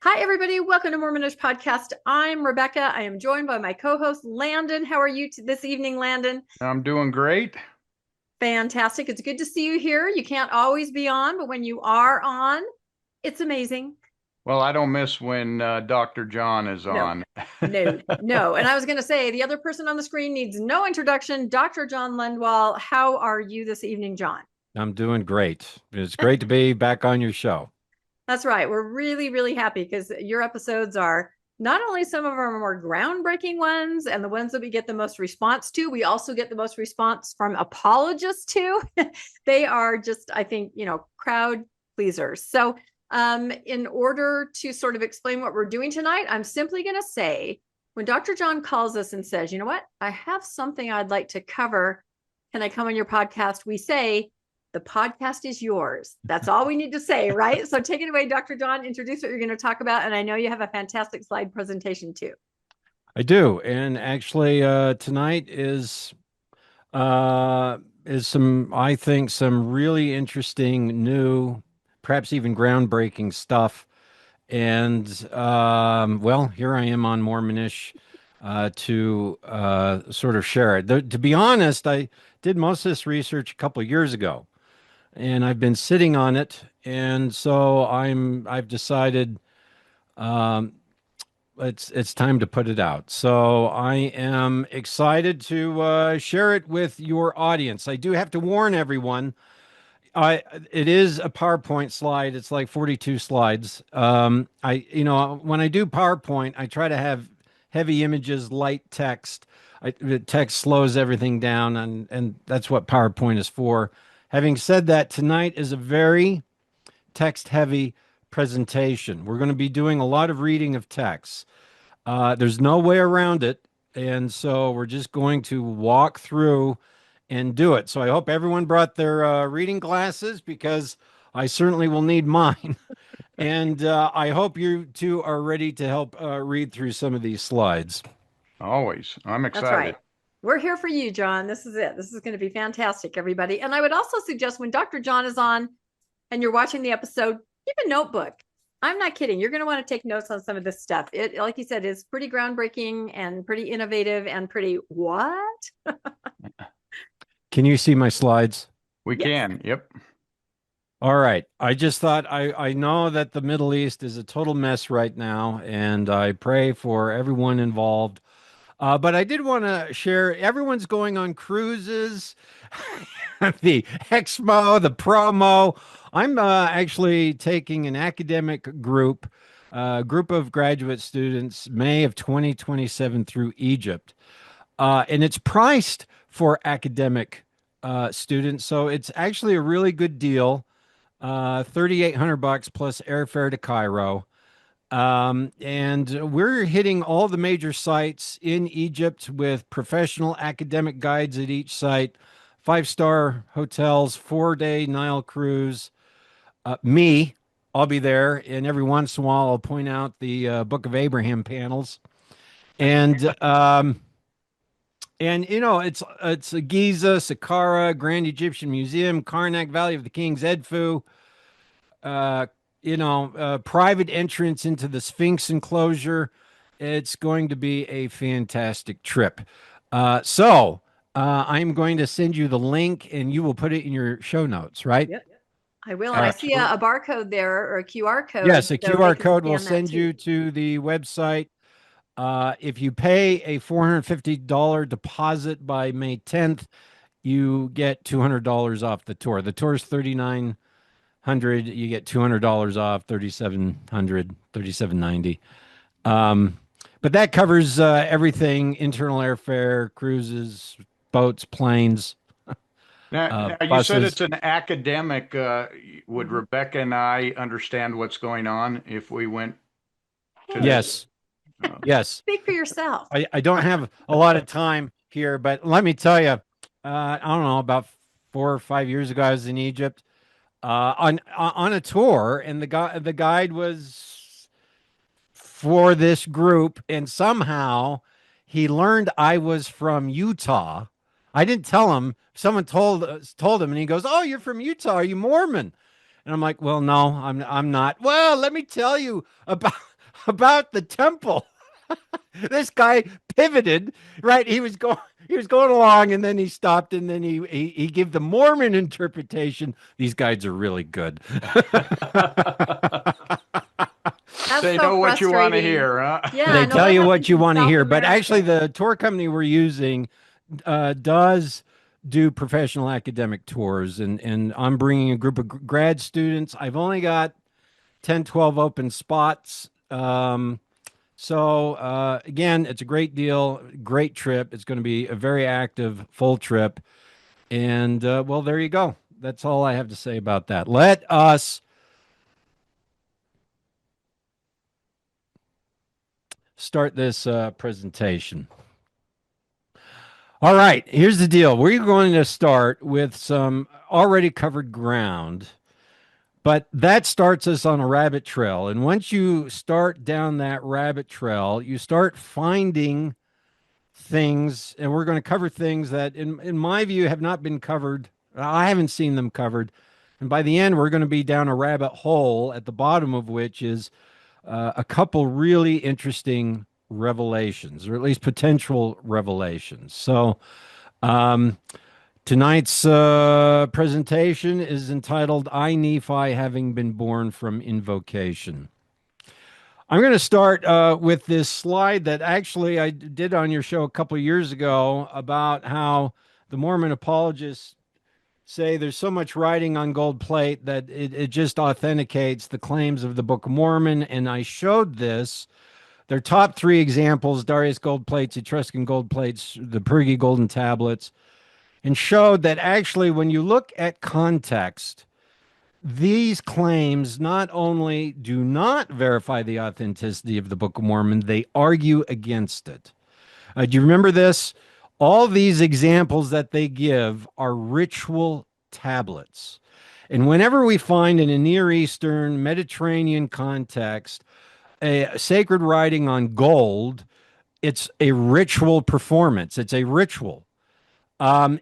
Hi, everybody. Welcome to Mormonish Podcast. I'm Rebecca. I am joined by my co-host, Landon. How are you this evening, Landon? I'm doing great. Fantastic. It's good to see you here. You can't always be on, but when you are on, it's amazing. Well, I don't miss when Dr. John is No, on. no. And I was going to say, the other person on the screen needs no introduction. Dr. John Lundwall, how are you this evening, John? I'm doing great. It's great to be back on your show. That's right. We're really, really happy because your episodes are not only some of our more groundbreaking ones and the ones that we get the most response to, we also get the most response from apologists too. They are just, I think, crowd pleasers. So in order to sort of explain what we're doing tonight, I'm simply going to say, when Dr. John calls us and says, you know what, I have something I'd like to cover. Can I come on your podcast? We say, the podcast is yours. That's all we need to say, right? So take it away, Dr. John. Introduce what you're going to talk about. And I know you have a fantastic slide presentation too. I do. And actually, tonight is some, I think, some really interesting, new, perhaps even groundbreaking stuff. And well, here I am on Mormonish to sort of share it. To be honest, I did most of this research a couple of years ago, and I've been sitting on it, and so I've decided it's time to put it out. So I am excited to share it with your audience. I do have to warn everyone. It is a PowerPoint slide. It's like 42 slides. When I do PowerPoint, I try to have heavy images, light text. The text slows everything down, and that's what PowerPoint is for. Having said that, tonight is a very text-heavy presentation. We're going to be doing a lot of reading of text. There's no way around it, and so we're just going to walk through and do it. So I hope everyone brought their reading glasses, because I certainly will need mine. And I hope you two are ready to help read through some of these slides. Always. I'm excited. That's right. We're here for you, John. This is it. This is going to be fantastic, everybody. And I would also suggest when Dr. John is on and you're watching the episode, keep a notebook. I'm not kidding. You're going to want to take notes on some of this stuff. It, like you said, is pretty groundbreaking and pretty innovative and pretty what? Can you see my slides? We can. Yep. All right. I just thought I know that the Middle East is a total mess right now, and I pray for everyone involved. But I did want to share, everyone's going on cruises, the Exmo, the promo. I'm actually taking an academic group of graduate students, May of 2027 through Egypt. And it's priced for academic students. So it's actually a really good deal. $3,800 plus airfare to Cairo. And we're hitting all the major sites in Egypt with professional academic guides at each site, 5-star hotels, 4-day Nile cruise. I'll be there, and every once in a while I'll point out the Book of Abraham panels. And it's Giza, Saqqara, Grand Egyptian Museum, Karnak, Valley of the Kings, Edfu. Private entrance into the Sphinx enclosure. It's going to be a fantastic trip. So I'm going to send you the link, and you will put it in your show notes, right? Yep. I will. And I see a barcode there, or a QR code. Yes, a QR code will send you to the website. If you pay a $450 deposit by May 10th, you get $200 off the tour. The tour is $3,900. You get $200 off, $3,700, $3,790. But that covers everything: internal airfare, cruises, boats, planes. Now you said it's an academic. Would Rebecca and I understand what's going on if we went to Yes. Yes. Speak for yourself. I don't have a lot of time here, but let me tell you, I don't know, about 4 or 5 years ago, I was in Egypt on a tour, and the guide was for this group, and somehow he learned I was from Utah. I didn't tell him. Someone told him, and he goes, "Oh, you're from Utah. Are you Mormon?" And I'm like, "Well, no, I'm not." "Well, let me tell you about the temple. This guy pivoted, right? He was going along, and then he stopped, and then he gave the Mormon interpretation. These guys are really good. They know what you want to hear, huh? Yeah, they tell you what you want to hear. America. But actually, the tour company we're using does do professional academic tours, and I'm bringing a group of grad students. I've only got 10, 12 open spots. So again, it's a great deal, great trip. It's going to be a very active, full trip. And well, there you go. That's all I have to say about that. Let us start this presentation. All right, here's the deal. We're going to start with some already covered ground, but that starts us on a rabbit trail. And once you start down that rabbit trail, you start finding things, and we're going to cover things that, in my view, have not been covered. I haven't seen them covered. And by the end, we're going to be down a rabbit hole at the bottom of which is a couple really interesting revelations, or at least potential revelations. So tonight's presentation is entitled, I, Nephi, Having Been Born from Invocation. I'm going to start with this slide that actually I did on your show a couple of years ago about how the Mormon apologists say there's so much writing on gold plate that it just authenticates the claims of the Book of Mormon. And I showed this. Their top three examples, Darius gold plates, Etruscan gold plates, the Pergi golden tablets, and showed that actually when you look at context, these claims not only do not verify the authenticity of the Book of Mormon, they argue against it. Do you remember this? All these examples that they give are ritual tablets. And whenever we find in a Near Eastern, Mediterranean context, a sacred writing on gold, it's a ritual performance. It's a ritual. The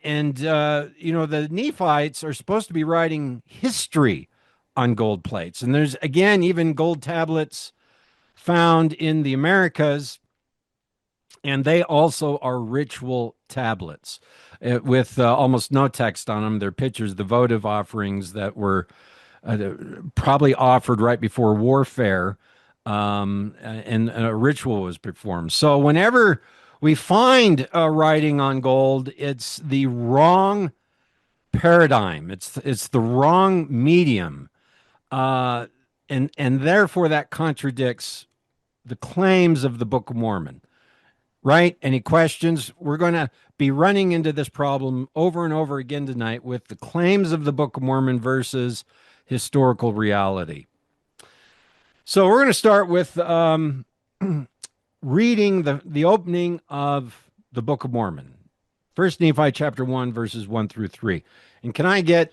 Nephites are supposed to be writing history on gold plates. And there's, again, even gold tablets found in the Americas, and they also are ritual tablets with almost no text on them. They're pictures, the votive offerings that were probably offered right before warfare, and a ritual was performed. So whenever we find a writing on gold, it's the wrong paradigm. It's the wrong medium, and therefore that contradicts the claims of the Book of Mormon. Right? Any questions? We're going to be running into this problem over and over again tonight with the claims of the Book of Mormon versus historical reality. So we're going to start with reading the opening of the Book of Mormon. First Nephi chapter 1, verses 1 through 3. And can I get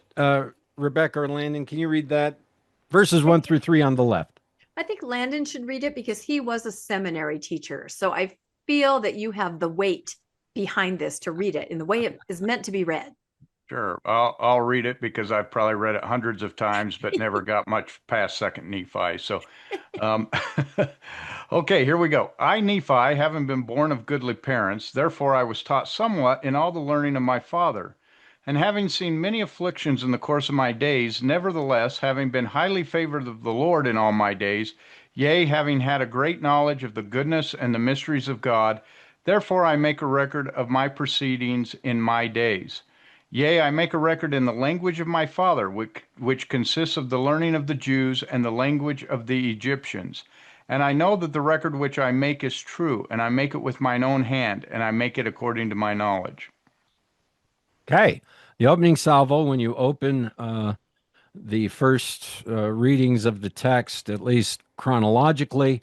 Rebecca or Landon, can you read that? Verses 1 through 3 on the left. I think Landon should read it because he was a seminary teacher. So I feel that you have the weight behind this to read it in the way it is meant to be read. Sure. I'll read it because I've probably read it hundreds of times, but never got much past Second Nephi. So, okay, here we go. I, Nephi, having been born of goodly parents, therefore I was taught somewhat in all the learning of my father. And having seen many afflictions in the course of my days, nevertheless, having been highly favored of the Lord in all my days, yea, having had a great knowledge of the goodness and the mysteries of God, therefore I make a record of my proceedings in my days. Yea, I make a record in the language of my father, which consists of the learning of the Jews and the language of the Egyptians. And I know that the record which I make is true, and I make it with mine own hand, and I make it according to my knowledge. Okay. The opening salvo, when you open the first readings of the text, at least chronologically,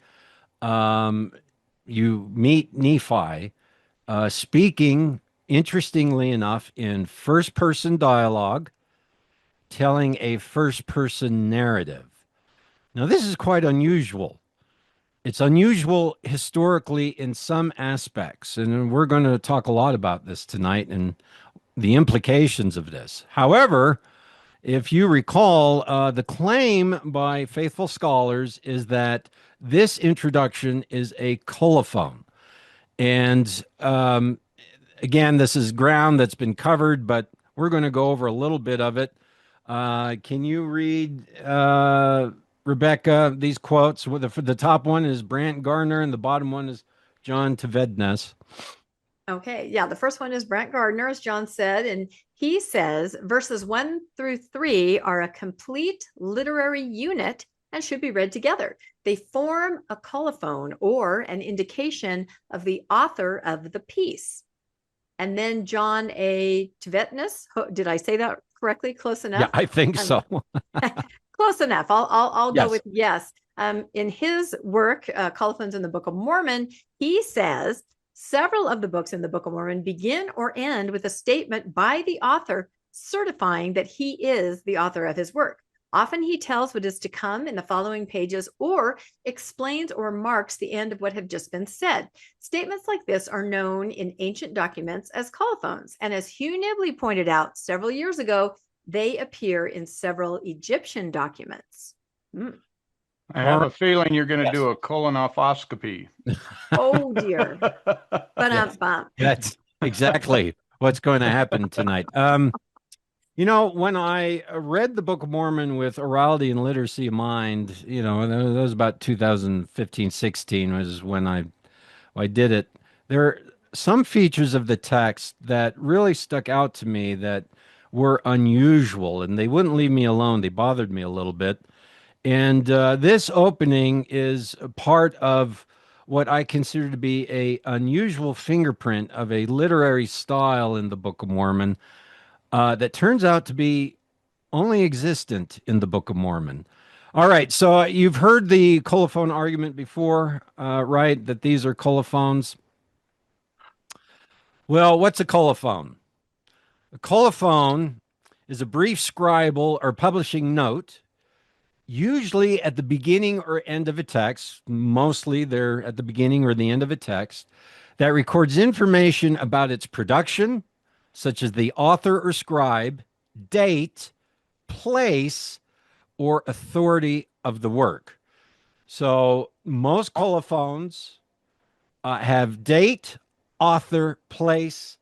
you meet Nephi speaking, interestingly enough, in first-person dialogue, telling a first-person narrative. Now, this is quite unusual. It's unusual historically in some aspects, and we're going to talk a lot about this tonight and the implications of this. However, if you recall, the claim by faithful scholars is that This introduction is a colophon. And again, this is ground that's been covered, but we're going to go over a little bit of it. Can you read, Rebecca, these quotes? The top one is Brant Gardner, and the bottom one is John Tvednes. Okay. Yeah. The first one is Brant Gardner, as John said. And he says verses 1 through 3 are a complete literary unit and should be read together. They form a colophon, or an indication of the author of the piece. And then John A. Tvednes, did I say that correctly? Close enough? Yeah, I think so. Close enough. I'll Yes. go with yes. In his work, Colophons in the Book of Mormon, he says several of the books in the Book of Mormon begin or end with a statement by the author certifying that he is the author of his work. Often he tells what is to come in the following pages, or explains or marks the end of what have just been said. Statements like this are known in ancient documents as colophons. And as Hugh Nibley pointed out several years ago, they appear in several Egyptian documents. I have a feeling you're going to do a colonoscopy. Oh, dear. That's exactly what's going to happen tonight. When I read the Book of Mormon with orality and literacy of mind, that was about 2015, 16 was when I did it. There are some features of the text that really stuck out to me that were unusual, and they wouldn't leave me alone. They bothered me a little bit. And this opening is a part of what I consider to be a unusual fingerprint of a literary style in the Book of Mormon that turns out to be only existent in the Book of Mormon. All right, so you've heard the colophon argument before, right? That these are colophons. Well, what's a colophon? A colophon is a brief scribal or publishing note, usually at the beginning or end of a text. Mostly they're at the beginning or the end of a text, that records information about its production, such as the author or scribe, date, place, or authority of the work. So most colophons have date, author, place,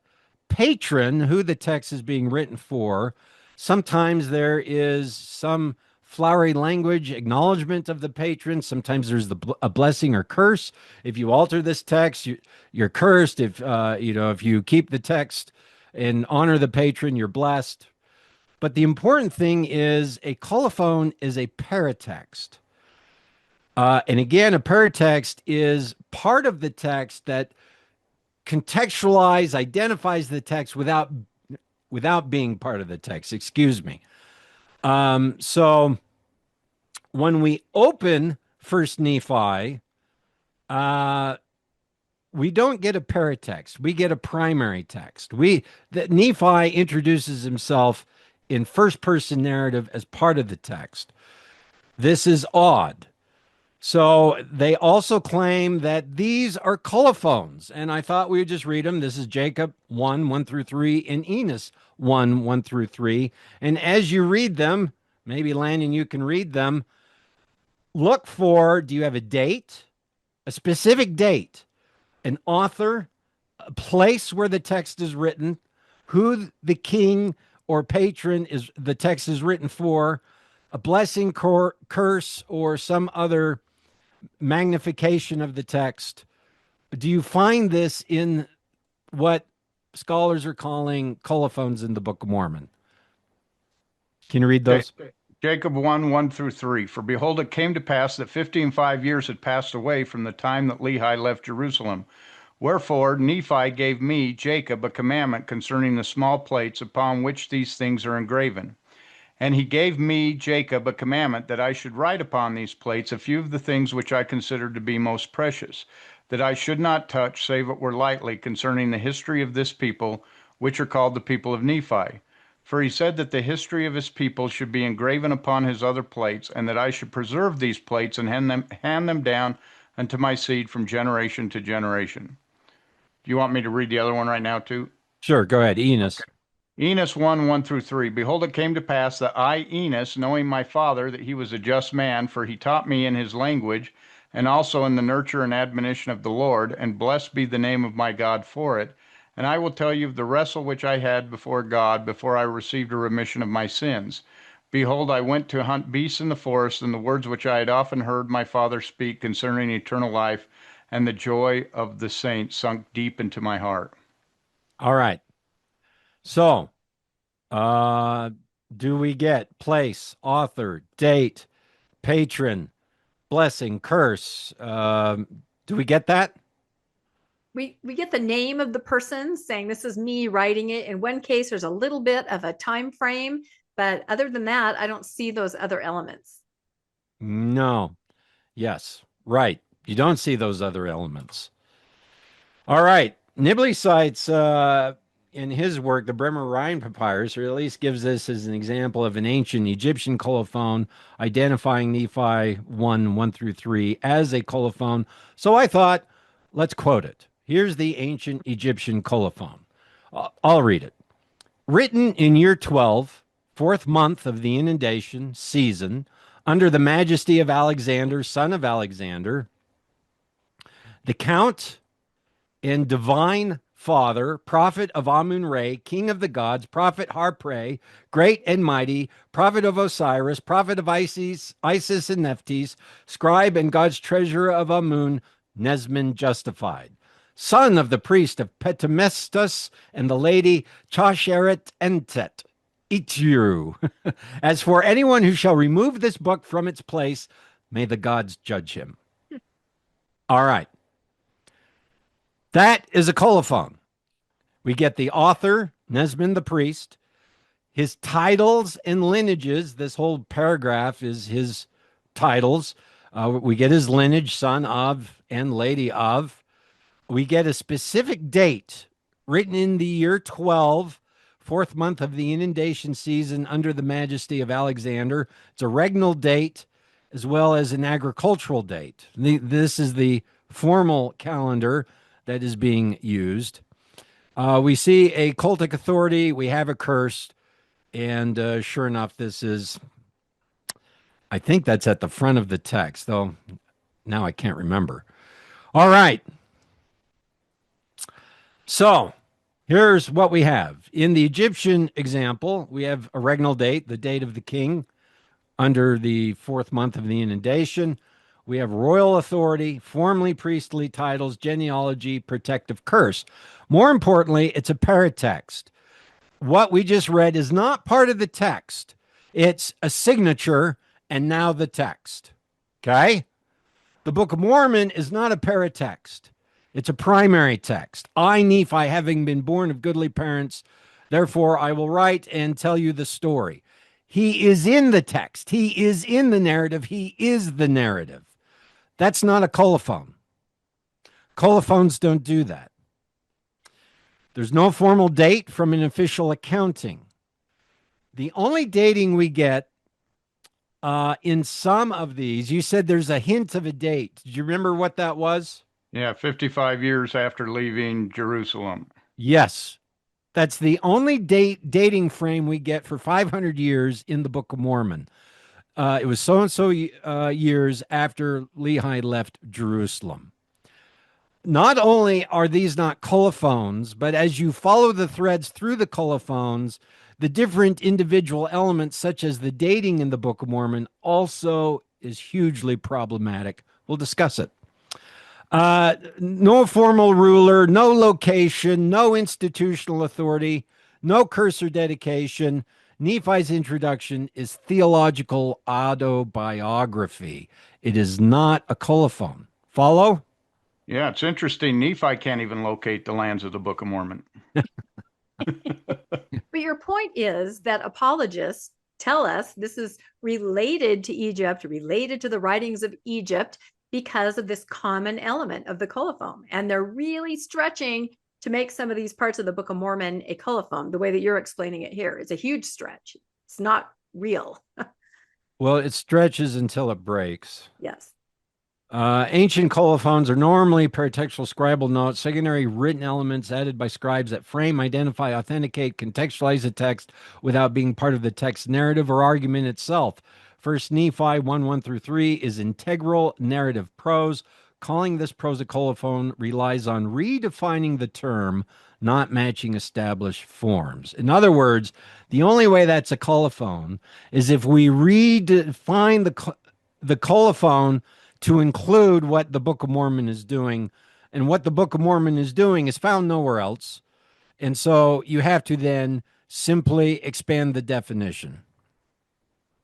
patron, who the text is being written for. Sometimes there is some flowery language acknowledgement of the patron. Sometimes there's a blessing or curse. If you alter this text, you're cursed. If you keep the text and honor the patron, you're blessed. But the important thing is a colophon is a paratext. And again, a paratext is part of the text that identifies the text without being part of the text. Excuse me. So when we open First Nephi, we don't get a paratext. We get a primary text. Nephi introduces himself in first-person narrative as part of the text. This is odd. So they also claim that these are colophons, and I thought we would just read them. This is Jacob 1, 1 through 3, and Enos 1, 1 through 3. And as you read them, maybe Landon, you can read them, look for, do you have a date, a specific date, an author, a place where the text is written, who the king or patron is the text is written for, a blessing, curse, or some other magnification of the text. Do you find this in what scholars are calling colophons in the Book of Mormon? Can you read those? Jacob 1, 1 through 3. For behold, it came to pass that 5 years had passed away from the time that Lehi left Jerusalem. Wherefore Nephi gave me, Jacob, a commandment concerning the small plates upon which these things are engraven. And he gave me, Jacob, a commandment that I should write upon these plates a few of the things which I considered to be most precious, that I should not touch, save it were lightly, concerning the history of this people, which are called the people of Nephi. For he said that the history of his people should be engraven upon his other plates, and that I should preserve these plates and hand them down unto my seed from generation to generation. Do you want me to read the other one right now, too? Sure, go ahead. Enos. Okay. Enos 1, 1 through 3. Behold, it came to pass that I, Enos, knowing my father, that he was a just man, for he taught me in his language, and also in the nurture and admonition of the Lord, and blessed be the name of my God for it. And I will tell you of the wrestle which I had before God before I received a remission of my sins. Behold, I went to hunt beasts in the forest, and the words which I had often heard my father speak concerning eternal life and the joy of the saints sunk deep into my heart. All right. So, do we get place, author, date, patron, blessing, curse? Do we get that? We get the name of the person saying this is me writing it. In one case, there's a little bit of a time frame, but other than that, I don't see those other elements. No. Yes. Right. You don't see those other elements. All right. Nibley cites in his work the Bremer Rhine Papyrus, or at least gives this as an example of an ancient Egyptian colophon identifying Nephi 1 through 3 as a colophon. So I thought, let's quote it. Here's the ancient Egyptian colophon. I'll read it. Written in year 12, fourth month of the inundation season, under the majesty of Alexander, son of Alexander, the count and divine father, prophet of Amun-Re, king of the gods, prophet Harpre, great and mighty, prophet of Osiris, prophet of Isis and Nephthys, scribe and God's treasurer of Amun, Nesman justified, son of the priest of Petemestus and the lady Chasheret Entet, Itru. As for anyone who shall remove this book from its place, may the gods judge him. All right. That is a colophon. We get the author, Nesman the priest, his titles and lineages. This whole paragraph is his titles. We get his lineage, son of and lady of. We get a specific date written in the year 12, fourth month of the inundation season under the majesty of Alexander. It's a regnal date as well as an agricultural date. This is the formal calendar that is being used. We see a cultic authority. We have a curse. And sure enough, this is, I think that's at the front of the text, though now I can't remember. All right. So here's what we have. In the Egyptian example, we have a regnal date, the date of the king under the fourth month of the inundation. We have royal authority, formally priestly titles, genealogy, protective curse. More importantly, it's a paratext. What we just read is not part of the text. It's a signature and now the text. Okay? The Book of Mormon is not a paratext. It's a primary text. I, Nephi, having been born of goodly parents, therefore I will write and tell you the story. He is in the text. He is in the narrative. He is the narrative. That's not a colophon. Colophons don't do that. There's no formal date from an official accounting. The only dating we get in some of these, you said there's a hint of a date. Do you remember what that was? Yeah, 55 years after leaving Jerusalem. Yes. That's the only dating frame we get for 500 years in the Book of Mormon. It was so-and-so years after Lehi left Jerusalem. Not only are these not colophons, but as you follow the threads through the colophons, the different individual elements, such as the dating in the Book of Mormon, also is hugely problematic. We'll discuss it. No formal ruler, no location, no institutional authority, no curse or dedication. Nephi's introduction is theological autobiography. It is not a colophon. Follow? Yeah, it's interesting. Nephi can't even locate the lands of the Book of Mormon. But your point is that apologists tell us this is related to Egypt, related to the writings of Egypt, because of this common element of the colophon. And they're really stretching to make some of these parts of the Book of Mormon a colophon, the way that you're explaining it here. It's a huge stretch. It's not real. Well, it stretches until it breaks. Yes. Ancient colophons are normally paratextual scribal notes, secondary written elements added by scribes that frame, identify, authenticate, contextualize the text without being part of the text narrative or argument itself. First Nephi 1 through 3 is integral narrative prose. Calling this prose a colophon relies on redefining the term, not matching established forms. In other words, the only way that's a colophon is if we redefine the colophon to include what the Book of Mormon is doing. And what the Book of Mormon is doing is found nowhere else. And so you have to then simply expand the definition.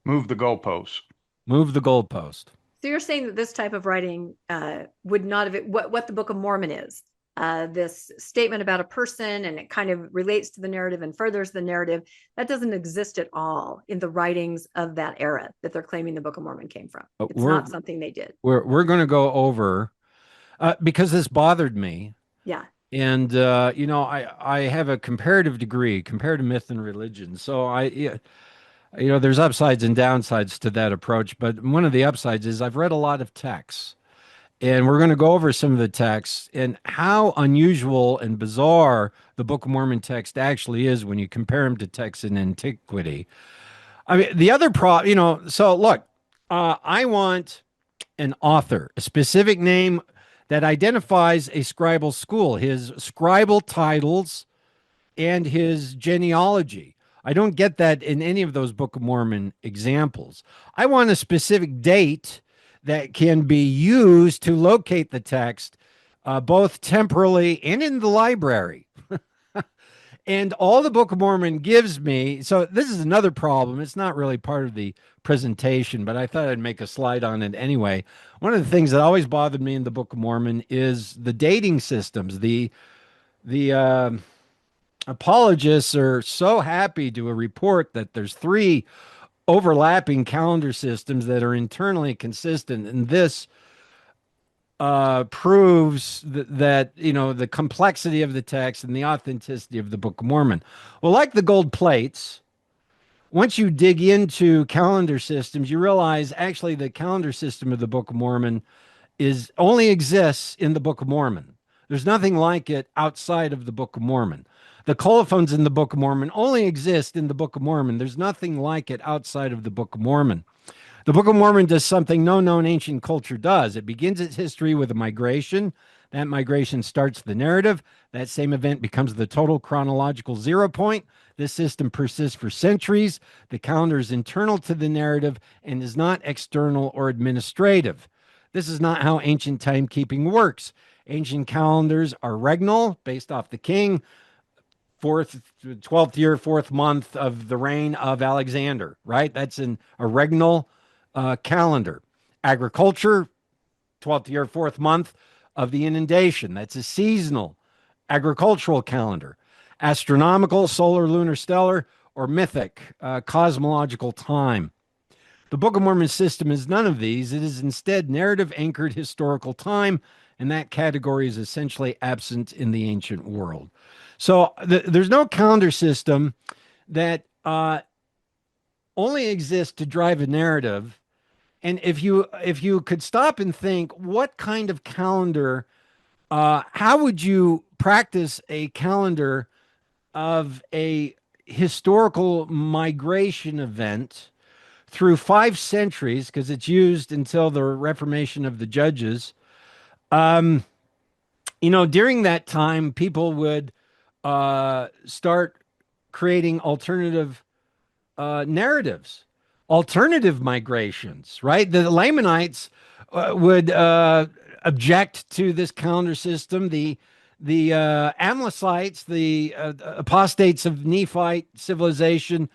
Move the goalposts. Move the goalpost. So you're saying that this type of writing would not have what the Book of Mormon is. This statement about a person, and it kind of relates to the narrative and furthers the narrative, that doesn't exist at all in the writings of that era that they're claiming the Book of Mormon came from. It's not something they did. We're going to go over, because this bothered me. Yeah. And, I have a comparative degree, comparative myth and religion. So there's upsides and downsides to that approach. But one of the upsides is I've read a lot of texts. And we're going to go over some of the texts and how unusual and bizarre the Book of Mormon text actually is when you compare them to texts in antiquity. I mean, the other so look, I want an author, a specific name that identifies a scribal school, his scribal titles, and his genealogy. I don't get that in any of those Book of Mormon examples. I want a specific date that can be used to locate the text, both temporally and in the library. And all the Book of Mormon gives me, so this is another problem. It's not really part of the presentation, but I thought I'd make a slide on it anyway. One of the things that always bothered me in the Book of Mormon is the dating systems. The apologists are so happy to report that there's 3 overlapping calendar systems that are internally consistent, and this proves that the complexity of the text and the authenticity of the Book of Mormon. Well, like the gold plates, once you dig into calendar systems, you realize actually the calendar system of the Book of Mormon only exists in the Book of Mormon. There's nothing like it outside of the Book of Mormon. The colophons in the Book of Mormon only exist in the Book of Mormon. There's nothing like it outside of the Book of Mormon. The Book of Mormon does something no known ancient culture does. It begins its history with a migration. That migration starts the narrative. That same event becomes the total chronological 0 point. This system persists for centuries. The calendar is internal to the narrative and is not external or administrative. This is not how ancient timekeeping works. Ancient calendars are regnal, based off the king. 12th year, 4th month of the reign of Alexander, right? That's a regnal calendar. Agriculture, 12th year, 4th month of the inundation. That's a seasonal agricultural calendar. Astronomical, solar, lunar, stellar, or mythic, cosmological time. The Book of Mormon system is none of these. It is instead narrative anchored historical time, and that category is essentially absent in the ancient world. So there's no calendar system that only exists to drive a narrative. And if you could stop and think, what kind of calendar, how would you practice a calendar of a historical migration event through 5 centuries, because it's used until the Reformation of the Judges? During that time, people would start creating alternative narratives, alternative migrations, right? The Lamanites would object to this calendar system. The Amlicites, the apostates of Nephite civilization,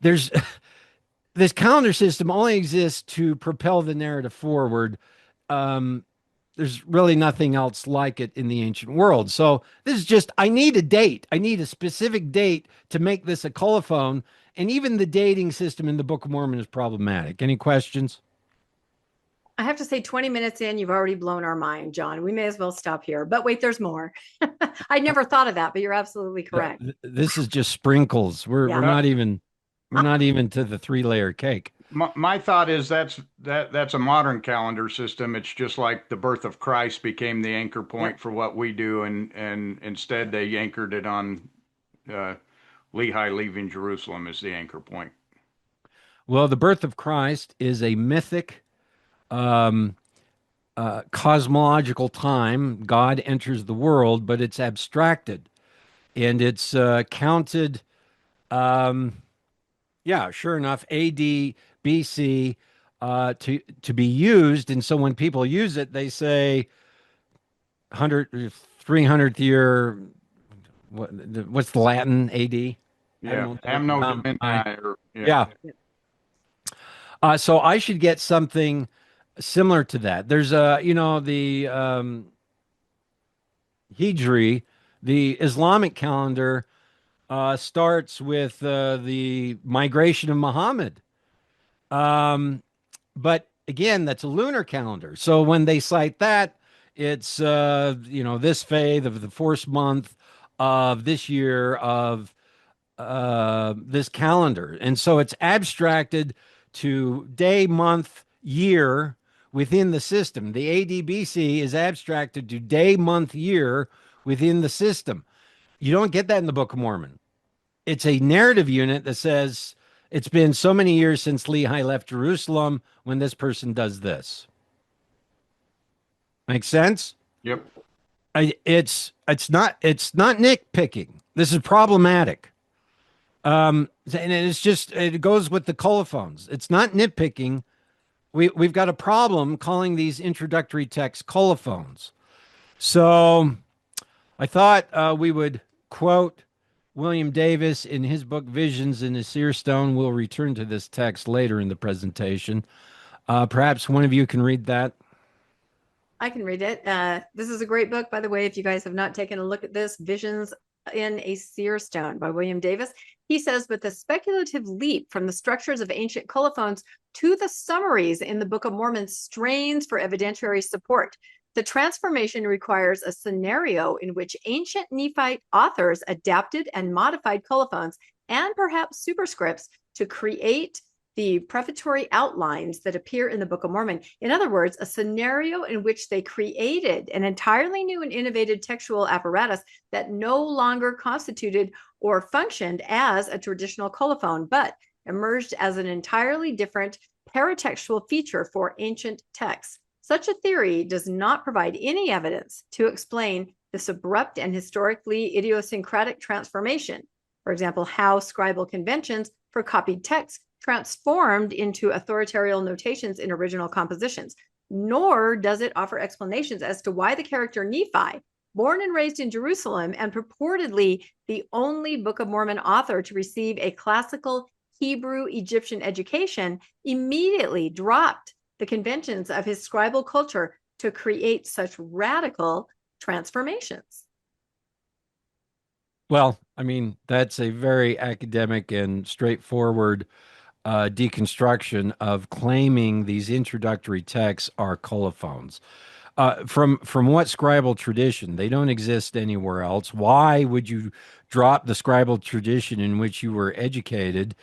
there's this calendar system only exists to propel the narrative forward. There's really nothing else like it in the ancient world. So this is just, I need a date. I need a specific date to make this a colophon. And even the dating system in the Book of Mormon is problematic. Any questions? I have to say, 20 minutes in, you've already blown our mind, John. We may as well stop here. But wait, there's more. I never thought of that, but you're absolutely correct. This is just sprinkles. We're not even to the 3-layer cake. My thought is that's a modern calendar system. It's just like the birth of Christ became the anchor point for what we do, and instead they anchored it on Lehi leaving Jerusalem as the anchor point. Well, the birth of Christ is a mythic, um, cosmological time. God enters the world, but it's abstracted and it's counted. Um, yeah, sure enough, AD, BC, to be used. And so when people use it, they say 100, 300th year. What's the Latin AD? Yeah. Anno Domini. Yeah. So I should get something similar to that. There's the Hijri, the Islamic calendar, starts with the migration of Muhammad. But again, that's a lunar calendar. So when they cite that, it's this faith of the fourth month of this year of this calendar. And so it's abstracted to day, month, year within the system. The ADBC is abstracted to day, month, year within the system. You don't get that in the Book of Mormon. It's a narrative unit that says it's been so many years since Lehi left Jerusalem when this person does this. Make sense? Yep. It's not nitpicking. This is problematic. And it goes with the colophons. It's not nitpicking. We've got a problem calling these introductory texts colophons. So I thought we would quote William Davis in his book Visions in the Seer Stone. We'll return to this text later in the presentation. Perhaps one of you can read that. I can read it. This is a great book, by the way. If you guys have not taken a look at this, Visions in a Seer Stone by William Davis. He says, with the speculative leap from the structures of ancient colophons to the summaries in the Book of Mormon strains for evidentiary support. The transformation requires a scenario in which ancient Nephite authors adapted and modified colophons and perhaps superscripts to create the prefatory outlines that appear in the Book of Mormon. In other words, a scenario in which they created an entirely new and innovative textual apparatus that no longer constituted or functioned as a traditional colophon, but emerged as an entirely different paratextual feature for ancient texts. Such a theory does not provide any evidence to explain this abrupt and historically idiosyncratic transformation. For example, how scribal conventions for copied texts transformed into authorial notations in original compositions, nor does it offer explanations as to why the character Nephi, born and raised in Jerusalem and purportedly the only Book of Mormon author to receive a classical Hebrew Egyptian education, immediately dropped the conventions of his scribal culture to create such radical transformations. Well, I mean, that's a very academic and straightforward deconstruction of claiming these introductory texts are colophons. From what scribal tradition? They don't exist anywhere else. Why would you drop the scribal tradition in which you were educated?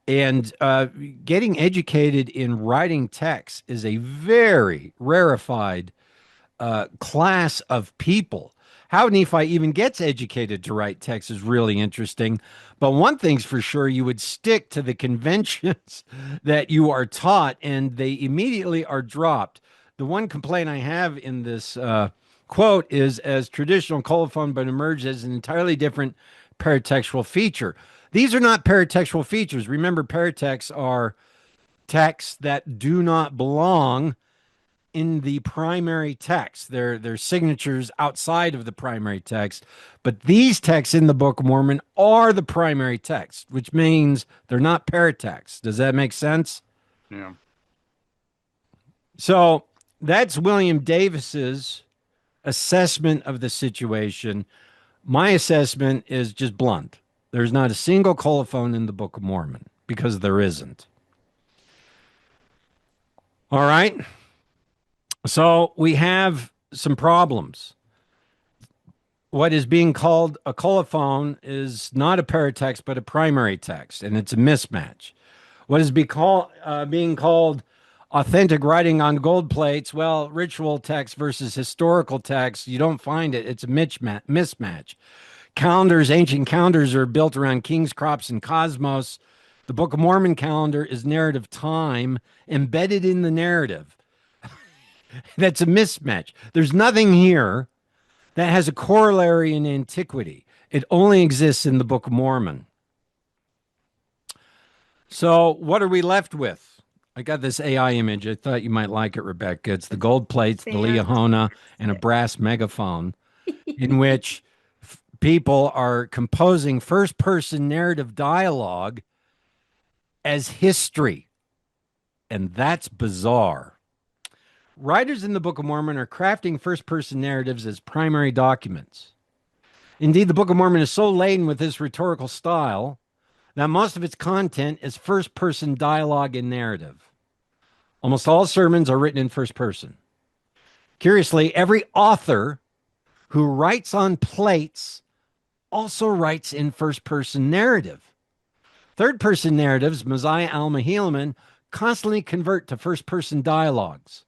And getting educated in writing text is a very rarefied class of people. How Nephi even gets educated to write text is really interesting. But one thing's for sure, you would stick to the conventions that you are taught, and they immediately are dropped. The one complaint I have in this quote is, as traditional colophon, but emerged as an entirely different paratextual feature. These are not paratextual features. Remember, paratexts are texts that do not belong in the primary text. They're signatures outside of the primary text. But these texts in the Book of Mormon are the primary text, which means they're not paratexts. Does that make sense? Yeah. So that's William Davis's assessment of the situation. My assessment is just blunt. There's not a single colophon in the Book of Mormon, because there isn't. All right. So we have some problems. What is being called a colophon is not a paratext, but a primary text, and it's a mismatch. What is being called authentic writing on gold plates, well, ritual text versus historical text, you don't find it. It's a mismatch. Calendars, ancient calendars, are built around kings, crops, and cosmos. The Book of Mormon calendar is narrative time embedded in the narrative. That's a mismatch. There's nothing here that has a corollary in antiquity. It only exists in the Book of Mormon. So what are we left with? I got this AI image. I thought you might like it, Rebecca. It's the gold plates, the Liahona, and a brass megaphone in which people are composing first-person narrative dialogue as history. And that's bizarre. Writers in the Book of Mormon are crafting first-person narratives as primary documents. Indeed, the Book of Mormon is so laden with this rhetorical style that most of its content is first-person dialogue and narrative. Almost all sermons are written in first person. Curiously, every author who writes on plates also writes in first-person narrative. Third-person narratives, Mosiah, Alma, Helaman, constantly convert to first-person dialogues.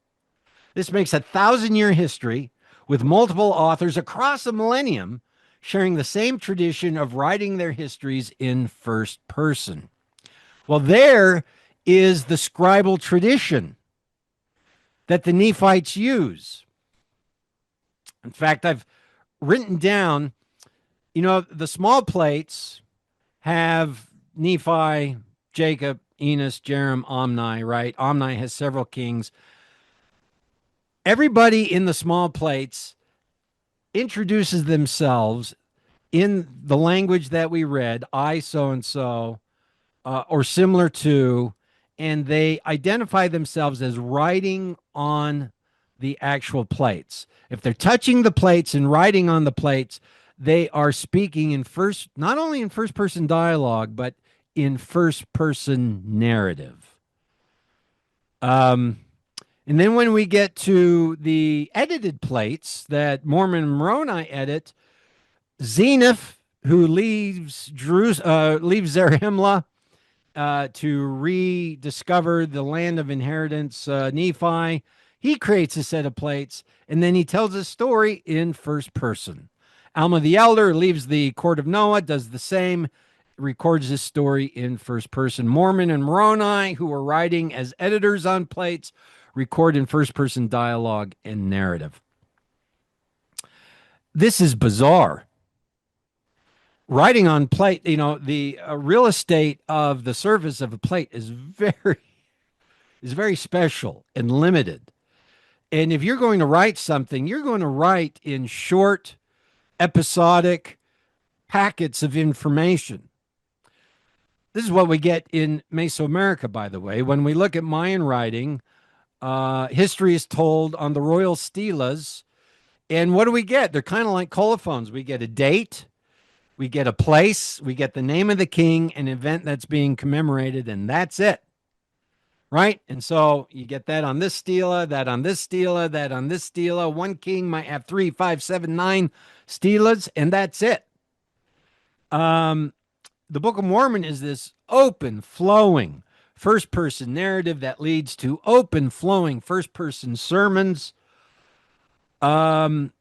This makes a 1,000-year history with multiple authors across a millennium sharing the same tradition of writing their histories in first person. Well, there is the scribal tradition that the Nephites use. In fact, I've written down, the small plates have Nephi, Jacob, Enos, Jerem, Omni, right? Omni has several kings. Everybody in the small plates introduces themselves in the language that we read, I so-and-so, or similar to, and they identify themselves as writing on the actual plates. If they're touching the plates and writing on the plates, they are speaking in not only in first-person dialogue, but in first-person narrative. And then when we get to the edited plates that Mormon and Moroni edit, Zenith, who leaves Zarahemla to rediscover the land of inheritance, Nephi, he creates a set of plates, and then he tells a story in first person. Alma the Elder leaves the court of Noah, does the same, records this story in first person. Mormon and Moroni, who are writing as editors on plates, record in first-person dialogue and narrative. This is bizarre. Writing on plate, the real estate of the surface of a plate is very special and limited. And if you're going to write something, you're going to write in short, episodic packets of information. This is what we get in Mesoamerica, by the way. When we look at Mayan writing, history is told on the royal stelas. And what do we get? They're kind of like colophons. We get a date, we get a place, we get the name of the king, an event that's being commemorated, and that's it. Right? And so you get that on this stela, that on this stela, that on this stela. One king might have 3, 5, 7, 9 stelas, and that's it. The Book of Mormon is this open, flowing, first-person narrative that leads to open, flowing, first-person sermons. And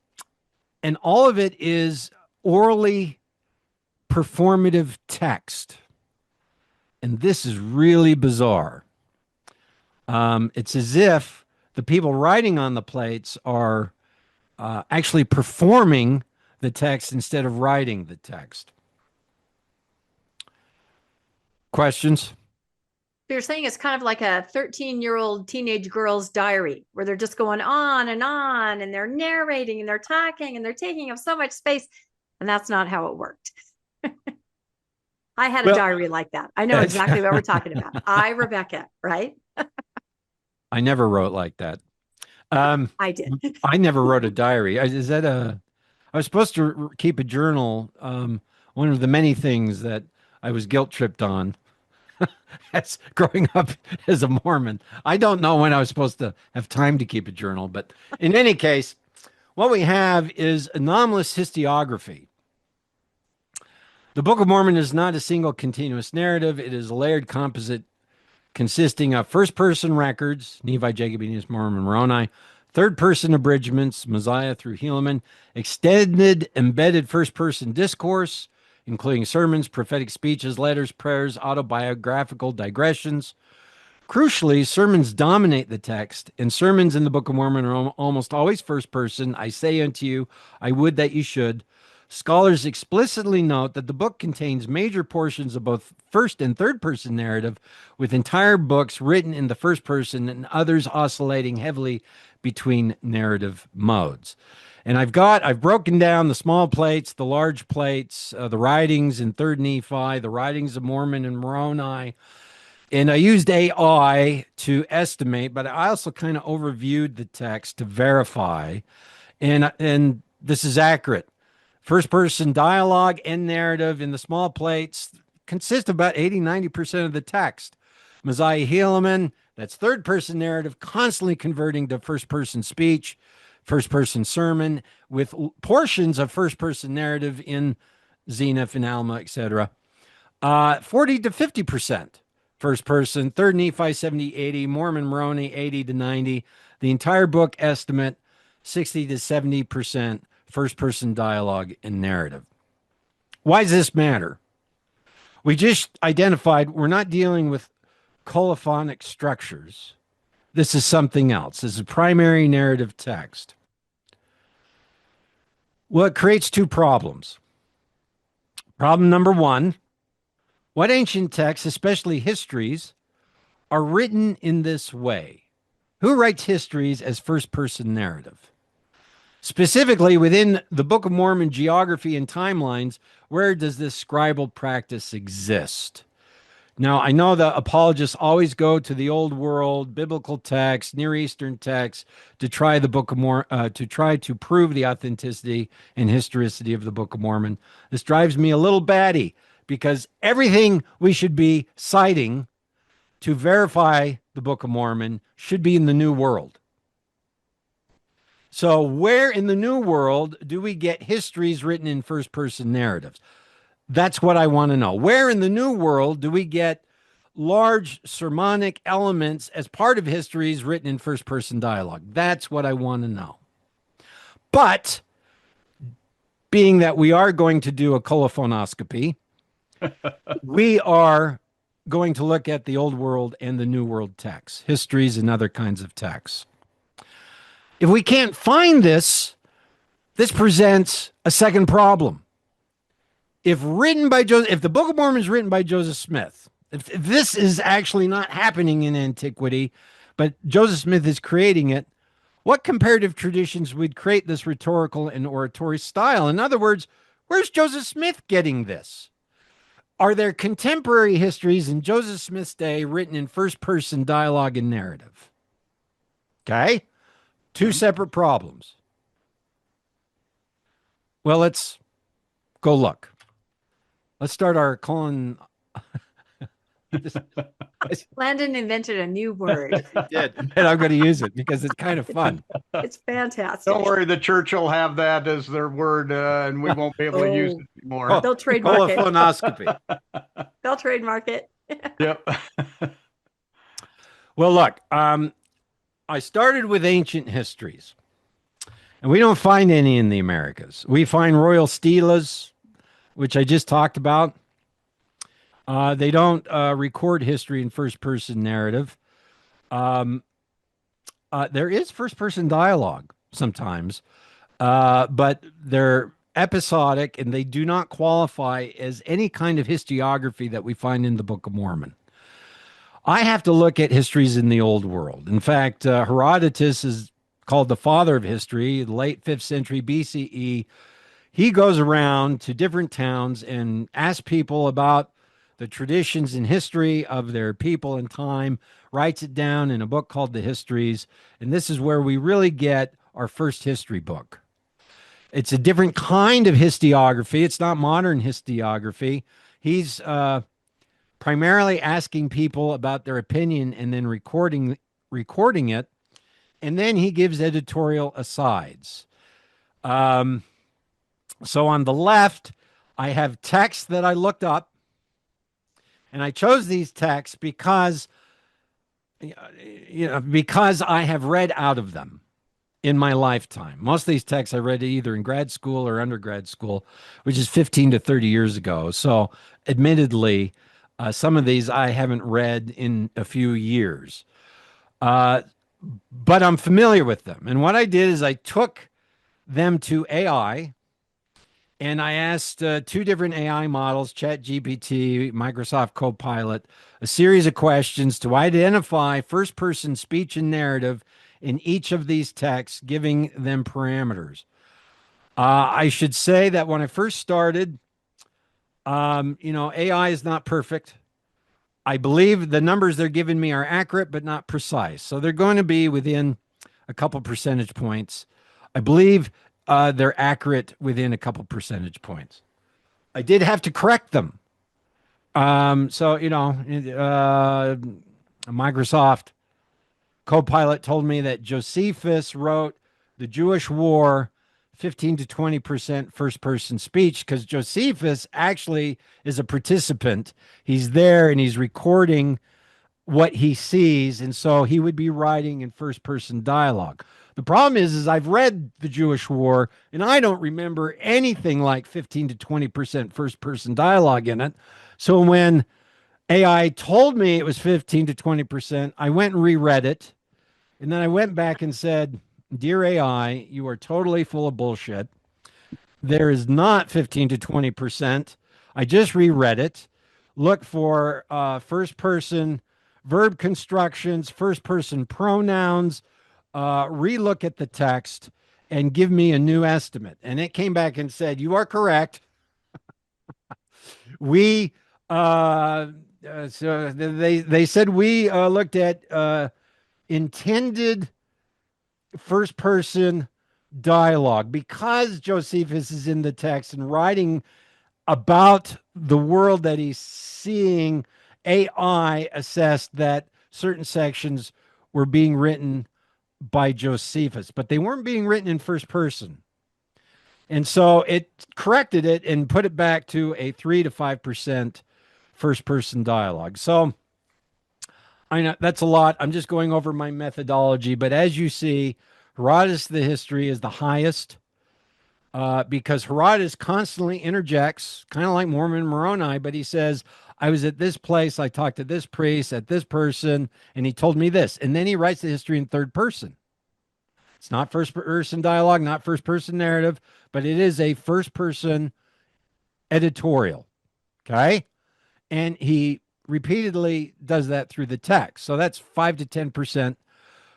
all of it is orally performative text. And this is really bizarre. It's as if the people writing on the plates are actually performing the text instead of writing the text. Questions? You're saying it's kind of like a 13-year-old teenage girl's diary where they're just going on and they're narrating and they're talking and they're taking up so much space. And that's not how it worked. I had a diary like that. I know exactly what we're talking about. Rebecca, right? I never wrote like that. I did. I never wrote a diary. I was supposed to keep a journal. One of the many things that I was guilt tripped on as growing up as a Mormon. I don't know when I was supposed to have time to keep a journal, but in any case, what we have is anomalous historiography. The Book of Mormon is not a single continuous narrative. It is a layered composite consisting of first-person records, Nephi, Jacob, Enos, Mormon, Moroni, third-person abridgments, Mosiah through Helaman, extended embedded first-person discourse, including sermons, prophetic speeches, letters, prayers, autobiographical digressions. Crucially, sermons dominate the text, and sermons in the Book of Mormon are almost always first person. I say unto you, I would that you should. Scholars explicitly note that the book contains major portions of both first and third person narrative, with entire books written in the first person and others oscillating heavily between narrative modes. And I've broken down the small plates, the large plates, the writings in Third Nephi, the writings of Mormon and Moroni. And I used AI to estimate, but I also kind of overviewed the text to verify. And this is accurate. First person dialogue and narrative in the small plates consist of about 80-90% of the text. Mosiah Helaman, that's third person narrative, constantly converting to first person speech, first person sermon, with portions of first person narrative in Zenith and Alma, etc. 40 to 50% first person, third Nephi 70-80, Mormon Moroni 80 to 90. The entire book estimate 60 to 70% first person dialogue and narrative. Why does this matter? We just identified we're not dealing with colophonic structures. This is something else. This is primary narrative text. Well, it creates two problems. Problem number one, what ancient texts, especially histories, are written in this way? Who writes histories as first-person narrative? Specifically, within the Book of Mormon geography and timelines, where does this scribal practice exist? Now, I know the apologists always go to the Old World, biblical texts, Near Eastern texts to try the Book of Mormon, to try to prove the authenticity and historicity of the Book of Mormon. This drives me a little batty because everything we should be citing to verify the Book of Mormon should be in the New World. So where in the New World do we get histories written in first-person narratives? That's what I want to know. Where in the New World do we get large sermonic elements as part of histories written in first-person dialogue? That's what I want to know. But being that we are going to do a colophonoscopy, we are going to look at the Old World and the New World texts, histories and other kinds of texts. If we can't find this, this presents a second problem. If the Book of Mormon is written by Joseph Smith, if this is actually not happening in antiquity, but Joseph Smith is creating it, what comparative traditions would create this rhetorical and oratory style? In other words, where's Joseph Smith getting this? Are there contemporary histories in Joseph Smith's day written in first-person dialogue and narrative? Okay? Two separate problems. Well, let's go look. Let's start our colon. Landon invented a new word. He did, and I'm going to use it because it's kind of fun. It's fantastic. Don't worry, the church will have that as their word, and we won't be able to use it anymore. They'll trademark it. Colophonoscopy. They'll trademark it. Yep. Well, look, I started with ancient histories, and we don't find any in the Americas. We find royal stelas, which I just talked about. They don't record history in first-person narrative. There is first-person dialogue sometimes, but they're episodic, and they do not qualify as any kind of historiography that we find in the Book of Mormon. I have to look at histories in the Old World. In fact, Herodotus is called the father of history, the late 5th century BCE. He goes around to different towns and asks people about the traditions and history of their people and time, writes it down in a book called The Histories, and this is where we really get our first history book. It's a different kind of historiography. It's not modern historiography. He's primarily asking people about their opinion and then recording it, and then he gives editorial asides. So on the left, I have texts that I looked up, and I chose these texts because I have read out of them. in my lifetime. Most of these texts I read either in grad school or undergrad school, which is 15 to 30 years ago. So, admittedly, some of these I haven't read in a few years, uh, but I'm familiar with them. And what I did is I took them to AI and I asked two different AI models, ChatGPT, Microsoft Copilot, a series of questions to identify first person speech and narrative in each of these texts, giving them parameters. I should say that when I first started, AI is not perfect. I believe the numbers they're giving me are accurate, but not precise. So they're going to be within a couple percentage points. I believe they're accurate within a couple percentage points. I did have to correct them. Microsoft Copilot told me that Josephus wrote The Jewish War 15 to 20% first person speech because Josephus actually is a participant. He's there and he's recording what he sees. And so he would be writing in first person dialogue. The problem is I've read The Jewish War and I don't remember anything like 15 to 20% first person dialogue in it. So when AI told me it was 15 to 20%, I went and reread it. And then I went back and said, Dear AI, you are totally full of bullshit. There is not 15 to 20%. I just reread it. Look for first person verb constructions, first person pronouns, relook at the text, and give me a new estimate. And it came back and said, You are correct. We, so they said we looked at intended first person dialogue because Josephus is in the text and writing about the world that he's seeing. AI assessed that certain sections were being written by Josephus, but they weren't being written in first person. And so it corrected it and put it back to a 3 to 5% first person dialogue. So I know that's a lot. I'm just going over my methodology, but as you see, Herodotus the history is the highest because Herodotus constantly interjects, kind of like Mormon Moroni, but he says, I was at this place, I talked to this priest, at this person, and he told me this. And then he writes the history in third person. It's not first person dialogue, not first person narrative, but it is a first person editorial. Okay. And he repeatedly does that through the text. So that's 5 to 10%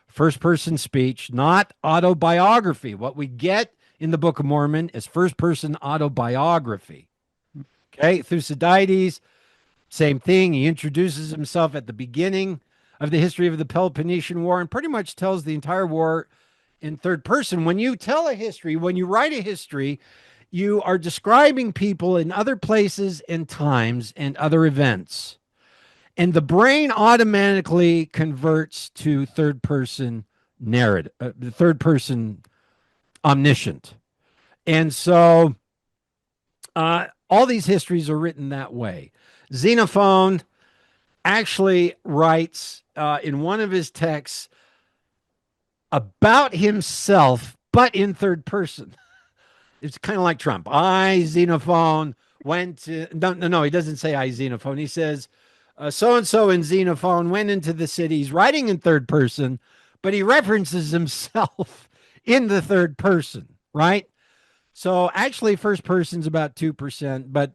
first person speech, not autobiography. What we get in the Book of Mormon is first person autobiography. Okay. Thucydides, same thing. He introduces himself at the beginning of the history of the Peloponnesian War and pretty much tells the entire war in third person. When you tell a history, when you write a history, you are describing people in other places and times and other events. And the brain automatically converts to third person narrative, the third person omniscient. And so all these histories are written that way. Xenophon actually writes in one of his texts about himself, but in third person. It's kind of like Trump. I, Xenophon, went to... No, he doesn't say I, Xenophon. He says, so-and-so in Xenophon went into the city. He's writing in third person, but he references himself in the third person, right? So actually first person's about 2%, but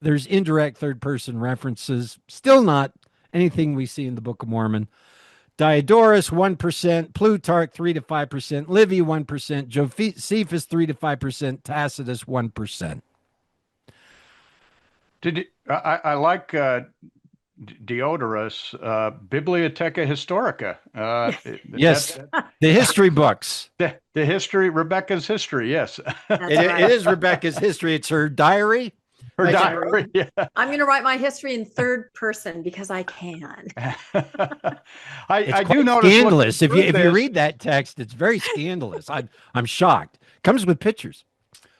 there's indirect third person references. Still not anything we see in the Book of Mormon. Diodorus, 1%, Plutarch, 3 to 5%, Livy, 1%, Josephus, 3 to 5%, Tacitus, 1%. I like Diodorus, Bibliotheca Historica. Yes, the history books. The history, Rebecca's history, yes. It is Rebecca's history. It's her diary. Her diary, yeah. I'm going to write my history in third person because I can. I do notice scandalous. If you read that text, it's very scandalous. I'm shocked. Comes with pictures.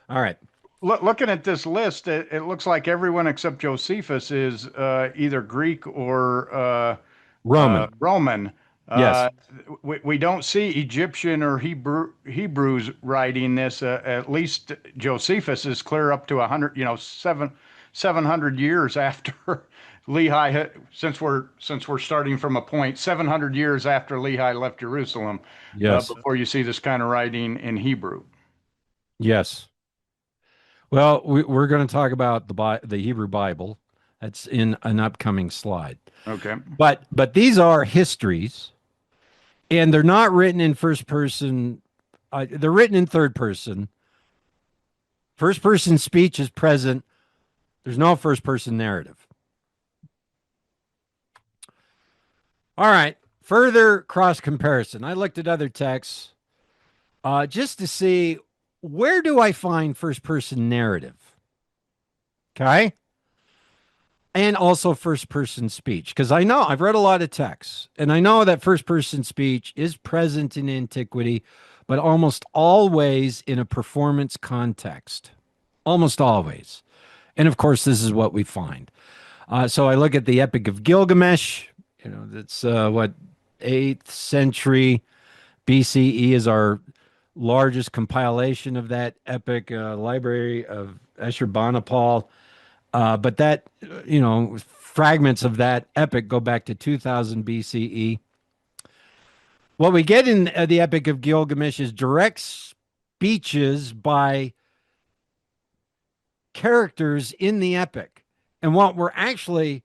All right. Looking at this list, it looks like everyone except Josephus is either Greek or Roman. Roman. Yes. We don't see Egyptian or Hebrews writing this. At least Josephus is clear up to 100, 700 years after Lehi. Since we're starting from a point 700 years after Lehi left Jerusalem, Yes. before you see this kind of writing in Hebrew. Yes. Well, we're going to talk about the Hebrew Bible. That's in an upcoming slide. Okay. But these are histories, and they're not written in first person. They're written in third person. First person speech is present. There's no first person narrative. All right. Further cross comparison. I looked at other texts just to see, where do I find first person narrative? Okay. And also first person speech. Because I know I've read a lot of texts, and I know that first person speech is present in antiquity, but almost always in a performance context. Almost always. And of course, this is what we find. So I look at the Epic of Gilgamesh. That's 8th century BCE is our largest compilation of that epic, library of Ashurbanipal. But that, fragments of that epic go back to 2000 BCE. What we get in the Epic of Gilgamesh is direct speeches by characters in the epic. And what we're actually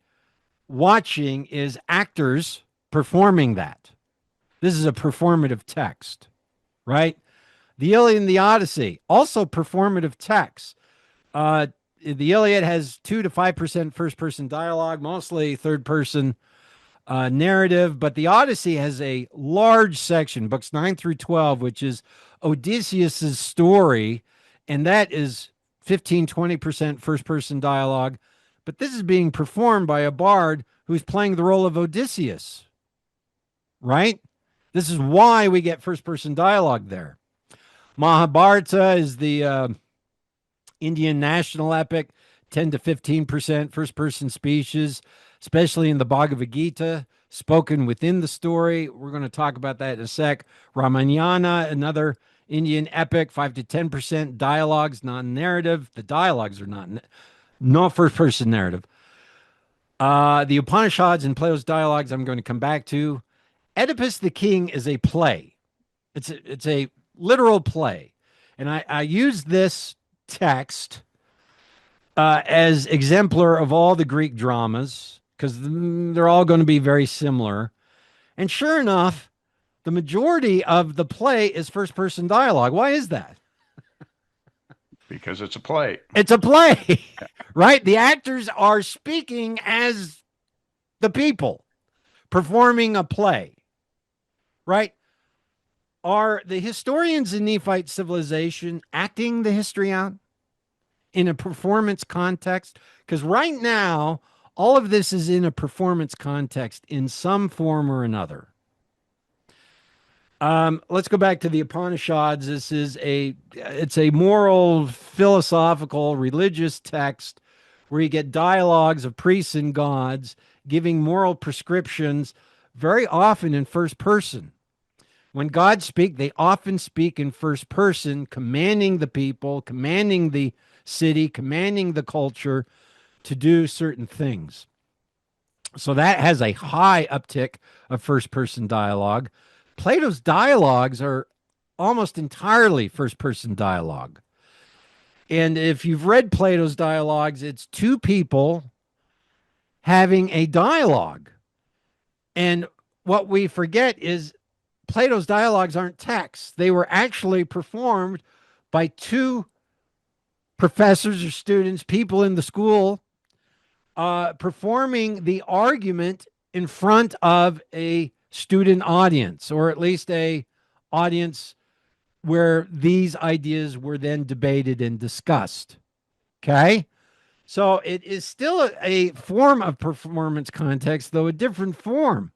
watching is actors performing that. This is a performative text, right? The Iliad and the Odyssey, also performative text. The Iliad has 2 to 5% first person dialogue, mostly third person narrative, but the Odyssey has a large section, books 9 through 12, which is Odysseus's story, and that is 15-20% first person dialogue. But this is being performed by a bard who's playing the role of Odysseus, right? This is why we get first person dialogue there. Mahabharata is the Indian national epic, 10 to 15% first person speeches, especially in the Bhagavad Gita, spoken within the story. We're going to talk about that in a sec. Ramayana, another Indian epic, 5 to 10% dialogues, non-narrative. The dialogues are no first person narrative. The Upanishads and Plato's dialogues I'm going to come back to. Oedipus the King is a play. It's a literal play. And I use this text as exemplar of all the Greek dramas, because they're all going to be very similar. And sure enough, the majority of the play is first person dialogue. Why is that? Because it's a play. It's a play, right? The actors are speaking as the people performing a play, right? Are the historians in Nephite civilization acting the history out in a performance context? Because right now, all of this is in a performance context in some form or another. Let's go back to the Upanishads. It's a moral, philosophical, religious text where you get dialogues of priests and gods giving moral prescriptions, very often in first person. When gods speak, they often speak in first person, commanding the people, commanding the city, commanding the culture to do certain things. So that has a high uptick of first person dialogue. Plato's dialogues are almost entirely first person dialogue. And if you've read Plato's dialogues, it's two people having a dialogue. And what we forget is Plato's dialogues aren't texts. They were actually performed by two professors or students, people in the school, performing the argument in front of a student audience, or at least a audience where these ideas were then debated and discussed. Okay? So it is still a form of performance context, though a different form.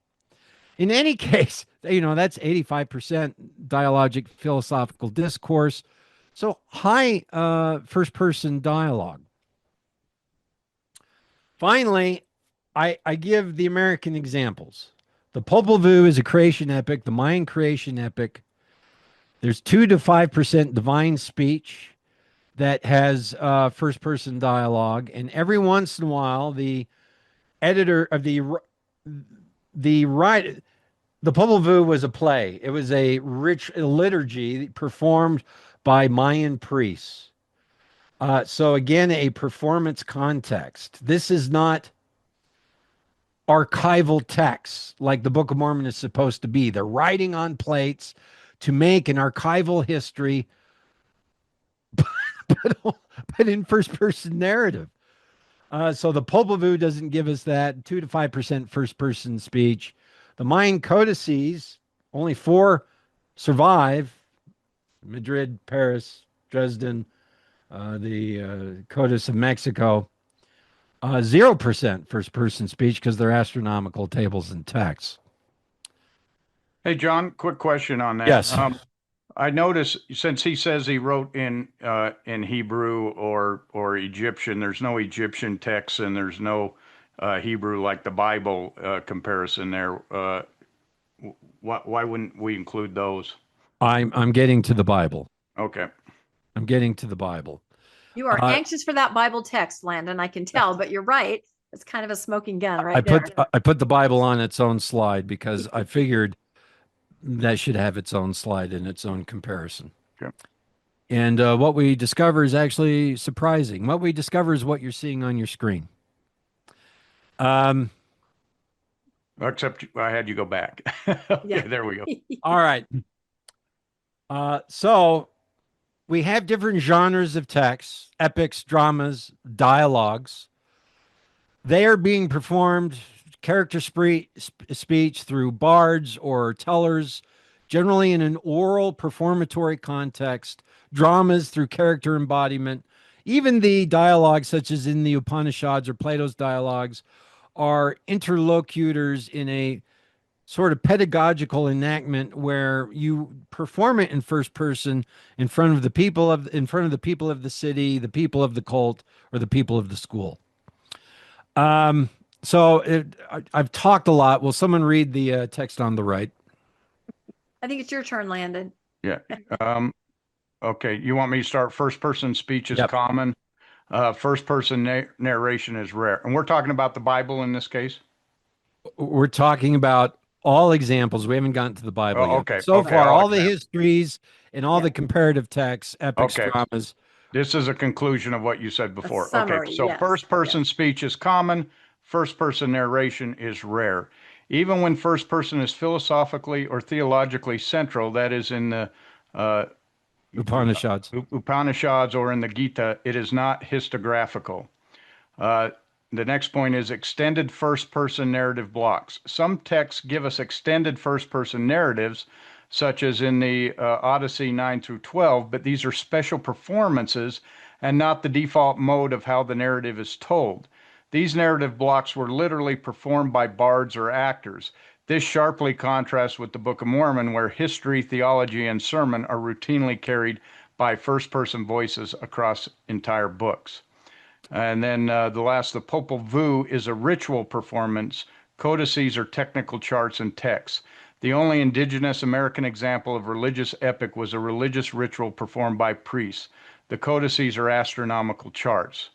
In any case, that's 85% dialogic philosophical discourse. So high first person dialogue. Finally, I give the American examples. The Popol Vuh is a creation epic, the Mayan creation epic. There's 2 to 5% divine speech that has first person dialogue, and every once in a while, the editor of the right. The Popol Vuh was a play. It was a rich liturgy performed by Mayan priests. So again, a performance context. This is not archival texts like the Book of Mormon is supposed to be. They're writing on plates to make an archival history, but in first person narrative. So the Popol Vuh doesn't give us that 2 to 5% first person speech. The Mayan codices, only 4 survive: Madrid, Paris, Dresden, the Codice of Mexico. 0% first person speech because they're astronomical tables and texts. Hey, John, quick question on that. Yes. I notice since he says he wrote in Hebrew or Egyptian, there's no Egyptian text and there's no Hebrew like the Bible comparison there. Why wouldn't we include those? I'm getting to the Bible. Okay. I'm getting to the Bible. You are anxious for that Bible text, Landon. I can tell, but you're right. It's kind of a smoking gun right there. I put the Bible on its own slide because I figured that should have its own slide and its own comparison. Okay. And what we discover is actually surprising. What we discover is what you're seeing on your screen. Except I had you go back. Okay, Yeah. there we go. All right. So we have different genres of texts: epics, dramas, dialogues. They are being performed character speech through bards or tellers, generally in an oral performatory context, dramas through character embodiment. Even the dialogues, such as in the Upanishads or Plato's dialogues, are interlocutors in a sort of pedagogical enactment where you perform it in first person in front of the people of the city, the people of the cult, or the people of the school. I've talked a lot. Will someone read the text on the right? I think it's your turn, Landon. Yeah. Okay. You want me to start? First person speech is Yep. common. First person narration is rare. And we're talking about the Bible in this case? We're talking about all examples. We haven't gotten to the Bible yet. Okay. So Okay, far, I all like the that. histories and all the comparative texts, epics, Okay. dramas. This is a conclusion of what you said before. summary, Okay. So yes, first person speech is common. First person narration is rare. Even when first person is philosophically or theologically central, that is in the Upanishads. Upanishads or in the Gita, it is not historiographical. The next point is extended first-person narrative blocks. Some texts give us extended first-person narratives, such as in the Odyssey 9 through 12, but these are special performances and not the default mode of how the narrative is told. These narrative blocks were literally performed by bards or actors. This sharply contrasts with the Book of Mormon, where history, theology, and sermon are routinely carried by first-person voices across entire books. And then the Popol Vuh is a ritual performance. Codices are technical charts and texts. The only indigenous American example of religious epic was a religious ritual performed by priests. The codices are astronomical charts.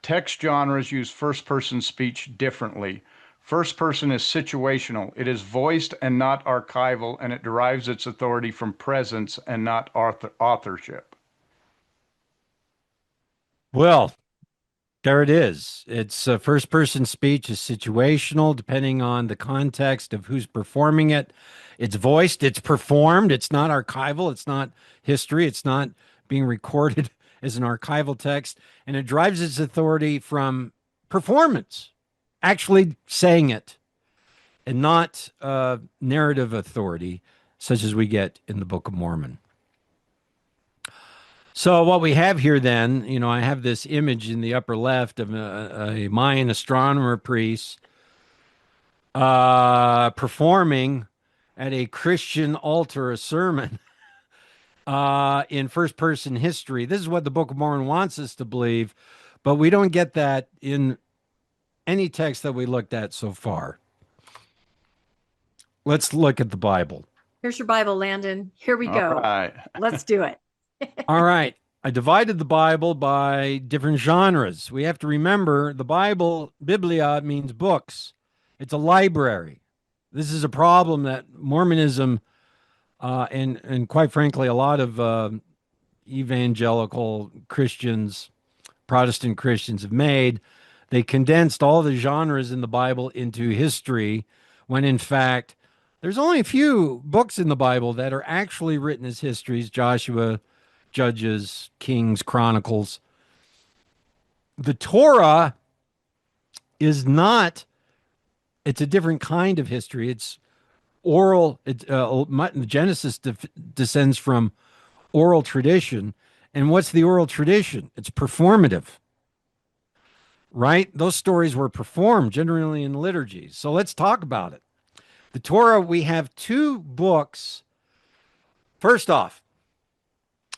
Text genres use first-person speech differently. First person is situational. It is voiced and not archival, and it derives its authority from presence and not authorship. Well, there it is. It's first person speech is situational depending on the context of who's performing it. It's voiced, it's performed, it's not archival, it's not history, it's not being recorded as an archival text, and it derives its authority from performance, actually saying it, and not narrative authority such as we get in the Book of Mormon. So what we have here then, I have this image in the upper left of a Mayan astronomer priest performing at a Christian altar a sermon in first person history. This is what the Book of Mormon wants us to believe, but we don't get that in any text that we looked at so far. let's look at the Bible. Here's your Bible, Landon. Here we All go. right. Let's do it. All right. I divided the Bible by different genres. We have to remember the Bible, Biblia, means books. It's a library. This is a problem that Mormonism and quite frankly, a lot of evangelical Christians, Protestant Christians have made. They condensed all the genres in the Bible into history, when in fact, there's only a few books in the Bible that are actually written as histories: Joshua, Judges, Kings, Chronicles. The Torah is not, it's a different kind of history. It's oral. Genesis descends from oral tradition. And what's the oral tradition? It's performative, right? Those stories were performed generally in liturgies. So let's talk about it. The Torah, we have two books. First off,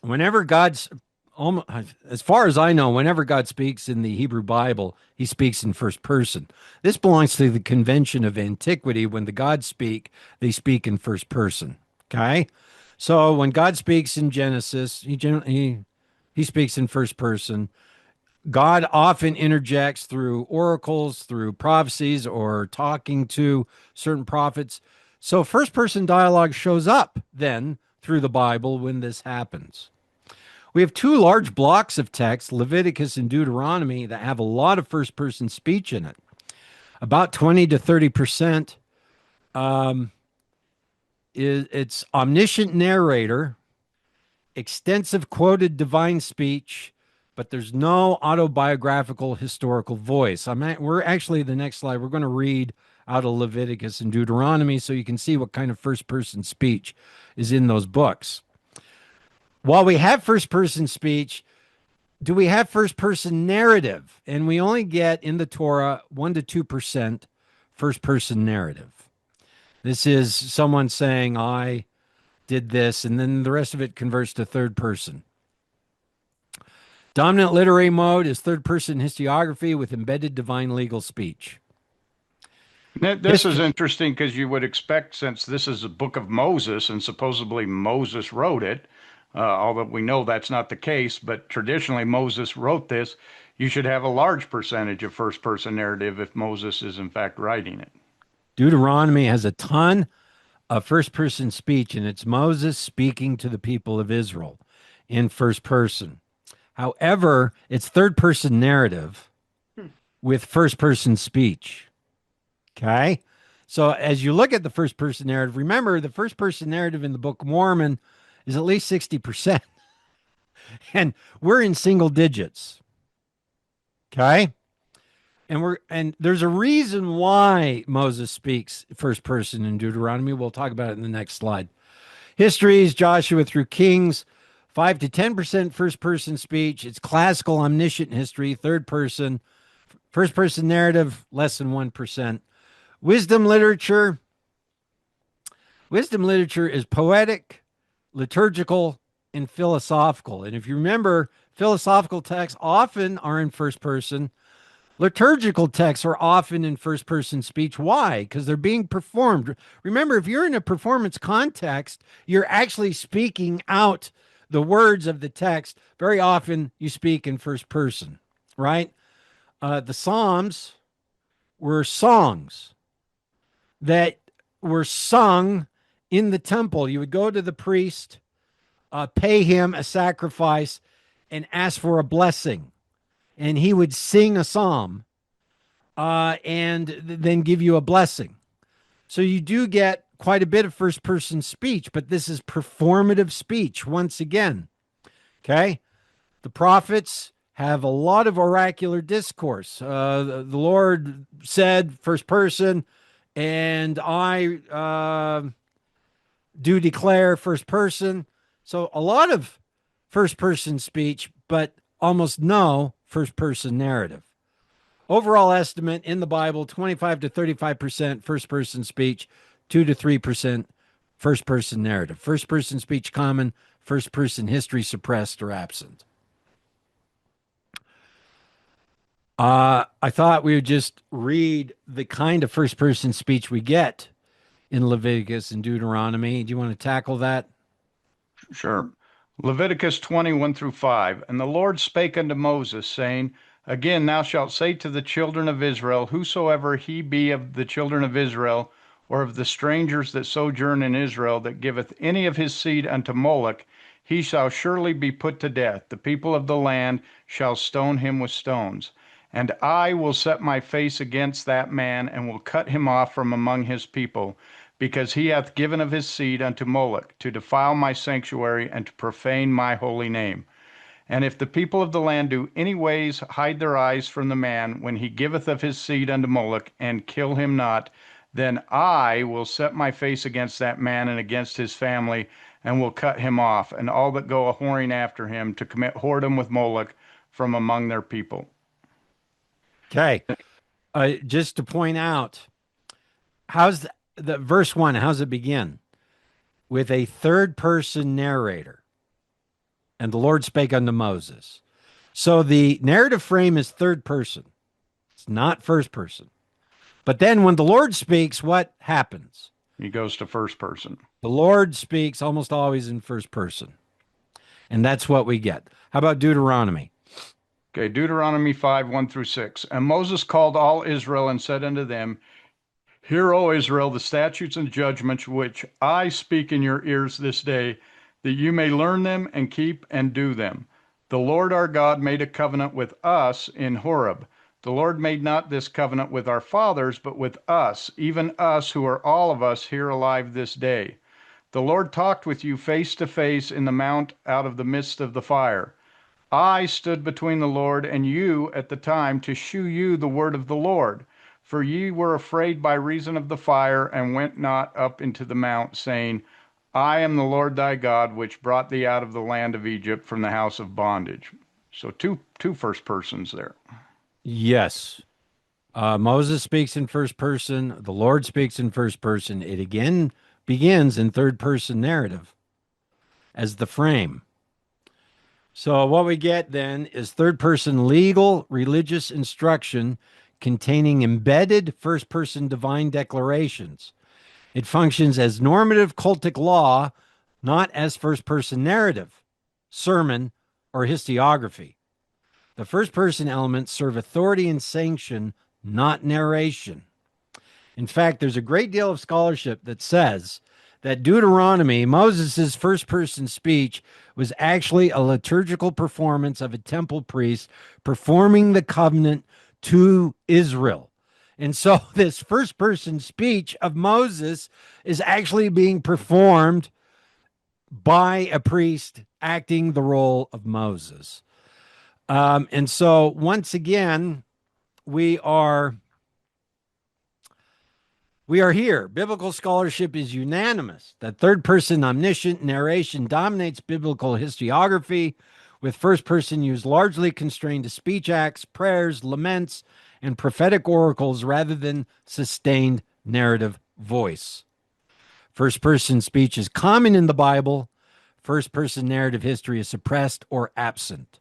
whenever God's, as far as I know, whenever God speaks in the Hebrew Bible, he speaks in first person. This belongs to the convention of antiquity. When the gods speak, they speak in first person. Okay? So when God speaks in Genesis, he speaks in first person. God often interjects through oracles, through prophecies, or talking to certain prophets. So first person dialogue shows up then through the Bible when this happens. We have two large blocks of text, Leviticus and Deuteronomy, that have a lot of first person speech in it. About 20 to 30% it's omniscient narrator, extensive quoted divine speech, but there's no autobiographical historical voice. We're actually, the next slide, we're going to read out of Leviticus and Deuteronomy so you can see what kind of first-person speech is in those books. While we have first-person speech, do we have first-person narrative? And we only get in the Torah 1 to 2% first-person narrative. This is someone saying, I did this, and then the rest of it converts to third person. Dominant literary mode is third-person historiography with embedded divine legal speech. This is interesting because you would expect, since this is a book of Moses and supposedly Moses wrote it, although we know that's not the case, but traditionally Moses wrote this, you should have a large percentage of first-person narrative if Moses is in fact writing it. Deuteronomy has a ton of first-person speech, and it's Moses speaking to the people of Israel in first person. However, it's third-person narrative with first-person speech. Okay? So as you look at the first-person narrative, remember the first-person narrative in the Book of Mormon is at least 60%. And we're in single digits. Okay? And there's a reason why Moses speaks first person in Deuteronomy. We'll talk about it in the next slide. Histories, Joshua through Kings, 5 to 10% first person speech. It's classical omniscient history, third person. First person narrative, less than 1%. Wisdom literature. Wisdom literature is poetic, liturgical, and philosophical. And if you remember, philosophical texts often are in first person. Liturgical texts are often in first-person speech. Why? Because they're being performed. Remember, if you're in a performance context, you're actually speaking out the words of the text. Very often, you speak in first person, right? The Psalms were songs that were sung in the temple. You would go to the priest, pay him a sacrifice, and ask for a blessing. And he would sing a psalm and then give you a blessing. So you do get quite a bit of first-person speech, but this is performative speech once again. Okay? The prophets have a lot of oracular discourse. The Lord said, first person, and I do declare, first person. So a lot of first-person speech, but almost no first-person narrative. Overall estimate in the Bible, 25 to 35% first-person speech, 2 to 3% first-person narrative. First-person speech common, first-person history suppressed or absent. I thought we would just read the kind of first-person speech we get in Leviticus and Deuteronomy. Do you want to tackle that? Sure. Leviticus 21 through 5. And the Lord spake unto Moses, saying, Again, thou shalt say to the children of Israel, whosoever he be of the children of Israel, or of the strangers that sojourn in Israel, that giveth any of his seed unto Moloch, he shall surely be put to death. The people of the land shall stone him with stones. And I will set my face against that man, and will cut him off from among his people, because he hath given of his seed unto Moloch, to defile my sanctuary, and to profane my holy name. And if the people of the land do any ways hide their eyes from the man, when he giveth of his seed unto Moloch, and kill him not, then I will set my face against that man and against his family, and will cut him off, and all that go a whoring after him, to commit whoredom with Moloch, from among their people. Okay. Just to point out, how's the verse 1, how does it begin? With a third person narrator. And the Lord spake unto Moses. So the narrative frame is third person. It's not first person. But then when the Lord speaks, what happens? He goes to first person. The Lord speaks almost always in first person. And that's what we get. How about Deuteronomy? Okay, Deuteronomy 5, 1 through 6. And Moses called all Israel and said unto them, Hear, O Israel, the statutes and judgments which I speak in your ears this day, that you may learn them and keep and do them. The Lord our God made a covenant with us in Horeb. The Lord made not this covenant with our fathers, but with us, even us who are all of us here alive this day. The Lord talked with you face to face in the mount out of the midst of the fire. I stood between the Lord and you at the time to shew you the word of the Lord. For ye were afraid by reason of the fire, and went not up into the mount, saying, I am the Lord thy God, which brought thee out of the land of Egypt from the house of bondage. So two first persons there. Yes. Moses speaks in first person. The Lord speaks in first person. It again begins in third person narrative as the frame. So what we get then is third person legal religious instruction containing embedded first person divine declarations. It functions as normative cultic law, not as first person narrative, sermon, or historiography. The first person elements serve authority and sanction, not narration. In fact, there's a great deal of scholarship that says that Deuteronomy, Moses' first person speech, was actually a liturgical performance of a temple priest performing the covenant to Israel. And so this first person speech of Moses is actually being performed by a priest acting the role of Moses. And so once again, we are here. Biblical scholarship is unanimous that third person omniscient narration dominates biblical historiography, with first person used largely constrained to speech acts, prayers, laments, and prophetic oracles rather than sustained narrative voice. First person speech is common in the Bible. First person narrative history is suppressed or absent.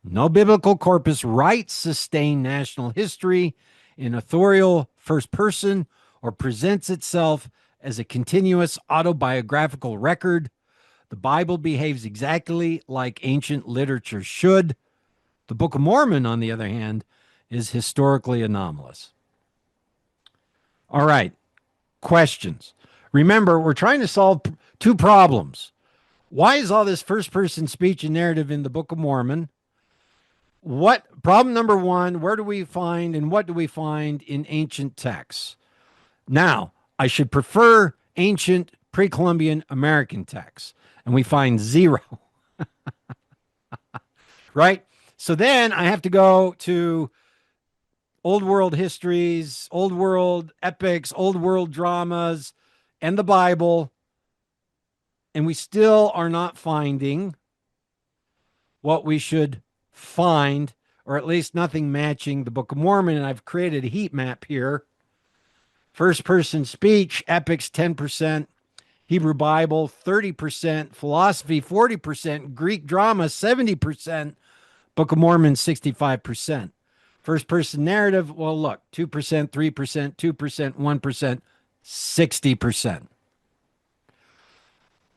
No biblical corpus writes sustained national history in authorial first person or presents itself as a continuous autobiographical record. The Bible behaves exactly like ancient literature should. The Book of Mormon, on the other hand, is historically anomalous. All right, questions. Remember, we're trying to solve two problems. Why is all this first-person speech and narrative in the Book of Mormon? Problem number one, where do we find and what do we find in ancient texts? Now, I should prefer ancient pre-Columbian American texts, and we find zero. Right? So then I have to go to old world histories, old world epics, old world dramas, and the Bible, and we still are not finding what we should find, or at least nothing matching the Book of Mormon. And I've created a heat map here. First person speech, epics 10%, Hebrew Bible 30%, philosophy 40%, Greek drama 70%, Book of Mormon 65%. First person narrative, well, look, 2%, 3%, 2%, 1%, 60%.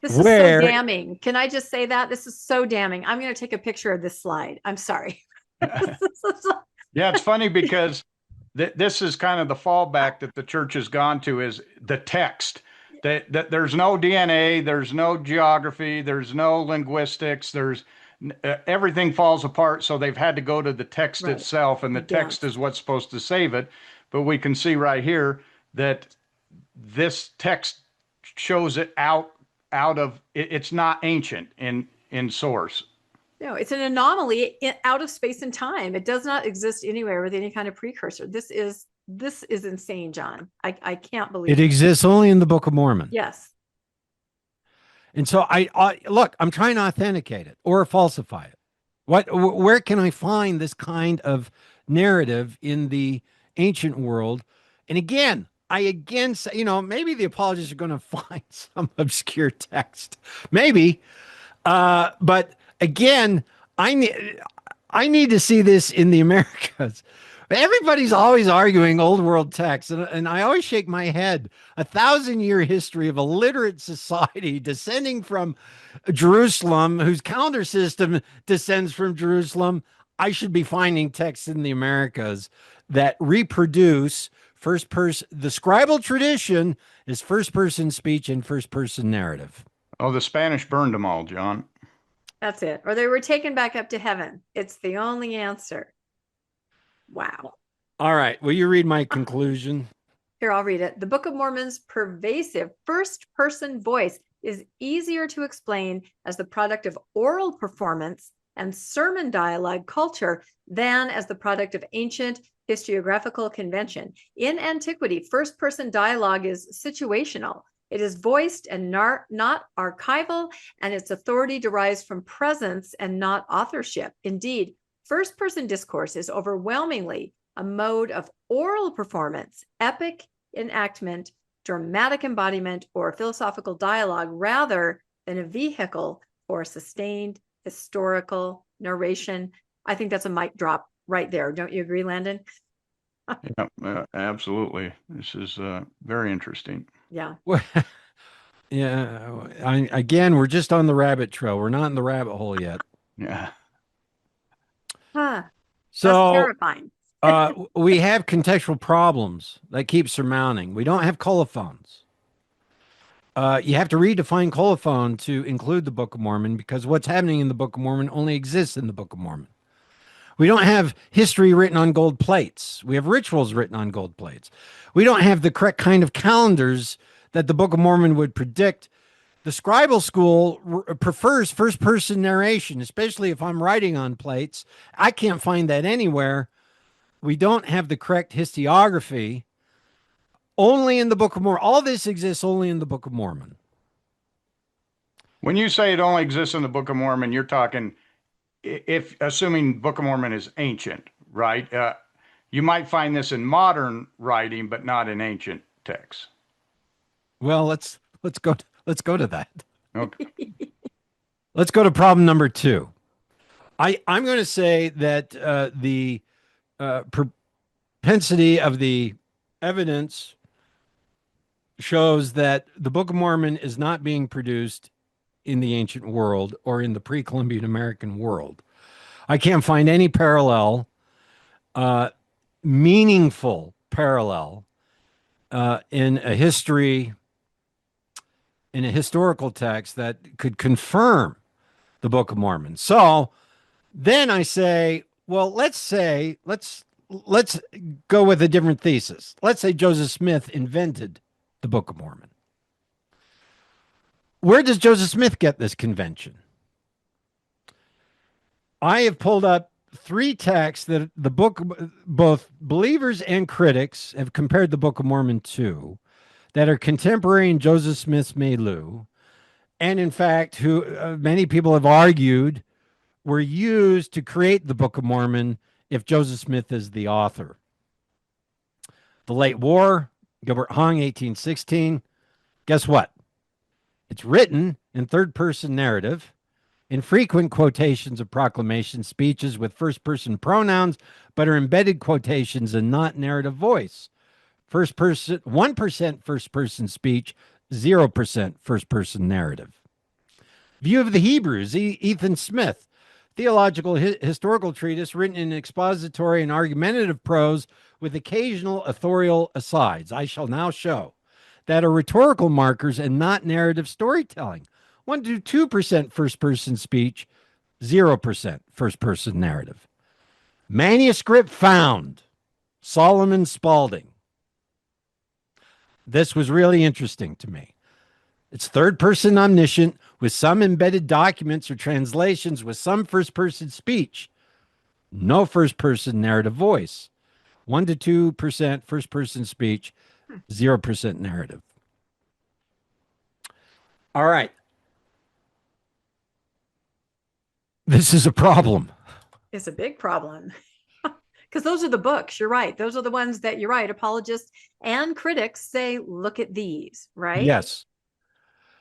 This is so damning. Can I just say that? This is so damning. I'm going to take a picture of this slide. I'm sorry. Yeah, it's funny because this is kind of the fallback that the church has gone to, is the text. That there's no DNA, there's no geography, there's no linguistics, there's everything falls apart. So they've had to go to the text itself, and the text is what's supposed to save it. But we can see right here that this text shows it out of it's not ancient in source. No, it's an anomaly out of space and time. It does not exist anywhere with any kind of precursor. This is insane, John. I can't believe it exists only in the Book of Mormon. Yes. And so I look, I'm trying to authenticate it or falsify it. Where can I find this kind of narrative in the ancient world? And again, say, maybe the apologists are going to find some obscure text, maybe, but again, I need to see this in the Americas. Everybody's always arguing old world texts, and I always shake my head. 1,000-year history of a literate society descending from Jerusalem, whose calendar system descends from Jerusalem. I should be finding texts in the Americas that reproduce first person. The scribal tradition is first person speech and first person narrative. Oh, the Spanish burned them all, John. That's it. Or they were taken back up to heaven. It's the only answer. Wow. All right. Will you read my conclusion? Here, I'll read it. The Book of Mormon's pervasive first-person voice is easier to explain as the product of oral performance and sermon dialogue culture than as the product of ancient historiographical convention. In antiquity, first-person dialogue is situational. It is voiced and not archival, and its authority derives from presence and not authorship. Indeed, first-person discourse is overwhelmingly a mode of oral performance, epic enactment, dramatic embodiment, or philosophical dialogue, rather than a vehicle for sustained historical narration. I think that's a mic drop right there. Don't you agree, Landon? Yeah, absolutely. This is very interesting. Yeah. Yeah. Again, we're just on the rabbit trail. We're not in the rabbit hole yet. Yeah. Huh. So that's terrifying. we have contextual problems that keep surmounting. We don't have colophons. You have to redefine colophon to include the Book of Mormon, because what's happening in the Book of Mormon only exists in the Book of Mormon. We don't have history written on gold plates. We have rituals written on gold plates. We don't have the correct kind of calendars that the Book of Mormon would predict. The scribal school prefers first-person narration, especially if I'm writing on plates. I can't find that anywhere. We don't have the correct historiography. Only in the Book of Mormon. All this exists only in the Book of Mormon. When you say it only exists in the Book of Mormon, you're talking, if assuming Book of Mormon is ancient, right? You might find this in modern writing, but not in ancient texts. Well, let's go to that. Okay. Let's go to problem number 2. I'm going to say that the propensity of the evidence shows that the Book of Mormon is not being produced in the ancient world or in the pre-Columbian American world. I can't find any parallel, meaningful parallel in a historical text that could confirm the Book of Mormon. So then I say, well, let's go with a different thesis. Let's say Joseph Smith invented the Book of Mormon. Where does Joseph Smith get this convention? I have pulled up 3 texts that the book, both believers and critics have compared the Book of Mormon to, that are contemporary in Joseph Smith's milieu, and in fact, who many people have argued were used to create the Book of Mormon if Joseph Smith is the author. The Late War, Gilbert Hung, 1816. Guess what? It's written in third-person narrative, in frequent quotations of proclamation speeches with first-person pronouns, but are embedded quotations and not narrative voice. first person, 1% first person speech, 0% first person narrative. View of the Hebrews, Ethan Smith, theological historical treatise written in expository and argumentative prose with occasional authorial asides. I shall now show that are rhetorical markers and not narrative storytelling. 1 to 2% first person speech, 0% first person narrative. Manuscript found, Solomon Spaulding. This was really interesting to me. It's third person omniscient with some embedded documents or translations with some first person speech. No first person narrative voice. 1 to 2% first person speech, 0% narrative. All right. This is a problem. It's a big problem. Because those are the books. You're right. Those are the ones that you're right. Apologists and critics say, look at these, right? Yes.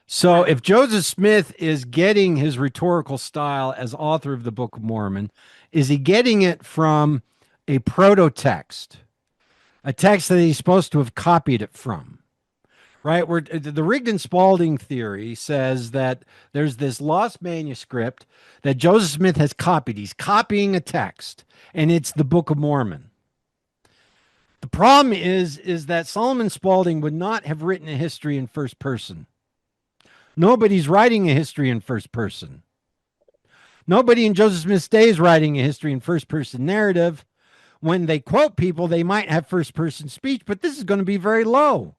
So if Joseph Smith is getting his rhetorical style as author of the Book of Mormon, is he getting it from a proto-text, a text that he's supposed to have copied it from? Right? Where the Rigdon Spaulding theory says that there's this lost manuscript that Joseph Smith has copied. He's copying a text, and it's the Book of Mormon. The problem is that Solomon Spaulding would not have written a history in first person. Nobody's writing a history in first person. Nobody in Joseph Smith's day is writing a history in first person narrative. When they quote people, they might have first person speech, but this is going to be very low.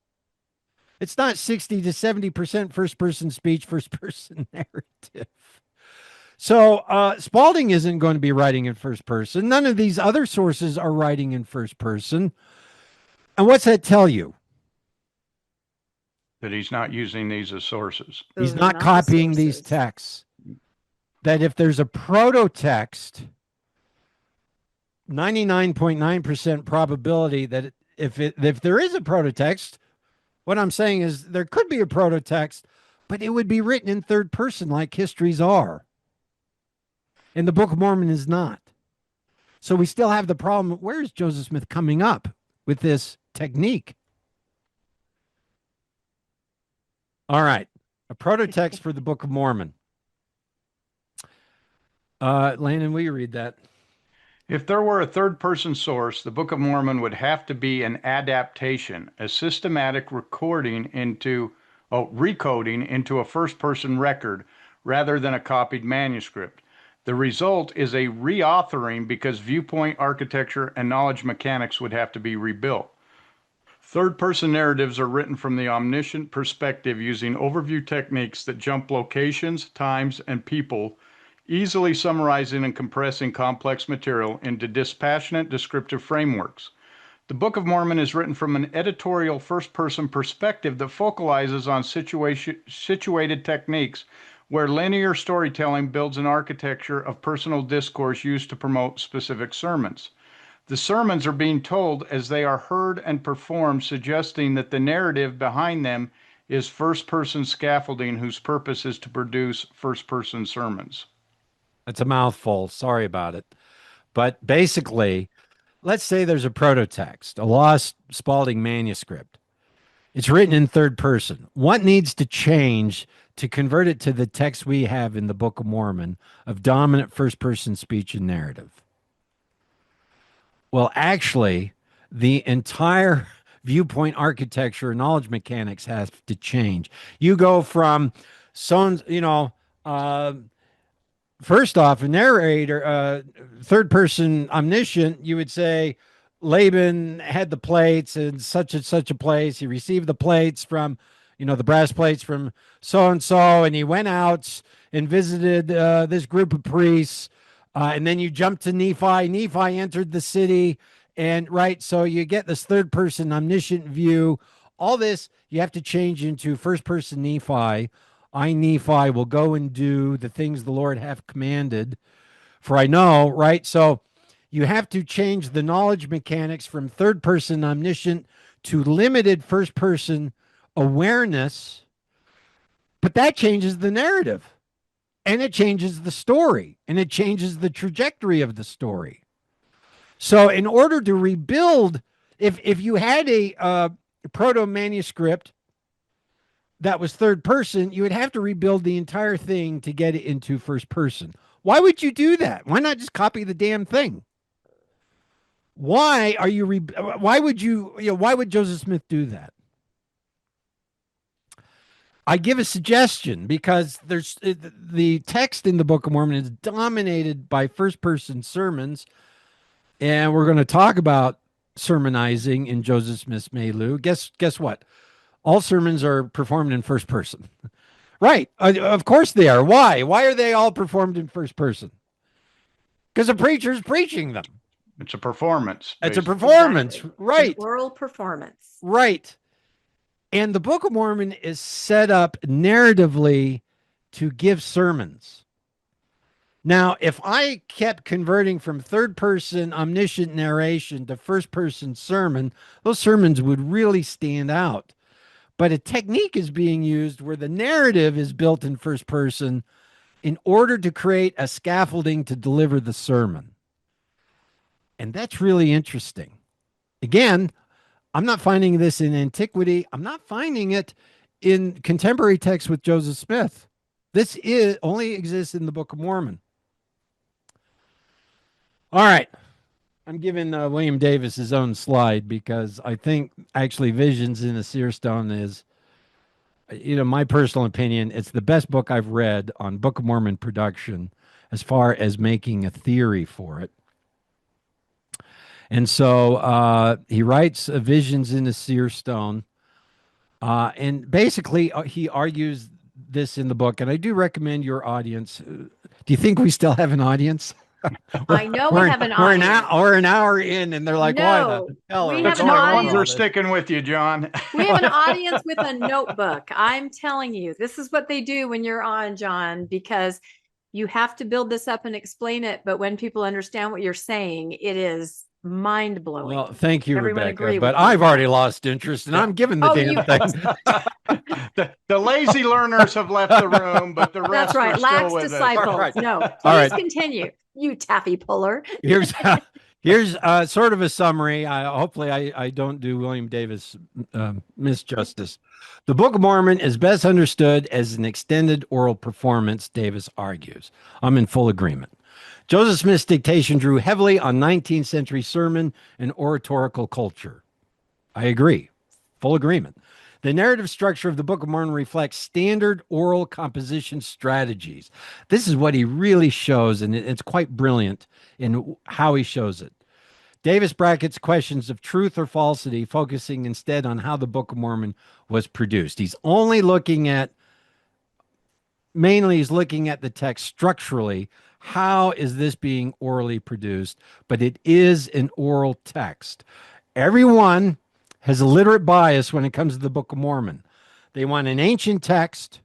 It's not 60 to 70% first person speech, first person narrative. So Spaulding isn't going to be writing in first person. None of these other sources are writing in first person. And what's that tell you? That he's not using these as sources. He's not copying these texts. That if there's a proto-text, 99.9% probability that if there is a proto-text, what I'm saying is there could be a proto-text, but it would be written in third person like histories are. And the Book of Mormon is not. So we still have the problem. Where is Joseph Smith coming up with this technique? All right. A proto-text for the Book of Mormon. Landon, will you read that? If there were a third-person source, the Book of Mormon would have to be an adaptation, a systematic recoding into a first-person record rather than a copied manuscript. The result is a reauthoring because viewpoint architecture and knowledge mechanics would have to be rebuilt. Third-person narratives are written from the omniscient perspective using overview techniques that jump locations, times, and people, easily summarizing and compressing complex material into dispassionate descriptive frameworks. The Book of Mormon is written from an editorial first-person perspective that focalizes on situated techniques where linear storytelling builds an architecture of personal discourse used to promote specific sermons. The sermons are being told as they are heard and performed, suggesting that the narrative behind them is first-person scaffolding whose purpose is to produce first-person sermons. That's a mouthful. Sorry about it. But basically, let's say there's a proto-text, a lost Spaulding manuscript. It's written in third person. What needs to change to convert it to the text we have in the Book of Mormon of dominant first-person speech and narrative? Well, actually, the entire viewpoint architecture and knowledge mechanics have to change. You go from, first off, a narrator, third person omniscient, you would say Laban had the plates in such and such a place. He received the plates from, the brass plates from so-and-so, and he went out and visited this group of priests. And then you jump to Nephi. Nephi entered the city. And so you get this third person omniscient view. All this you have to change into first person Nephi. I, Nephi, will go and do the things the Lord hath commanded. For I know, right? So you have to change the knowledge mechanics from third person omniscient to limited first person awareness. But that changes the narrative. And it changes the story, and it changes the trajectory of the story. So in order to rebuild If you had a proto manuscript that was third person, you would have to rebuild the entire thing to get it into first person. Why would you do that? Why not just copy the damn thing? Why are you? Why would why would Joseph Smith do that? I give a suggestion because there's the text in the Book of Mormon is dominated by first person sermons, and we're going to talk about sermonizing in Joseph Smith's milieu. Guess what? All sermons are performed in first person. Right. Of course they are. Why? Why are they all performed in first person? Because the preacher's preaching them. It's a performance. It's a performance. Exactly. Right. An oral performance. Right. And the Book of Mormon is set up narratively to give sermons. Now, if I kept converting from third person omniscient narration to first person sermon, those sermons would really stand out. But a technique is being used where the narrative is built in first person in order to create a scaffolding to deliver the sermon. And that's really interesting. Again, I'm not finding this in antiquity. I'm not finding it in contemporary texts with Joseph Smith. This only exists in the Book of Mormon. All right. I'm giving William Davis his own slide because I think actually Visions in a Seer Stone is, my personal opinion, it's the best book I've read on Book of Mormon production as far as making a theory for it. And so he writes Visions in a Seer Stone. And basically, he argues this in the book. And I do recommend your audience. Do you think we still have an audience? I know we have an audience. We're an hour in, and they're like, why the hell? That's one of the ones we're sticking with you, John. We have an audience with a notebook. I'm telling you, this is what they do when you're on, John, because you have to build this up and explain it. But when people understand what you're saying, it is mind-blowing. Well, thank you, Everyone Rebecca, but I've already lost interest, and I'm giving the damn thing. the lazy learners have left the room, but the rest That's right. are Lax still with disciples. us. Right. No, please continue. You taffy puller. Here's sort of a summary. Hopefully I don't do William Davis misjustice. The Book of Mormon is best understood as an extended oral performance, Davis argues. I'm in full agreement. Joseph Smith's dictation drew heavily on 19th century sermon and oratorical culture. I agree. Full agreement. The narrative structure of the Book of Mormon reflects standard oral composition strategies. This is what he really shows, and it's quite brilliant in how he shows it. Davis brackets questions of truth or falsity, focusing instead on how the Book of Mormon was produced. He's looking at the text structurally. How is this being orally produced? But it is an oral text. Everyone has a literate bias when it comes to the Book of Mormon. They want an ancient text,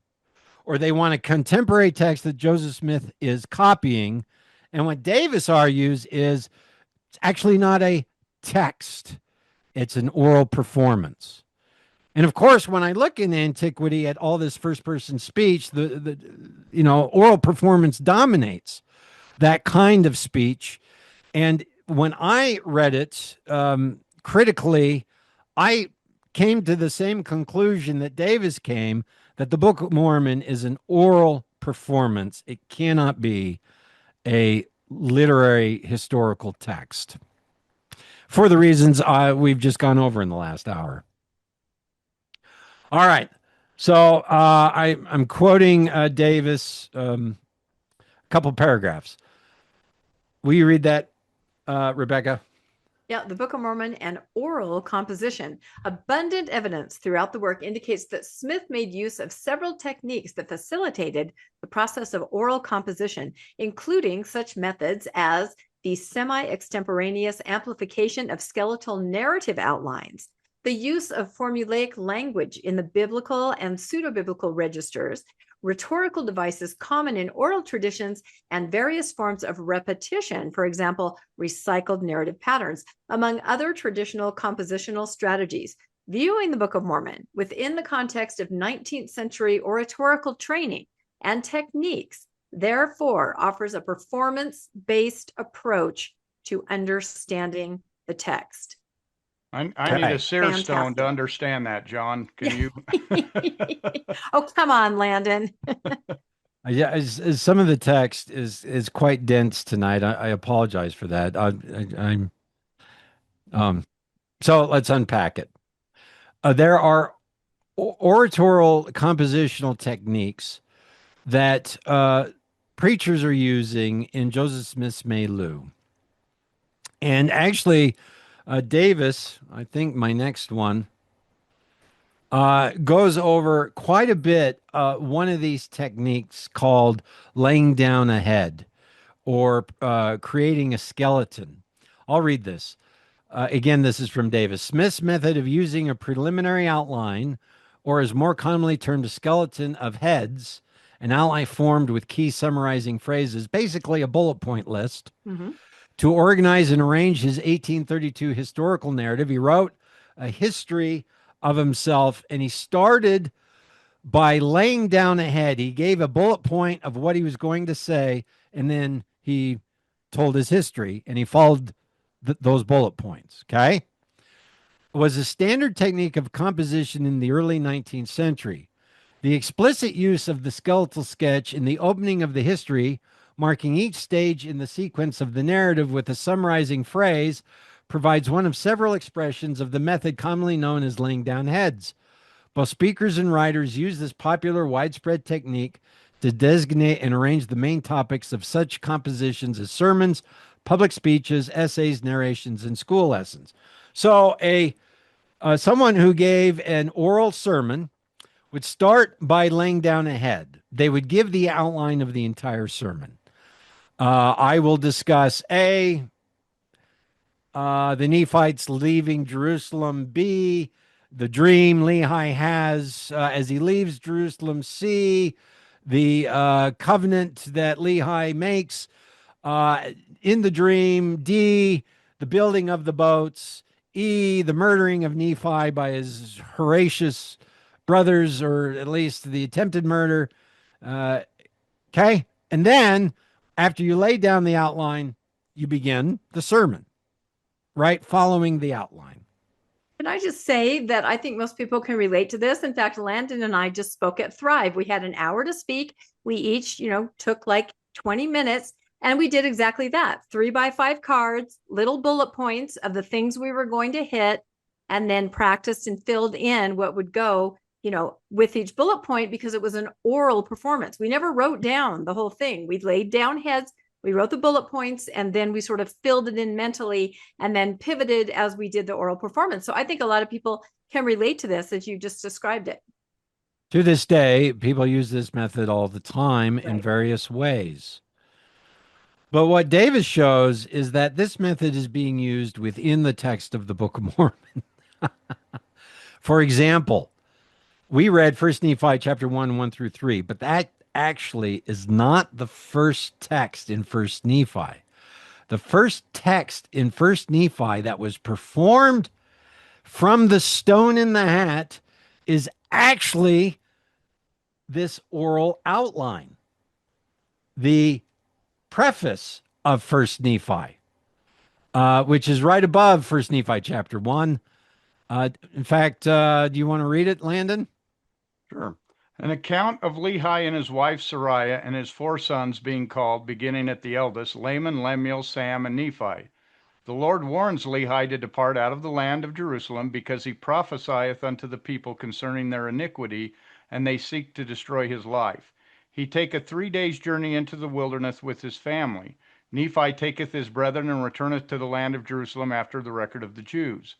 or they want a contemporary text that Joseph Smith is copying. And what Davis argues is it's actually not a text. It's an oral performance. And of course, when I look in antiquity at all this first-person speech, the oral performance dominates that kind of speech. And when I read it critically, I came to the same conclusion that Davis came, that the Book of Mormon is an oral performance. It cannot be a literary historical text for the reasons we've just gone over in the last hour. All right. So I'm quoting Davis, a couple paragraphs. Will you read that, Rebecca? Yeah, the Book of Mormon and oral composition. Abundant evidence throughout the work indicates that Smith made use of several techniques that facilitated the process of oral composition, including such methods as the semi-extemporaneous amplification of skeletal narrative outlines, the use of formulaic language in the biblical and pseudo-biblical registers, rhetorical devices common in oral traditions, and various forms of repetition, for example, recycled narrative patterns, among other traditional compositional strategies. Viewing the Book of Mormon within the context of 19th century oratorical training and techniques, therefore, offers a performance-based approach to understanding the text. I need a seer stone to Fantastic. understand that, John. Can you? Oh, come on, Landon. Yeah, as some of the text is quite dense tonight. I apologize for that. I'm so let's unpack it. There are oratorial compositional techniques that preachers are using in Joseph Smith's milieu. And actually, Davis, I think my next one, goes over quite a bit one of these techniques called laying down a head or creating a skeleton. I'll read this. Again, this is from Davis. Smith's method of using a preliminary outline, or as more commonly termed, a skeleton of heads, an outline formed with key summarizing phrases, basically a bullet point list, to organize and arrange his 1832 historical narrative. He wrote a history of himself, and he started by laying down a head. He gave a bullet point of what he was going to say, and then he told his history, and he followed those bullet points. Okay. It was a standard technique of composition in the early 19th century. The explicit use of the skeletal sketch in the opening of the history, marking each stage in the sequence of the narrative with a summarizing phrase, provides one of several expressions of the method commonly known as laying down heads. Both speakers and writers use this popular widespread technique to designate and arrange the main topics of such compositions as sermons, public speeches, essays, narrations, and school lessons. So someone who gave an oral sermon would start by laying down a head. They would give the outline of the entire sermon. I will discuss A, the Nephites leaving Jerusalem, B, the dream Lehi has as he leaves Jerusalem, C, the covenant that Lehi makes in the dream, D, the building of the boats, E, the murdering of Nephi by his Horatius brothers, or at least the attempted murder. Okay. And then after you lay down the outline, you begin the sermon, right? Following the outline. Can I just say that I think most people can relate to this? In fact, Landon and I just spoke at Thrive. We had an hour to speak. We each, took like 20 minutes, and we did exactly that. 3x5 cards, little bullet points of the things we were going to hit, and then practiced and filled in what would go, with each bullet point, because it was an oral performance. We never wrote down the whole thing. We laid down heads, we wrote the bullet points, and then we sort of filled it in mentally and then pivoted as we did the oral performance. So I think a lot of people can relate to this as you just described it. To this day, people use this method all the time in various ways. But what Davis shows is that this method is being used within the text of the Book of Mormon. For example, we read 1 Nephi chapter 1:1-3, but that actually is not the first text in 1 Nephi. The first text in 1 Nephi that was performed from the stone in the hat is actually this oral outline, the preface of 1 Nephi, which is right above 1 Nephi chapter 1. In fact, do you want to read it, Landon? Sure. An account of Lehi and his wife Sariah and his 4 sons being called, beginning at the eldest, Laman, Lemuel, Sam, and Nephi. The Lord warns Lehi to depart out of the land of Jerusalem, because he prophesieth unto the people concerning their iniquity, and they seek to destroy his life. He taketh 3 days' journey into the wilderness with his family. Nephi taketh his brethren and returneth to the land of Jerusalem after the record of the Jews.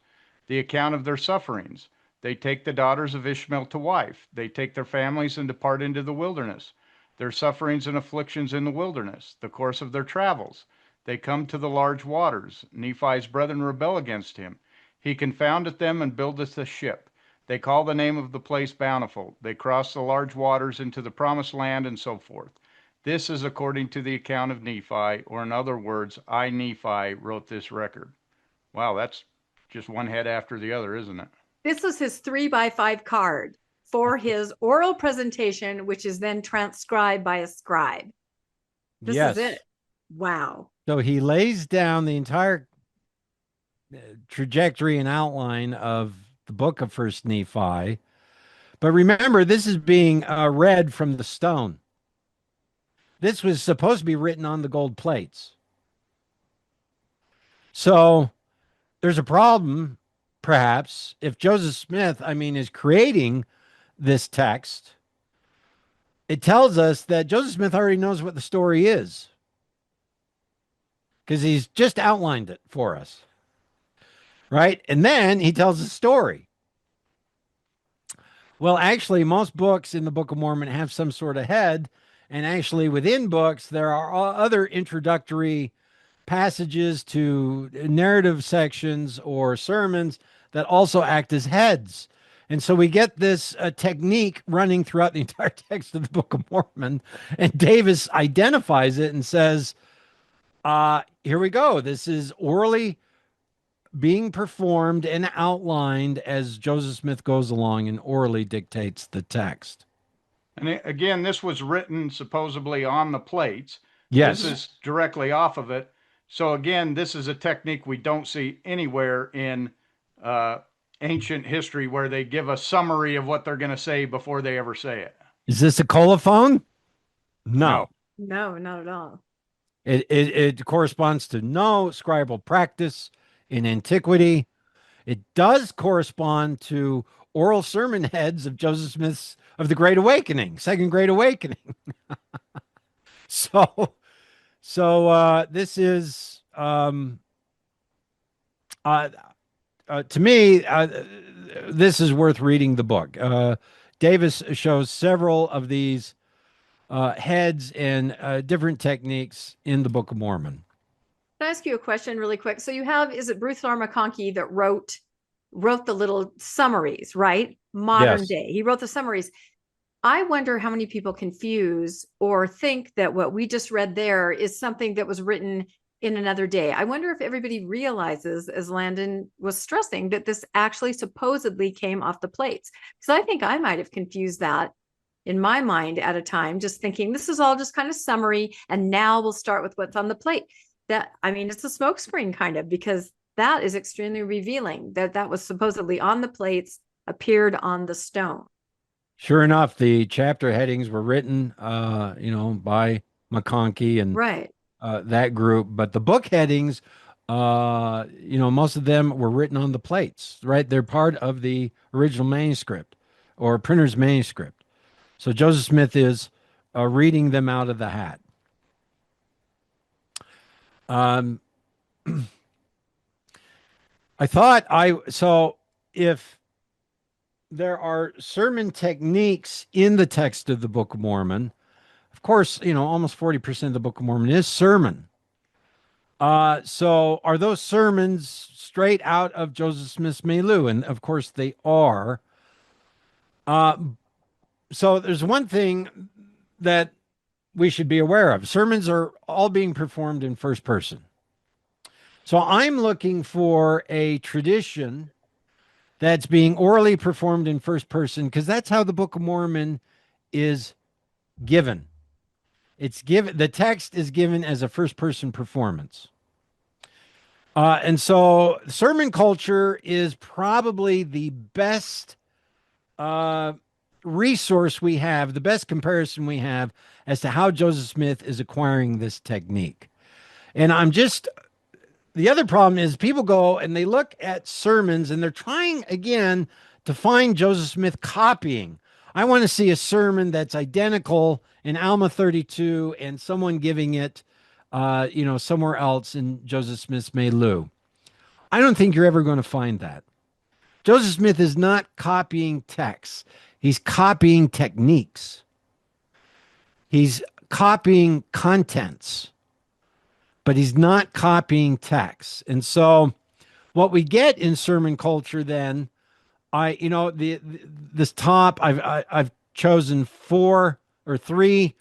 The account of their sufferings. They take the daughters of Ishmael to wife. They take their families and depart into the wilderness. Their sufferings and afflictions in the wilderness. The course of their travels. They come to the large waters. Nephi's brethren rebel against him. He confoundeth them and buildeth a ship. They call the name of the place Bountiful. They cross the large waters into the promised land, and so forth. This is according to the account of Nephi, or in other words, I, Nephi, wrote this record. Wow, that's just one head after the other, isn't it? This was his 3x5 card for his oral presentation, which is then transcribed by a scribe. This is it. Wow. So he lays down the entire trajectory and outline of the book of First Nephi. But remember, this is being read from the stone. This was supposed to be written on the gold plates. So there's a problem, perhaps, if Joseph Smith, is creating this text. It tells us that Joseph Smith already knows what the story is because he's just outlined it for us, right? And then he tells a story. Well, actually, most books in the Book of Mormon have some sort of head. And actually, within books, there are other introductory passages to narrative sections or sermons that also act as heads. And so we get this technique running throughout the entire text of the Book of Mormon. And Davis identifies it and says, here we go. This is orally being performed and outlined as Joseph Smith goes along and orally dictates the text. And again, this was written supposedly on the plates. Yes. This is directly off of it. So again, this is a technique we don't see anywhere in ancient history where they give a summary of what they're going to say before they ever say it. Is this a colophon? No. No, not at all. It corresponds to no scribal practice in antiquity. It does correspond to oral sermon heads of Joseph Smith's of the Great Awakening, Second Great Awakening. So this is to me, this is worth reading the book. Davis shows several of these heads and different techniques in the Book of Mormon. Can I ask you a question really quick? So you have, is it Bruce R. McConkie that wrote the little summaries, right? Modern day. He wrote the summaries. I wonder how many people confuse or think that what we just read there is something that was written in another day. I wonder if everybody realizes, as Landon was stressing, that this actually supposedly came off the plates. Because I think I might have confused that in my mind at a time, just thinking this is all just kind of summary. And now we'll start with what's on the plate. It's a smokescreen kind of, because that is extremely revealing that was supposedly on the plates, appeared on the stone. Sure enough, the chapter headings were written, by McConkie and that group. But the book headings, most of them were written on the plates, right? They're part of the original manuscript or printer's manuscript. So Joseph Smith is reading them out of the hat. So if there are sermon techniques in the text of the Book of Mormon, of course, almost 40% of the Book of Mormon is sermon. So are those sermons straight out of Joseph Smith's milieu? And of course they are. So there's one thing that we should be aware of. Sermons are all being performed in first person. So I'm looking for a tradition that's being orally performed in first person, because that's how the Book of Mormon is given. It's given, the text is given as a first person performance. And so sermon culture is probably the best resource we have, the best comparison we have as to how Joseph Smith is acquiring this technique. And the other problem is people go and they look at sermons and they're trying again to find Joseph Smith copying. I want to see a sermon that's identical in Alma 32 and someone giving it, somewhere else in Joseph Smith's milieu. I don't think you're ever going to find that. Joseph Smith is not copying texts. He's copying techniques. He's copying contents, but he's not copying texts. And so what we get in sermon culture then, I've chosen 4 or 3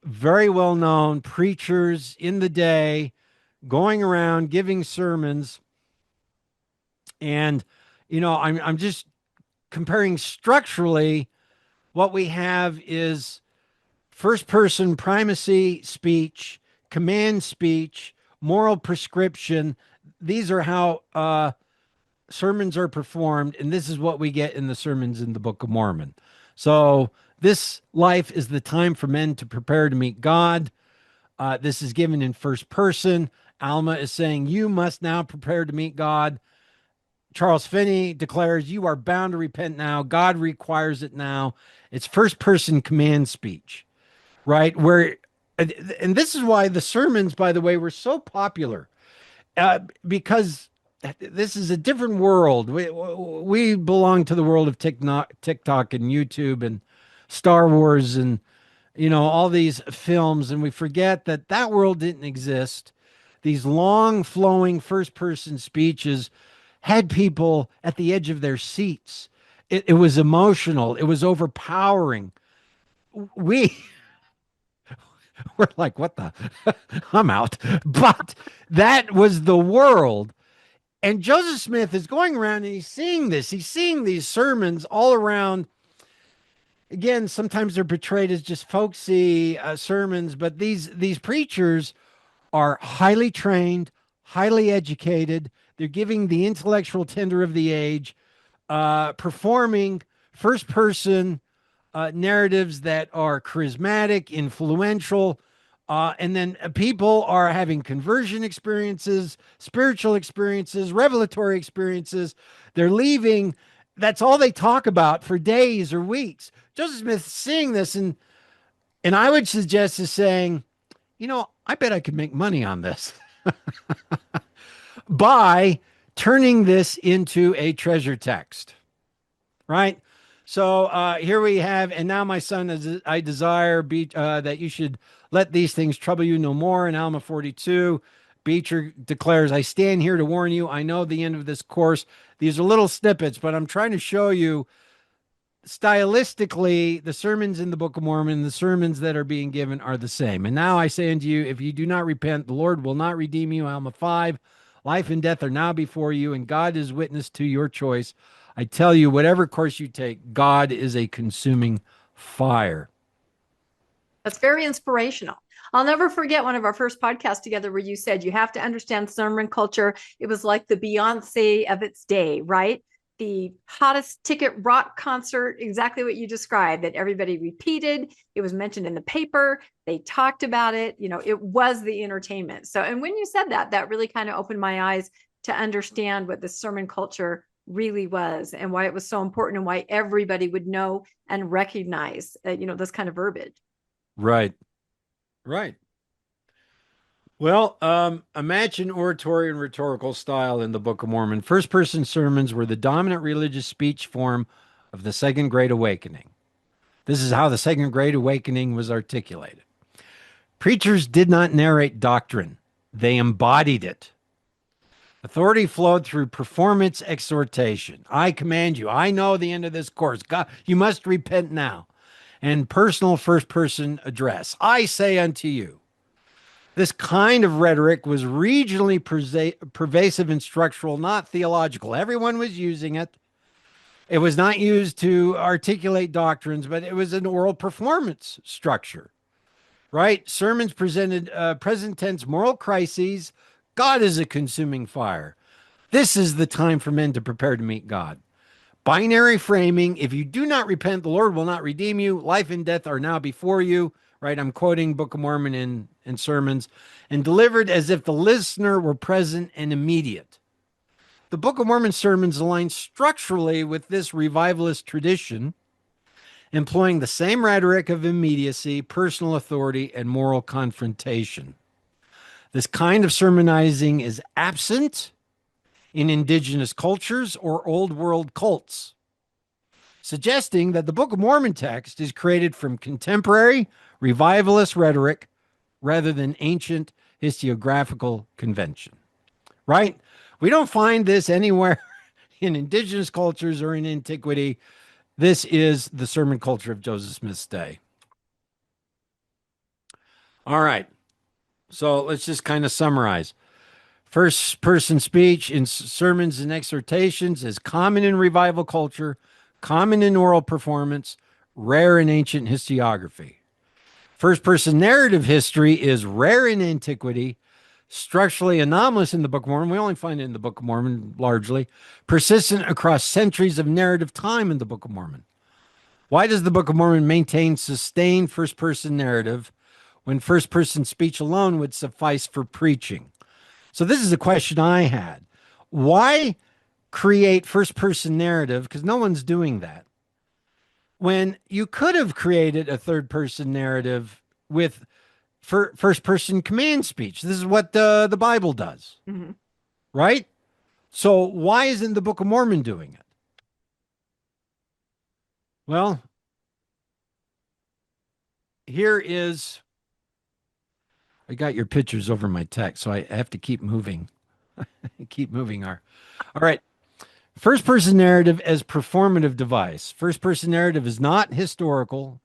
very well-known preachers in the day going around giving sermons. And, I'm just comparing structurally. What we have is first person primacy speech, command speech, moral prescription. these are how sermons are performed, and this is what we get in the sermons in the Book of Mormon. So this life is the time for men to prepare to meet God. This is given in first person. Alma is saying, you must now prepare to meet God. Charles Finney declares, you are bound to repent now. God requires it now. It's first person command speech, right? And this is why the sermons, by the way, were so popular, because this is a different world. We belong to the world of TikTok and YouTube and Star Wars and, all these films. And we forget that that world didn't exist. These long flowing first person speeches had people at the edge of their seats. It was emotional. It was overpowering. We're like, what the? I'm out. But that was the world. And Joseph Smith is going around and he's seeing this. He's seeing these sermons all around. Again, sometimes they're portrayed as just folksy sermons, but these preachers are highly trained, highly educated. They're giving the intellectual tender of the age, performing first-person narratives that are charismatic, influential, and then people are having conversion experiences, spiritual experiences, revelatory experiences. They're leaving. That's all they talk about for days or weeks. Joseph Smith seeing this, and I would suggest is saying, I bet I could make money on this by turning this into a treasure text, right? So here we have, and now my son, I desire that you should let these things trouble you no more. In Alma 42, Beecher declares, I stand here to warn you. I know the end of this course. These are little snippets, but I'm trying to show you stylistically, the sermons in the Book of Mormon, the sermons that are being given are the same. And now I say unto you, if you do not repent, the Lord will not redeem you. Alma 5, life and death are now before you, and God is witness to your choice. I tell you, whatever course you take, God is a consuming fire. That's very inspirational. I'll never forget one of our first podcasts together where you said you have to understand sermon culture. It was like the Beyonce of its day, right? The hottest ticket rock concert, exactly what you described, that everybody repeated. It was mentioned in the paper. They talked about it. It was the entertainment. So, and when you said that, that really kind of opened my eyes to understand what the sermon culture really was and why it was so important and why everybody would know and recognize, this kind of verbiage. Right. Well, imagine oratory and rhetorical style in the Book of Mormon. First-person sermons were the dominant religious speech form of the Second Great Awakening. This is how the Second Great Awakening was articulated. Preachers did not narrate doctrine. They embodied it. Authority flowed through performance exhortation. I command you. I know the end of this course. God, you must repent now. And personal first-person address. I say unto you. This kind of rhetoric was regionally pervasive and structural, not theological. Everyone was using it. It was not used to articulate doctrines, but it was an oral performance structure, right? Sermons presented present tense moral crises. God is a consuming fire. This is the time for men to prepare to meet God. Binary framing. If you do not repent, the Lord will not redeem you. Life and death are now before you. Right, I'm quoting Book of Mormon in sermons, and delivered as if the listener were present and immediate. The Book of Mormon sermons align structurally with this revivalist tradition, employing the same rhetoric of immediacy, personal authority, and moral confrontation. This kind of sermonizing is absent in indigenous cultures or old world cults, suggesting that the Book of Mormon text is created from contemporary revivalist rhetoric rather than ancient historiographical convention, right? We don't find this anywhere in indigenous cultures or in antiquity. This is the sermon culture of Joseph Smith's day. All right. So let's just kind of summarize. First person speech in sermons and exhortations is common in revival culture, common in oral performance, rare in ancient historiography. First person narrative history is rare in antiquity, structurally anomalous in the Book of Mormon. We only find it in the Book of Mormon largely. Persistent across centuries of narrative time in the Book of Mormon. Why does the Book of Mormon maintain sustained first-person narrative when first-person speech alone would suffice for preaching? So this is a question I had. Why create first-person narrative? Because no one's doing that. When you could have created a third-person narrative with first-person command speech. This is what the Bible does, right? So why isn't the Book of Mormon doing it? Well, here is, I got your pictures over my text, so I have to keep moving. Keep moving. All right. First person narrative as performative device. First person narrative is not historical.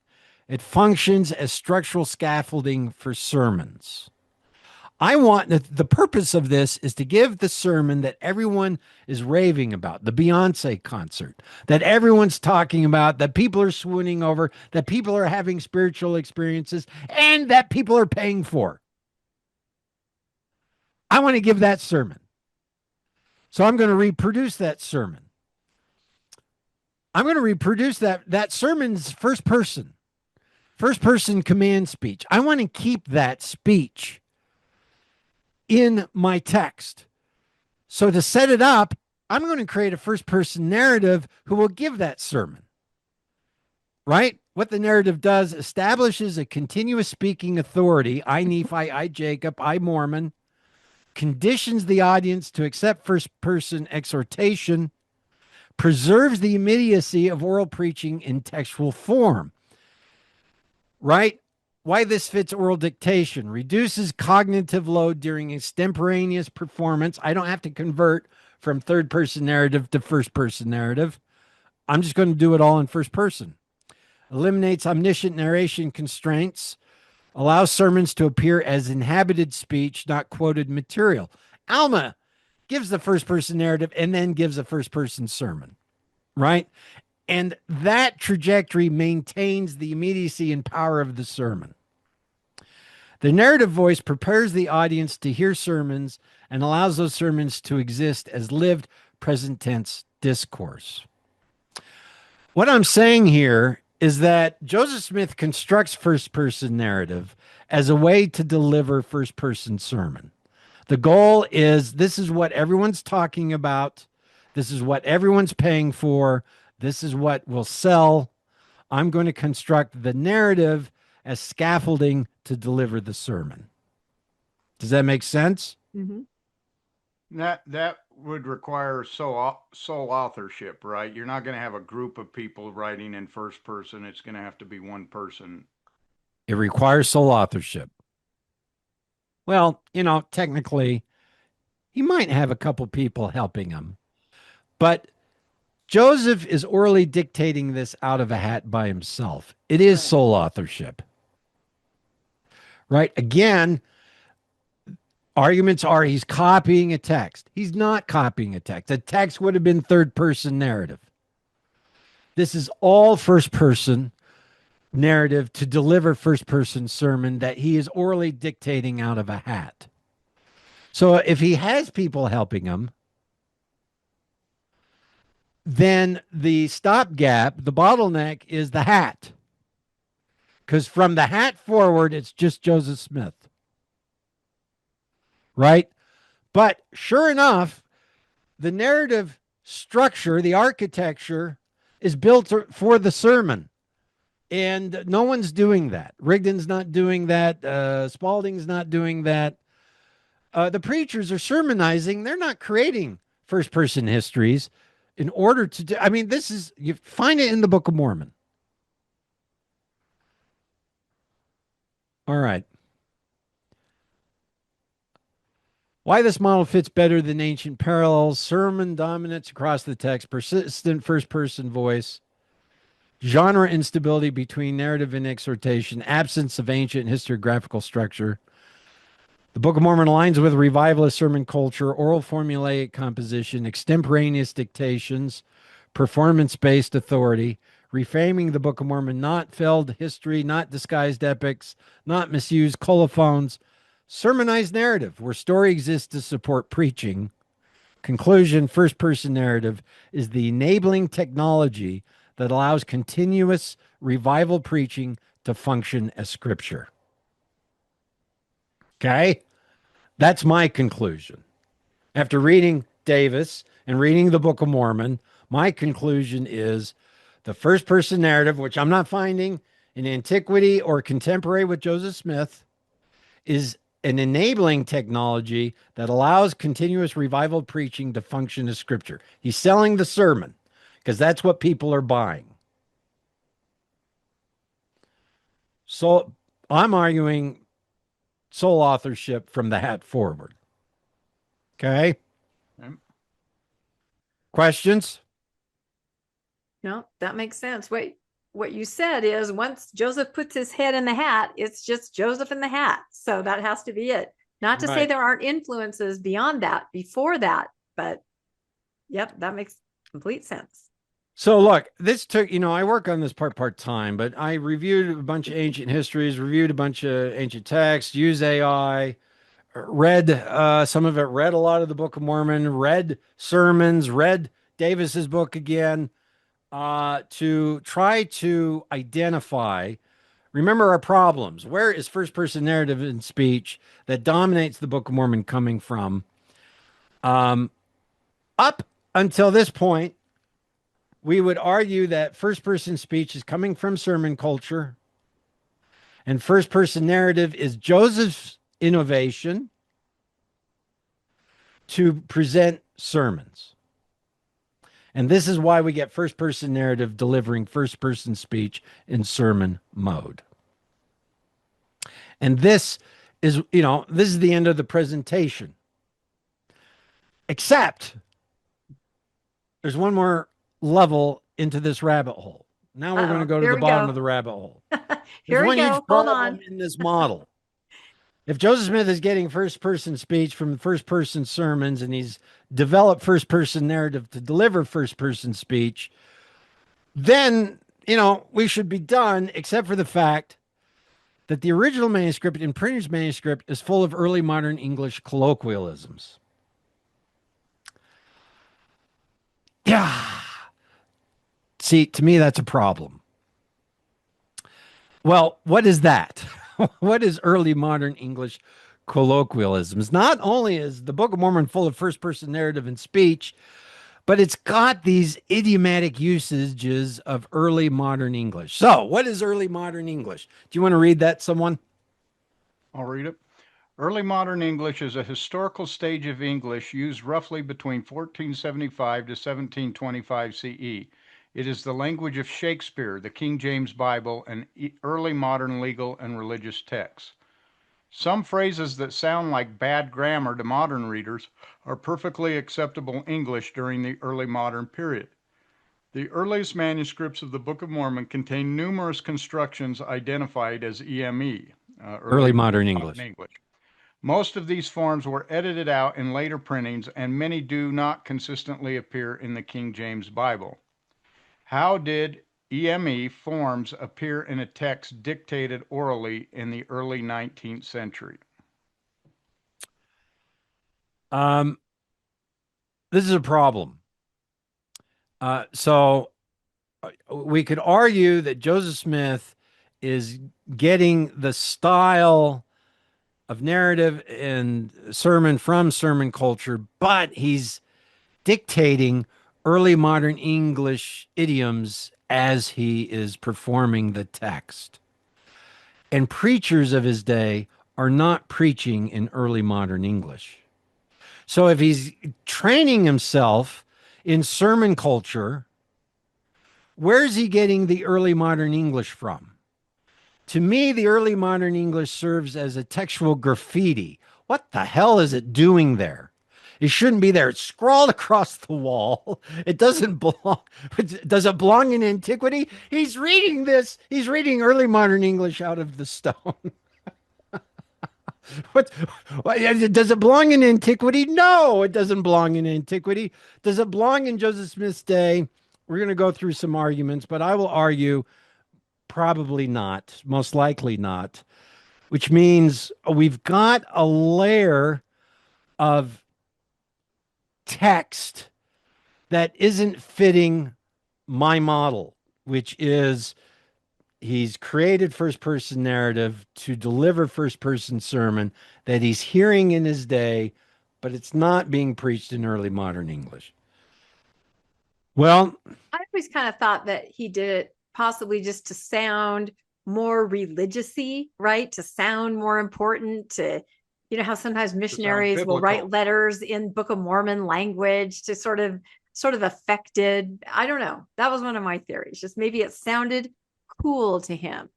It functions as structural scaffolding for sermons. I want the purpose of this is to give the sermon that everyone is raving about, the Beyonce concert, that everyone's talking about, that people are swooning over, that people are having spiritual experiences, and that people are paying for. I want to give that sermon. So I'm going to reproduce that sermon. I'm going to reproduce that sermon's first person command speech. I want to keep that speech in my text. So to set it up, I'm going to create a first person narrative who will give that sermon. Right? What the narrative does establishes a continuous speaking authority. I, Nephi, I, Jacob, I, Mormon, conditions the audience to accept first person exhortation, preserves the immediacy of oral preaching in textual form. Right? Why this fits oral dictation. Reduces cognitive load during extemporaneous performance. I don't have to convert from third person narrative to first person narrative. I'm just going to do it all in first person. Eliminates omniscient narration constraints. Allows sermons to appear as inhabited speech, not quoted material. Alma gives the first person narrative and then gives a first person sermon, right? And that trajectory maintains the immediacy and power of the sermon. The narrative voice prepares the audience to hear sermons and allows those sermons to exist as lived present tense discourse. What I'm saying here is that Joseph Smith constructs first person narrative as a way to deliver first person sermon. The goal is this is what everyone's talking about. This is what everyone's paying for. This is what will sell. I'm going to construct the narrative as scaffolding to deliver the sermon. Does that make sense? Mm-hmm. That would require sole authorship, right? You're not going to have a group of people writing in first person. It's going to have to be one person. It requires sole authorship. Well, technically, he might have a couple people helping him, but Joseph is orally dictating this out of a hat by himself. It is sole authorship. Right? Again, arguments are he's copying a text. He's not copying a text. A text would have been third person narrative. This is all first person narrative to deliver first person sermon that he is orally dictating out of a hat. So if he has people helping him, then the stopgap, the bottleneck is the hat. Because from the hat forward, it's just Joseph Smith. Right? But sure enough, the narrative structure, the architecture is built for the sermon. And no one's doing that. Rigdon's not doing that. Spalding's not doing that. The preachers are sermonizing. They're not creating first person histories in order to do. I mean, you find it in the Book of Mormon. All right. Why this model fits better than ancient parallels: sermon dominance across the text, persistent first-person voice, genre instability between narrative and exhortation, absence of ancient historiographical structure. The Book of Mormon aligns with revivalist sermon culture, oral formulaic composition, extemporaneous dictations, performance-based authority, reframing the Book of Mormon, not felled history, not disguised epics, not misused colophons, Sermonized narrative, where story exists to support preaching. Conclusion, first person narrative is the enabling technology that allows continuous revival preaching to function as scripture. Okay? That's my conclusion. After reading Davis and reading the Book of Mormon, my conclusion is the first person narrative, which I'm not finding in antiquity or contemporary with Joseph Smith, is an enabling technology that allows continuous revival preaching to function as scripture. He's selling the sermon because that's what people are buying. So I'm arguing sole authorship from the hat forward. Okay. Questions? No, that makes sense. Wait, what you said is once Joseph puts his head in the hat, it's just Joseph in the hat. So that has to be it. Not to say there aren't influences beyond that, before that, but yep, that makes complete sense. So look, this took, I work on this part-time, but I reviewed a bunch of ancient histories, reviewed a bunch of ancient texts, used AI, read some of it, read a lot of the Book of Mormon, read sermons, read Davis's book again, to try to identify, remember our problems. Where is first person narrative in speech that dominates the Book of Mormon coming from? Up until this point, we would argue that first person speech is coming from sermon culture, and first person narrative is Joseph's innovation to present sermons. And this is why we get first person narrative delivering first person speech in sermon mode. And this is, this is the end of the presentation. Except there's one more level into this rabbit hole. Now we're going to go to the bottom of the rabbit hole. Here we go. Hold on. In this model. If Joseph Smith is getting first person speech from first person sermons and he's developed first person narrative to deliver first person speech, then, we should be done, except for the fact that the original manuscript and printer's manuscript is full of early modern English colloquialisms. Yeah. See, to me, that's a problem. Well, what is that? What is early modern English colloquialisms? Not only is the Book of Mormon full of first-person narrative and speech, but it's got these idiomatic usages of early modern English. So, what is early modern English? Do you want to read that, someone? I'll read it. Early modern English is a historical stage of English used roughly between 1475 to 1725 CE. It is the language of Shakespeare, the King James Bible, and early modern legal and religious texts. Some phrases that sound like bad grammar to modern readers are perfectly acceptable English during the early modern period. The earliest manuscripts of the Book of Mormon contain numerous constructions identified as EME, early modern English. Most of these forms were edited out in later printings, and many do not consistently appear in the King James Bible. How did EME forms appear in a text dictated orally in the early 19th century? This is a problem. So we could argue that Joseph Smith is getting the style of narrative and sermon from sermon culture, but he's dictating early modern English idioms as he is performing the text. And preachers of his day are not preaching in early modern English. So if he's training himself in sermon culture, where's he getting the early modern English from? To me, the early modern English serves as a textual graffiti. What the hell is it doing there? It shouldn't be there. It's scrawled across the wall. It doesn't belong. Does it belong in antiquity? He's reading this. He's reading early modern English out of the stone. What, does it belong in antiquity? No, it doesn't belong in antiquity. Does it belong in Joseph Smith's day? We're going to go through some arguments, but I will argue probably not, most likely not. which means we've got a layer of text that isn't fitting my model, which is he's created first person narrative to deliver first person sermon that he's hearing in his day, but it's not being preached in early modern English. Well, I always kind of thought that he did it possibly just to sound more religious-y, right? To sound more important, to, you know, how sometimes missionaries will write letters in Book of Mormon language to sort of affected. I don't know. That was one of my theories. Just maybe it sounded cool to him.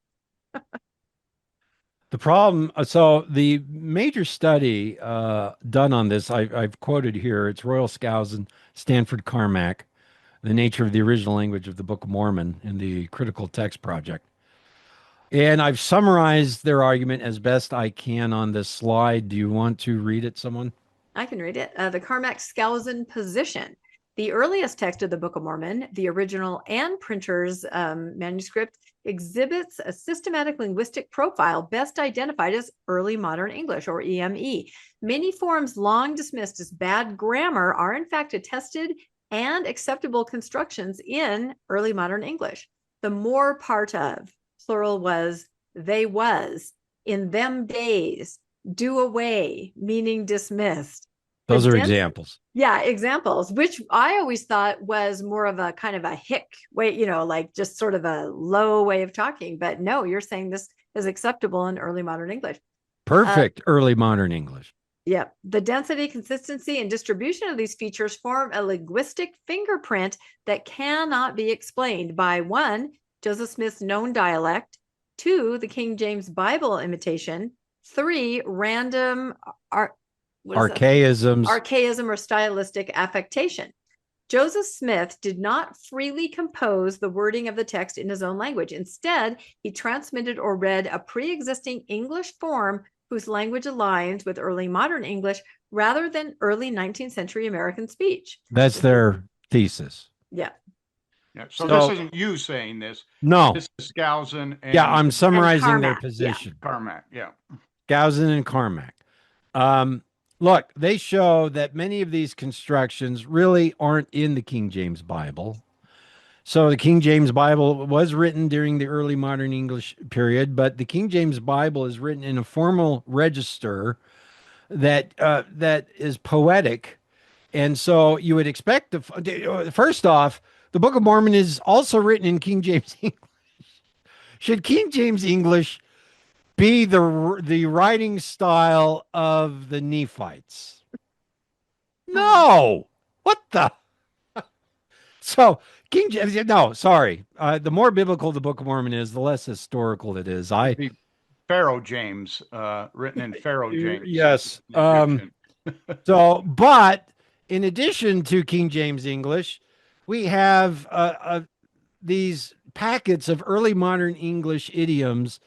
the problem, so the major study done on this, I've quoted here, it's Royal Skousen, Stanford Carmack, The Nature of the Original Language of the Book of Mormon in the Critical Text Project. And I've summarized their argument as best I can on this slide. Do you want to read it, someone? I can read it. The Carmack Skousen position. The earliest text of the Book of Mormon, the original and printer's manuscript, exhibits a systematic linguistic profile best identified as early modern English, or EME. Many forms long dismissed as bad grammar are in fact attested and acceptable constructions in early modern English. The more part of, plural was, they was, in them days, do away, meaning dismissed. Those are examples. Yeah, examples, which I always thought was more of a kind of a hick way, you know, like just sort of a low way of talking. But no, you're saying this is acceptable in early modern English. Perfect early modern English. Yeah. The density, consistency, and distribution of these features form a linguistic fingerprint that cannot be explained by one, Joseph Smith's known dialect, two, the King James Bible imitation, three, random archaism or stylistic affectation. Joseph Smith did not freely compose the wording of the text in his own language. Instead, he transmitted or read a pre-existing English form whose language aligns with early modern English rather than early 19th century American speech. That's their thesis. Yeah. Yeah. So this isn't you saying this. No. This is Skousen and I'm summarizing their position. Yeah. Carmack, yeah. Skousen and Carmack. Look, they show that many of these constructions really aren't in the King James Bible. So the King James Bible was written during the early modern English period, but the King James Bible is written in a formal register that is poetic. And so you would expect first off, the Book of Mormon is also written in King James English. Should King James English be the writing style of the Nephites? No. What the? So King James, no, sorry. The more biblical the Book of Mormon is, the less historical it is. Pharaoh James, written in Pharaoh James. Yes. So, but in addition to King James English, we have these packets of early modern English idioms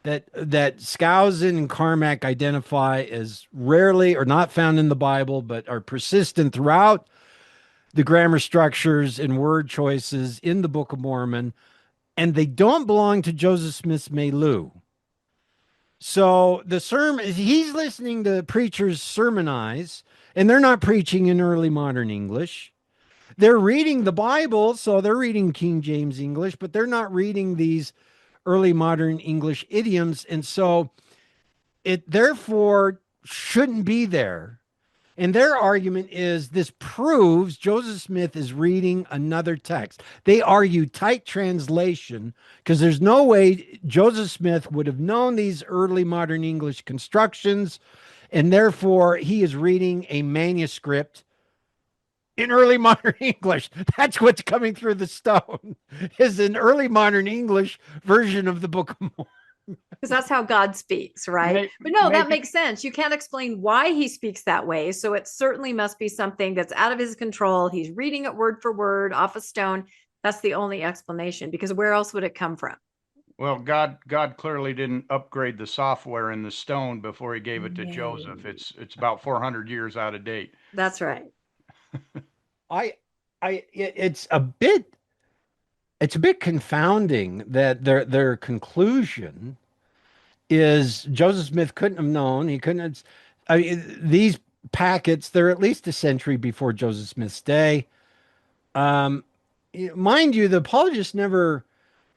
that Skousen and Carmack identify as rarely or not found in the Bible, but are persistent throughout the grammar structures and word choices in the Book of Mormon, and they don't belong to Joseph Smith's milieu. So the sermon, he's listening to preachers sermonize, and they're not preaching in early modern English. They're reading the Bible, so they're reading King James English, but they're not reading these early modern English idioms. And so it therefore shouldn't be there. And their argument is this proves Joseph Smith is reading another text. They argue tight translation because there's no way Joseph Smith would have known these early modern English constructions. And therefore, he is reading a manuscript in early modern English. That's what's coming through the stone is an early modern English version of the Book of Mormon. Because that's how God speaks, right? But no, that makes sense. You can't explain why he speaks that way. So it certainly must be something that's out of his control. He's reading it word for word off a stone. That's the only explanation, because where else would it come from? Well, God clearly didn't upgrade the software in the stone before he gave it to Joseph. It's about 400 years out of date. That's right. It's a bit confounding that their conclusion is Joseph Smith couldn't have known. He couldn't have. I mean, these packets, they're at least a century before Joseph Smith's day. Um, Mind you, the apologists never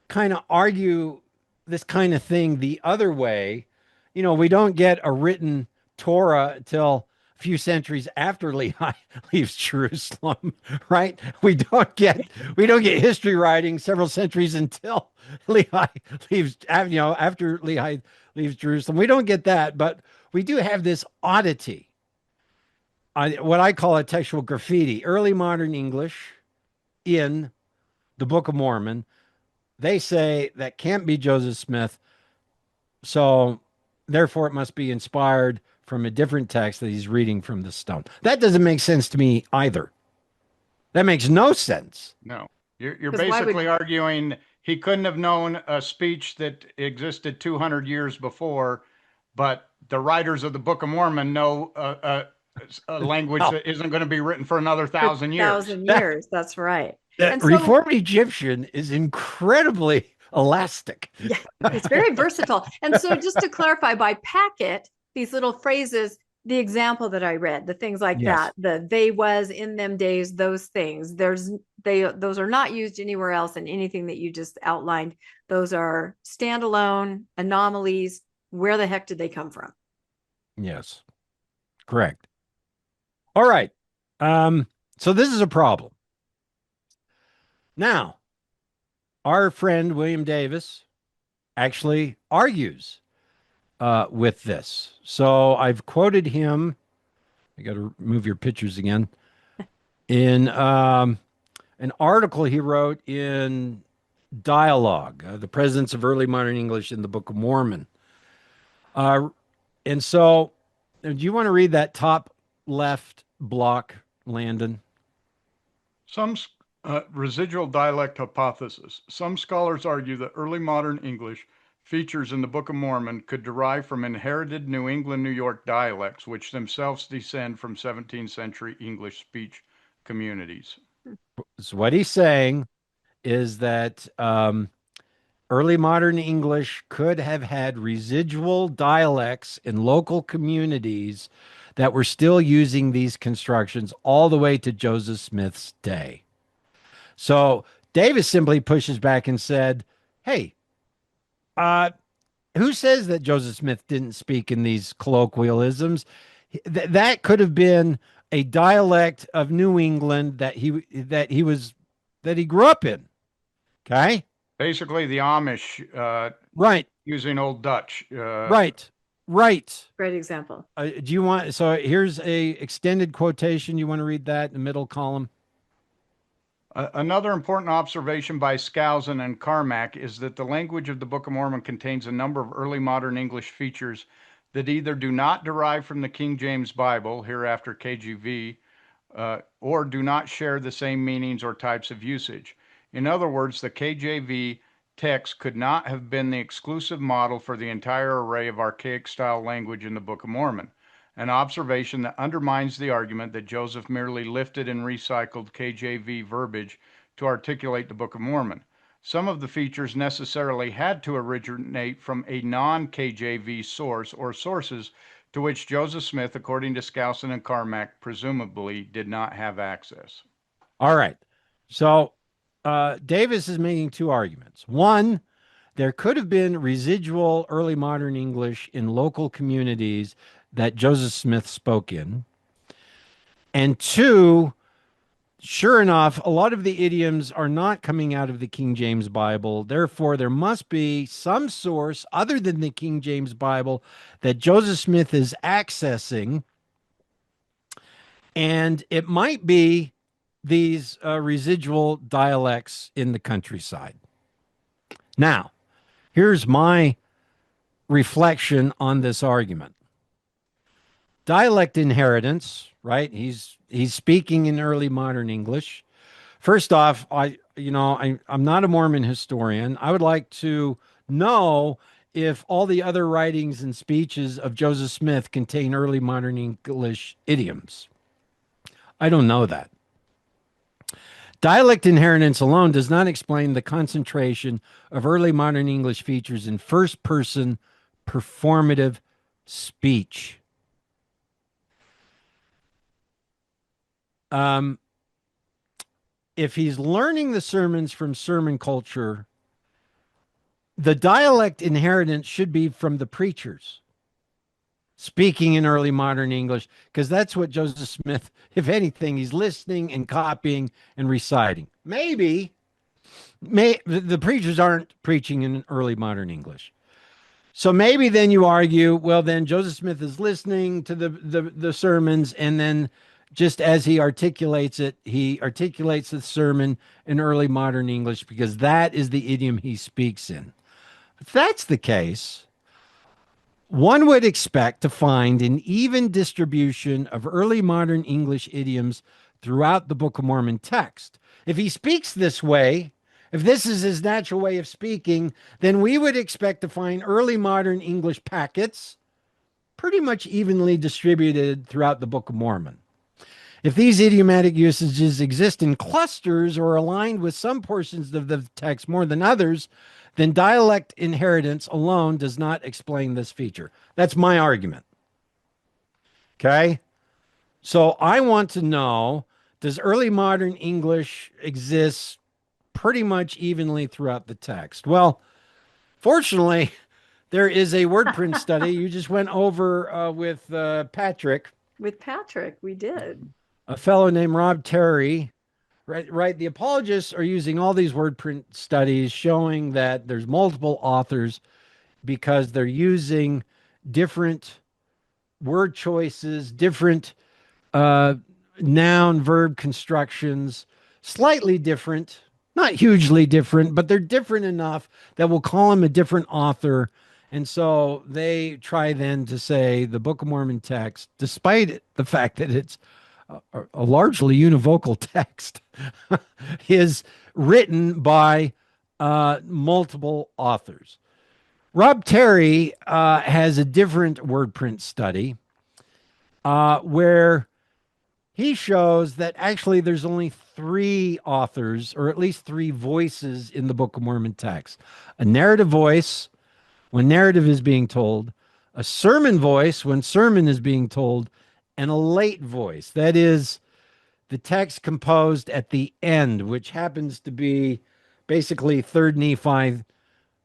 kind of argue this kind of thing the other way. We don't get a written Torah till a few centuries after Lehi leaves Jerusalem, right? We don't get history writing several centuries until Lehi leaves, after Lehi leaves Jerusalem. We don't get that, but we do have this oddity. What I call a textual graffiti, early modern English in the Book of Mormon. They say that can't be Joseph Smith, so therefore it must be inspired from a different text that he's reading from the stone. That doesn't make sense to me either. That makes no sense. No, you're 'Cause why would- basically arguing he couldn't have known a speech that existed 200 years before, but the writers of the Book of Mormon know a language Oh. that isn't going to be written for another 1,000 years. 1,000 years. That's right. That And so- Reformed Egyptian is incredibly elastic. Yeah, it's very versatile. And so just to clarify, by packet, these little phrases, the example that I read, the things like Yes. that, the they was in them days, those things, those are not used anywhere else in anything that you just outlined. Those are standalone anomalies. Where the heck did they come from? Yes, correct. All right. So this is a problem. Now, our friend William Davis actually argues with this. So I've quoted him. I got to move your pictures again. In an article he wrote in Dialogue, The Presence of Early Modern English in the Book of Mormon. And so, do you want to read that top left block, Landon? Some residual dialect hypothesis. Some scholars argue that early modern English features in the Book of Mormon could derive from inherited New England, New York dialects, which themselves descend from 17th century English speech communities. So what he's saying is that early modern English could have had residual dialects in local communities that were still using these constructions all the way to Joseph Smith's day. So Davis simply pushes back and said, hey, who says that Joseph Smith didn't speak in these colloquialisms? That could have been a dialect of New England that he grew up in. Okay. Basically, the Amish Right. using Old Dutch. Right. Great example. Do you want? So here's a extended quotation. You want to read that in the middle column? Another important observation by Skousen and Carmack is that the language of the Book of Mormon contains a number of early modern English features that either do not derive from the King James Bible, hereafter KJV, or do not share the same meanings or types of usage. In other words, the KJV text could not have been the exclusive model for the entire array of archaic style language in the Book of Mormon, an observation that undermines the argument that Joseph merely lifted and recycled KJV verbiage to articulate the Book of Mormon. Some of the features necessarily had to originate from a non-KJV source or sources to which Joseph Smith, according to Skousen and Carmack, presumably did not have access. All right. So Davis is making two arguments. One, there could have been residual early modern English in local communities that Joseph Smith spoke in. And two, sure enough, a lot of the idioms are not coming out of the King James Bible. Therefore, there must be some source other than the King James Bible that Joseph Smith is accessing. And it might be these residual dialects in the countryside. Now, here's my reflection on this argument. Dialect inheritance, right? He's speaking in early modern English. First off, I'm not a Mormon historian. I would like to know if all the other writings and speeches of Joseph Smith contain early modern English idioms. I don't know that. Dialect inheritance alone does not explain the concentration of early modern English features in first-person performative speech. If he's learning the sermons from sermon culture, the dialect inheritance should be from the preachers speaking in early modern English, because that's what Joseph Smith, if anything, he's listening and copying and reciting. Maybe the preachers aren't preaching in early modern English. So maybe then you argue, well, then Joseph Smith is listening to the sermons, and then just as he articulates it, he articulates the sermon in early modern English because that is the idiom he speaks in. If that's the case, one would expect to find an even distribution of early modern English idioms throughout the Book of Mormon text. If he speaks this way, if this is his natural way of speaking, then we would expect to find early modern English packets pretty much evenly distributed throughout the Book of Mormon. If these idiomatic usages exist in clusters or aligned with some portions of the text more than others, then dialect inheritance alone does not explain this feature. That's my argument. Okay? So I want to know, does early modern English exist pretty much evenly throughout the text? Well, fortunately, there is a word print study you just went over with Patrick. With Patrick, we did. A fellow named Rob Terry. Right. The apologists are using all these word print studies showing that there's multiple authors because they're using different word choices, different noun verb constructions, slightly different, not hugely different, but they're different enough that we'll call them a different author. And so they try then to say the Book of Mormon text, despite the fact that it's a largely univocal text, is written by multiple authors. Rob Terry has a different word print study where he shows that actually there's only 3 authors, or at least 3 voices in the Book of Mormon text. A narrative voice when narrative is being told, a sermon voice when sermon is being told, and a late voice. That is the text composed at the end, which happens to be basically 3rd Nephi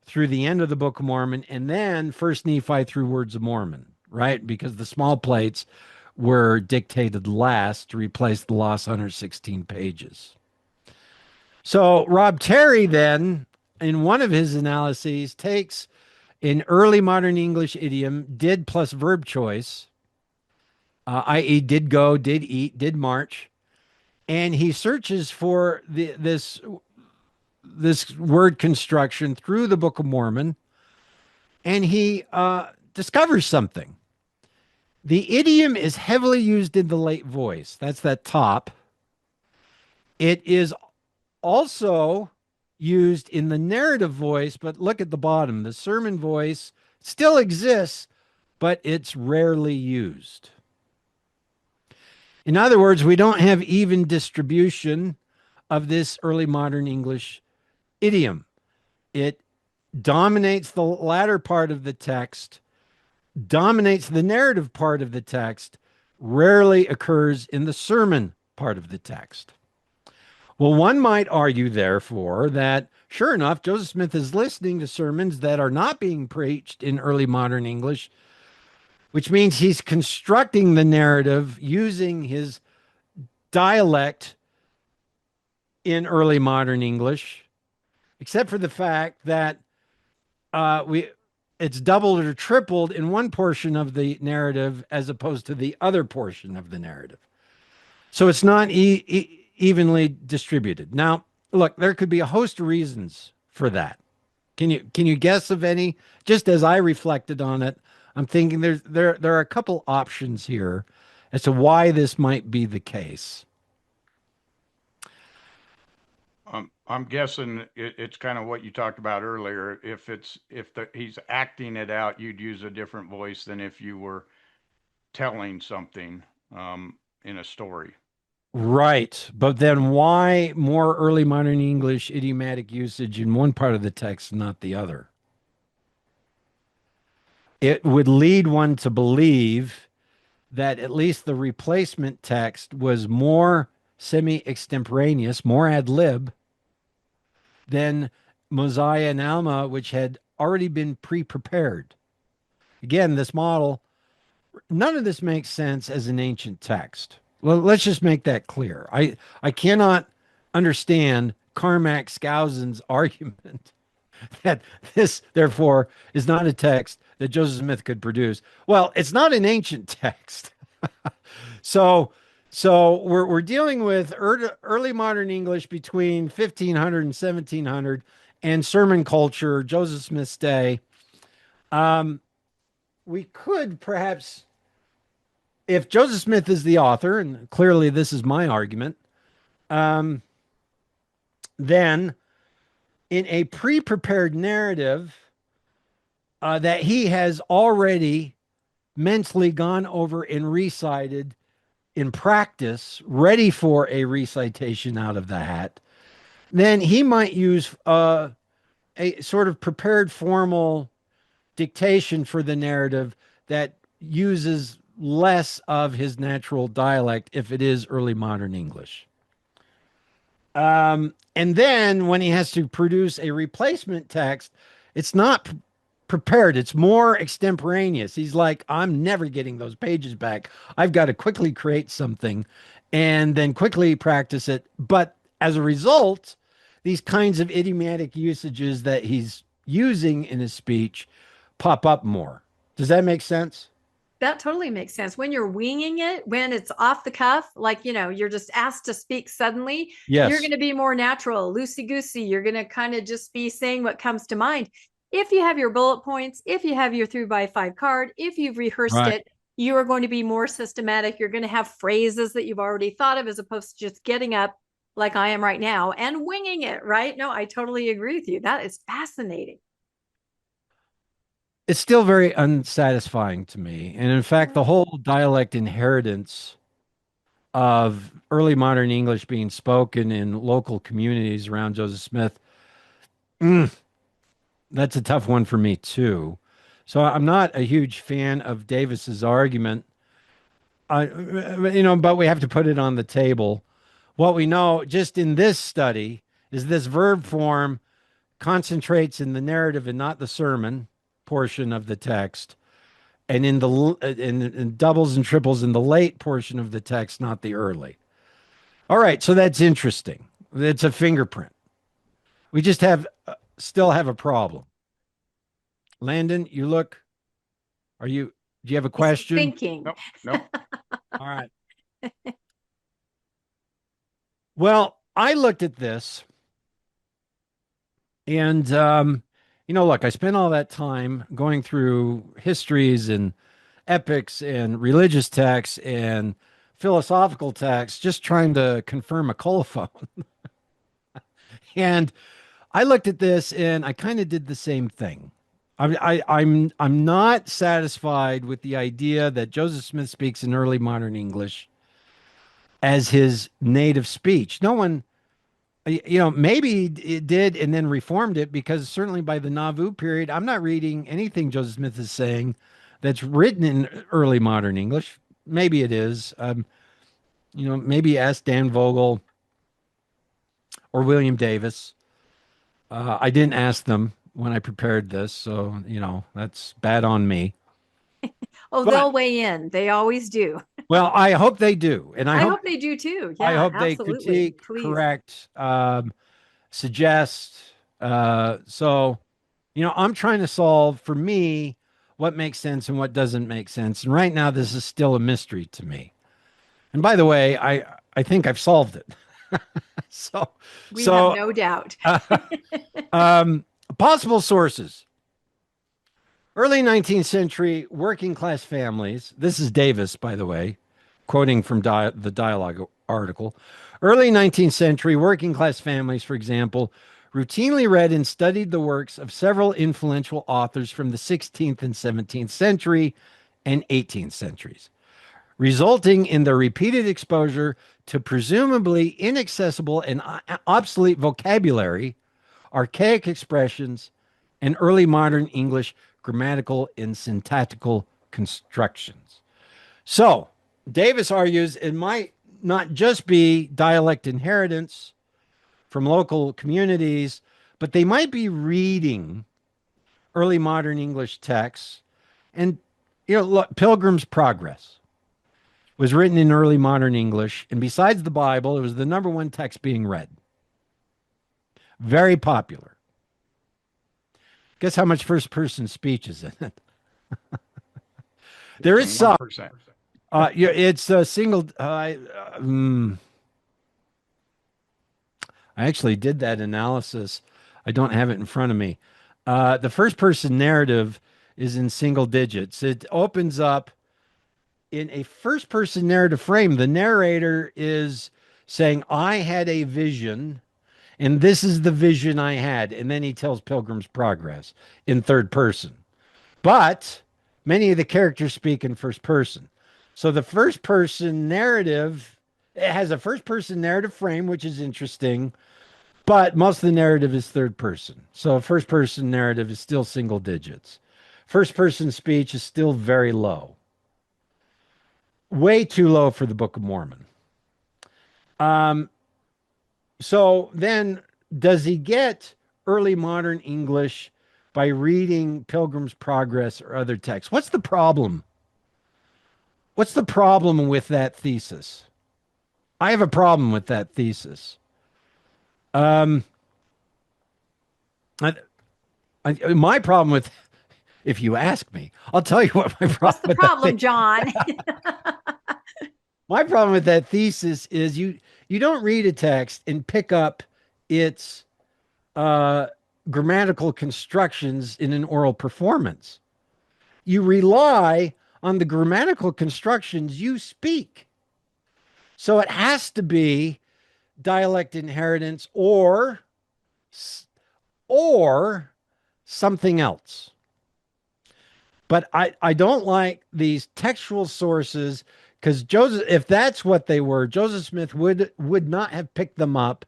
through the end of the Book of Mormon, and then 1st Nephi through Words of Mormon, right? Because the small plates were dictated last to replace the lost 116 pages. So Rob Terry then, in one of his analyses, takes an early modern English idiom, did plus verb choice, i.e. did go, did eat, did march, and he searches for this word construction through the Book of Mormon, and he discovers something. The idiom is heavily used in the late voice. That's that top. It is also used in the narrative voice, but look at the bottom. The sermon voice still exists, but it's rarely used. In other words, we don't have even distribution of this early modern English idiom. It dominates the latter part of the text, dominates the narrative part of the text, rarely occurs in the sermon part of the text. Well, one might argue, therefore, that sure enough, Joseph Smith is listening to sermons that are not being preached in early modern English, which means he's constructing the narrative using his dialect in early modern English, except for the fact that it's doubled or tripled in one portion of the narrative as opposed to the other portion of the narrative. So it's not evenly distributed. Now, look, there could be a host of reasons for that. Can you guess of any? Just as I reflected on it, I'm thinking there are a couple options here as to why this might be the case. I'm guessing it's kind of what you talked about earlier. If he's acting it out, you'd use a different voice than if you were telling something in a story. Right. But then why more early modern English idiomatic usage in one part of the text, not the other? it would lead one to believe that at least the replacement text was more semi-extemporaneous, more ad lib than Mosiah and Alma, which had already been pre-prepared. Again, this model, none of this makes sense as an ancient text. Well, let's just make that clear. I cannot understand Carmack Skousen's argument that this, therefore, is not a text that Joseph Smith could produce. Well, it's not an ancient text. so we're dealing with early modern English between 1500 and 1700 and sermon culture, Joseph Smith's day. We could perhaps, if Joseph Smith is the author, and clearly this is my argument, then in a pre-prepared narrative that he has already mentally gone over and recited in practice, ready for a recitation out of the hat, then he might use a sort of prepared formal dictation for the narrative that uses less of his natural dialect if it is early modern English. And then when he has to produce a replacement text, it's not prepared. It's more extemporaneous. He's like, I'm never getting those pages back. I've got to quickly create something and then quickly practice it. But as a result, these kinds of idiomatic usages that he's using in his speech pop up more. Does that make sense? That totally makes sense. When you're winging it, when it's off the cuff, like, you're just asked to speak suddenly, Yes. You're going to be more natural, loosey-goosey. You're going to kind of just be saying what comes to mind. If you have your bullet points, if you have your 3x5 card, if you've rehearsed it, you are going to be more systematic. You're going to have phrases that you've already thought of as opposed to just getting up like I am right now and winging it, right? No, I totally agree with you. That is fascinating. It's still very unsatisfying to me. And in fact, the whole dialect inheritance of early modern English being spoken in local communities around Joseph Smith, that's a tough one for me too. So I'm not a huge fan of Davis's argument. But we have to put it on the table. What we know just in this study is this verb form concentrates in the narrative and not the sermon portion of the text, and in doubles and triples in the late portion of the text, not the early. All right, so that's interesting. It's a fingerprint. We just still have a problem. Landon, do you have a question? He's thinking. Nope. All right. Well, I looked at this and, look, I spent all that time going through histories and epics and religious texts and philosophical texts, just trying to confirm a colophon. And I looked at this and I kind of did the same thing. I'm not satisfied with the idea that Joseph Smith speaks in early modern English as his native speech. No one, maybe it did and then reformed it, because certainly by the Nauvoo period, I'm not reading anything Joseph Smith is saying that's written in early modern English. Maybe it is. Maybe ask Dan Vogel or William Davis. I didn't ask them when I prepared this, so that's bad on me. They'll weigh in. They always do. Well, I hope they do, and I hope they do too. Yeah, I hope absolutely. they critique, Please. correct, suggest. So, I'm trying to solve, for me, what makes sense and what doesn't make sense. And right now, this is still a mystery to me. And by the way, I think I've solved it. We have no doubt. Possible sources. Early 19th century working class families. This is Davis, by the way, quoting from the dialogue article. Early 19th century working class families, for example, routinely read and studied the works of several influential authors from the 16th and 17th century and 18th centuries, resulting in the repeated exposure to presumably inaccessible and obsolete vocabulary, archaic expressions, and early modern English grammatical and syntactical constructions. So Davis argues it might not just be dialect inheritance from local communities, but they might be reading early modern English texts. And, look, Pilgrim's Progress was written in early modern English. And besides the Bible, it was the number one text being read. Very popular. Guess how much first person speech is in it? There is some. 1%. It's a single. I actually did that analysis. I don't have it in front of me. The first person narrative is in single digits. It opens up in a first person narrative frame. The narrator is saying, I had a vision, and this is the vision I had. And then he tells Pilgrim's Progress in third person. But many of the characters speak in first person. So the first person narrative, it has a first person narrative frame, which is interesting, but most of the narrative is third person. So first person narrative is still single digits. First person speech is still very low. Way too low for the Book of Mormon. So then does he get early modern English by reading Pilgrim's Progress or other texts? What's the problem? What's the problem with that thesis? I have a problem with that thesis. My problem with, if you ask me, I'll tell you what my problem. What's the problem, John? My problem with that thesis is you don't read a text and pick up its grammatical constructions in an oral performance. You rely on the grammatical constructions you speak. So it has to be dialect inheritance or something else. But I don't like these textual sources, because Joseph, if that's what they were, Joseph Smith would not have picked them up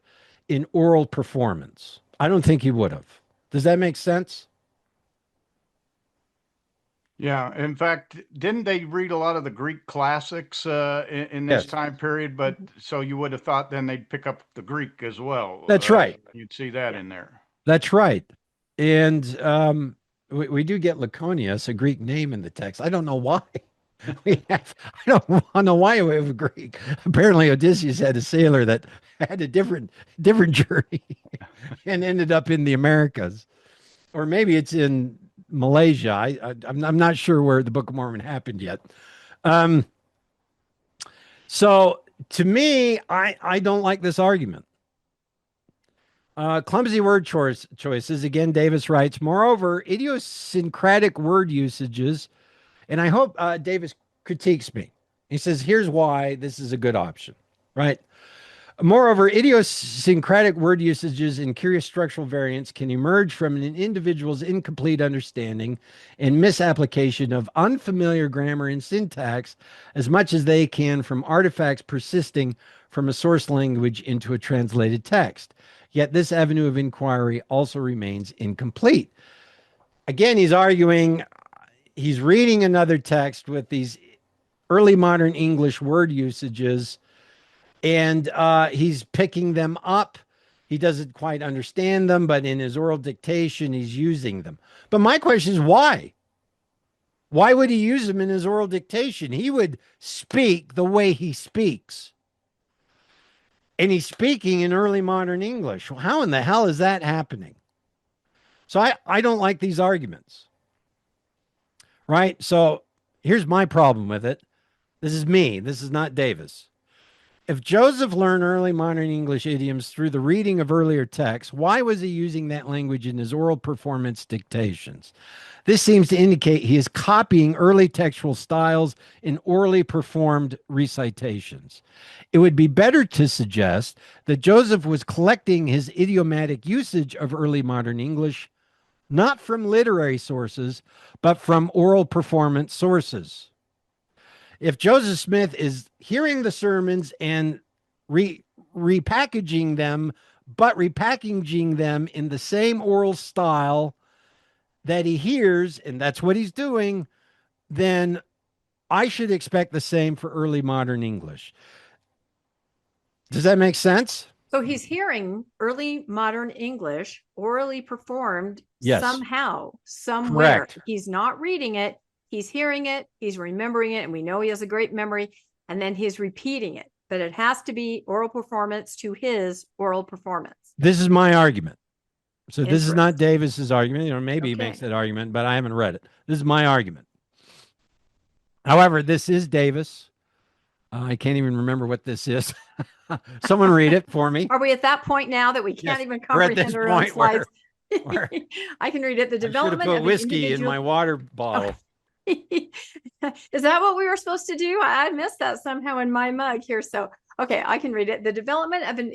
in oral performance. I don't think he would have. Does that make sense? Yeah. In fact, didn't they read a lot of the Greek classics in this Yes. time period? But so you would have thought then they'd pick up the Greek as well. That's right. You'd see that in there. That's right. And we do get Laconius, a Greek name in the text. I don't know why. I don't know why we have a Greek. Apparently Odysseus had a sailor that had a different journey and ended up in the Americas. Or maybe it's in Malaysia. I'm not sure where the Book of Mormon happened yet. So to me, I don't like this argument. Clumsy word choices. Again, Davis writes, moreover, idiosyncratic word usages, and I hope Davis critiques me. He says, here's why this is a good option, right? Moreover, idiosyncratic word usages and curious structural variants can emerge from an individual's incomplete understanding and misapplication of unfamiliar grammar and syntax as much as they can from artifacts persisting from a source language into a translated text. Yet this avenue of inquiry also remains incomplete. Again, he's arguing, he's reading another text with these early modern English word usages, and he's picking them up. He doesn't quite understand them, but in his oral dictation, he's using them. But my question is, why? Why would he use them in his oral dictation? He would speak the way he speaks. And he's speaking in early modern English. Well, how in the hell is that happening? So I don't like these arguments. Right? So here's my problem with it. This is me. This is not Davis. If Joseph learned early modern English idioms through the reading of earlier texts, why was he using that language in his oral performance dictations? This seems to indicate he is copying early textual styles in orally performed recitations. It would be better to suggest that Joseph was collecting his idiomatic usage of early modern English, not from literary sources, but from oral performance sources. If Joseph Smith is hearing the sermons and repackaging them, but repackaging them in the same oral style that he hears, and that's what he's doing, then I should expect the same for early modern English. Does that make sense? So he's hearing early modern English orally performed Yes. somehow, somewhere. Correct. He's not reading it. He's hearing it. He's remembering it. And we know he has a great memory. And then he's repeating it. But it has to be oral performance to his oral performance. This is my argument. So this is not Interesting. Davis's argument. Maybe he makes that argument, but I haven't read it. This is my argument. However, this is Davis. I can't even remember what this is. Someone read it for me. Are we at that point now that we can't even we're at comprehend this our own point where- slides? I can read it. The development I should have of put whiskey in individual- my water bottle. Is that what we were supposed to do? I missed that somehow in my mug here. So, okay, I can read it. The development of an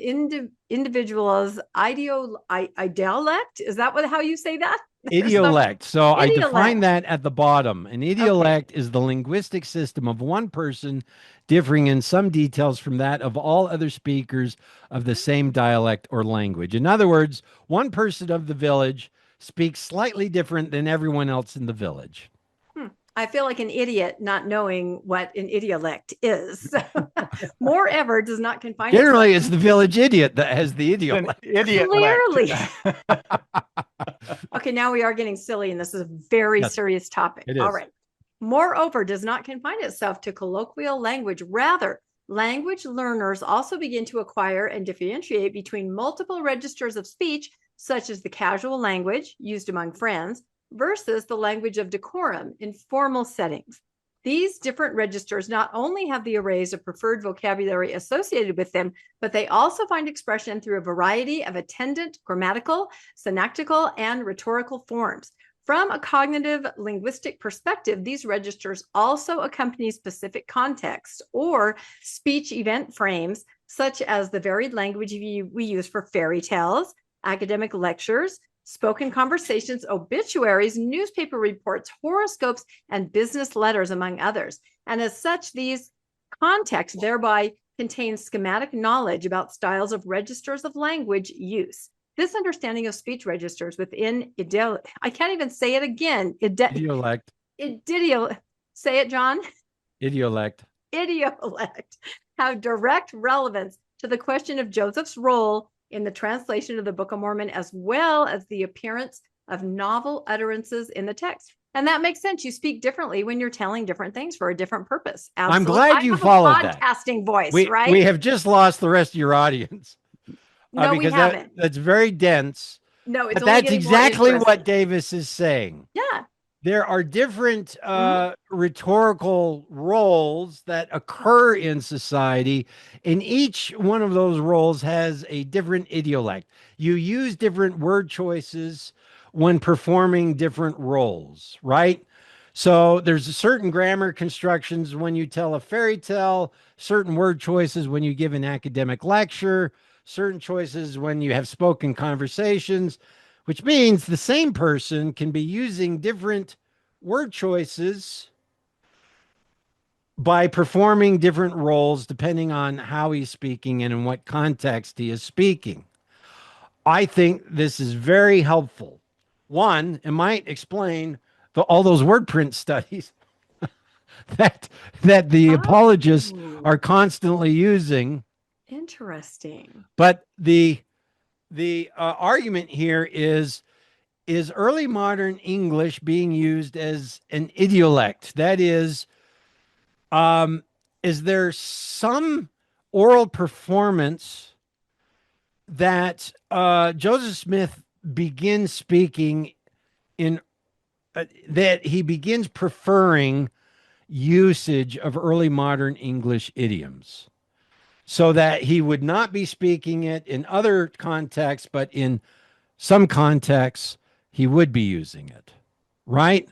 individual's idiolect. Is that how you say that? Idiolect. So I Idiolect. define that at the bottom. An idiolect is the linguistic system of one person differing in some details from that of all other speakers of the same dialect or language. In other words, one person of the village speaks slightly different than everyone else in the village. I feel like an idiot not knowing what an idiolect is. Moreover, does not confine Generally, it's the village idiot that has the idiolect. Idiot. Clearly. Okay, now we are getting silly, and this is a very serious topic. It is. All right. Moreover, does not confine itself to colloquial language. Rather, language learners also begin to acquire and differentiate between multiple registers of speech, such as the casual language used among friends, versus the language of decorum in formal settings. These different registers not only have the arrays of preferred vocabulary associated with them, but they also find expression through a variety of attendant grammatical, synectical, and rhetorical forms. From a cognitive linguistic perspective, these registers also accompany specific context or speech event frames, such as the varied language we use for fairy tales, academic lectures, spoken conversations, obituaries, newspaper reports, horoscopes, and business letters, among others. And as such, these contexts thereby contain schematic knowledge about styles of registers of language use. This understanding of speech registers within I can't even say it again. Idiolect. Say it, John. Idiolect. Idiolect have direct relevance to the question of Joseph's role in the translation of the Book of Mormon, as well as the appearance of novel utterances in the text. And that makes sense. You speak differently when you're telling different things for a different purpose. Absolutely. I'm glad you followed that. Podcasting voice, right? We have just lost the rest of your audience. No, we haven't. That's very dense. No, it's but only that's getting more exactly interesting. what Davis is saying. Yeah. There are different rhetorical roles that occur in society, and each one of those roles has a different idiolect. You use different word choices when performing different roles, right? So there's certain grammar constructions when you tell a fairy tale, certain word choices when you give an academic lecture, certain choices when you have spoken conversations, which means the same person can be using different word choices by performing different roles depending on how he's speaking and in what context he is speaking. I think this is very helpful. One, it might explain all those word print studies that the apologists are constantly using. Interesting. But the argument here is early modern English being used as an idiolect? That is there some oral performance that Joseph Smith begins speaking in, that he begins preferring usage of early modern English idioms, so that he would not be speaking it in other contexts, but in some contexts he would be using it, right?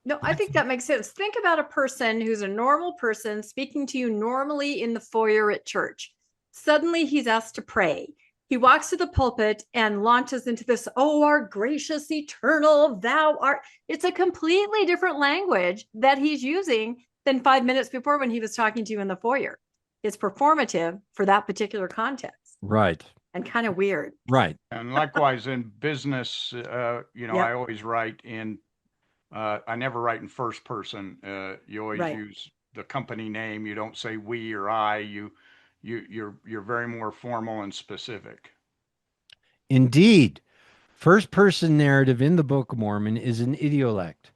No, I think that makes sense. Think about a person who's a normal person speaking to you normally in the foyer at church. Suddenly he's asked to pray. He walks to the pulpit and launches into this, "Oh, our gracious, eternal, thou art." It's a completely different language that he's using than 5 minutes before when he was talking to you in the foyer. It's performative for that particular context. Right. and kind of weird. Right. And likewise in business, Yep. I always write in, I never write in first person. You always Right. use the company name. You don't say we or I. You're very more formal and specific. Indeed. First person narrative in the Book of Mormon is an idiolect.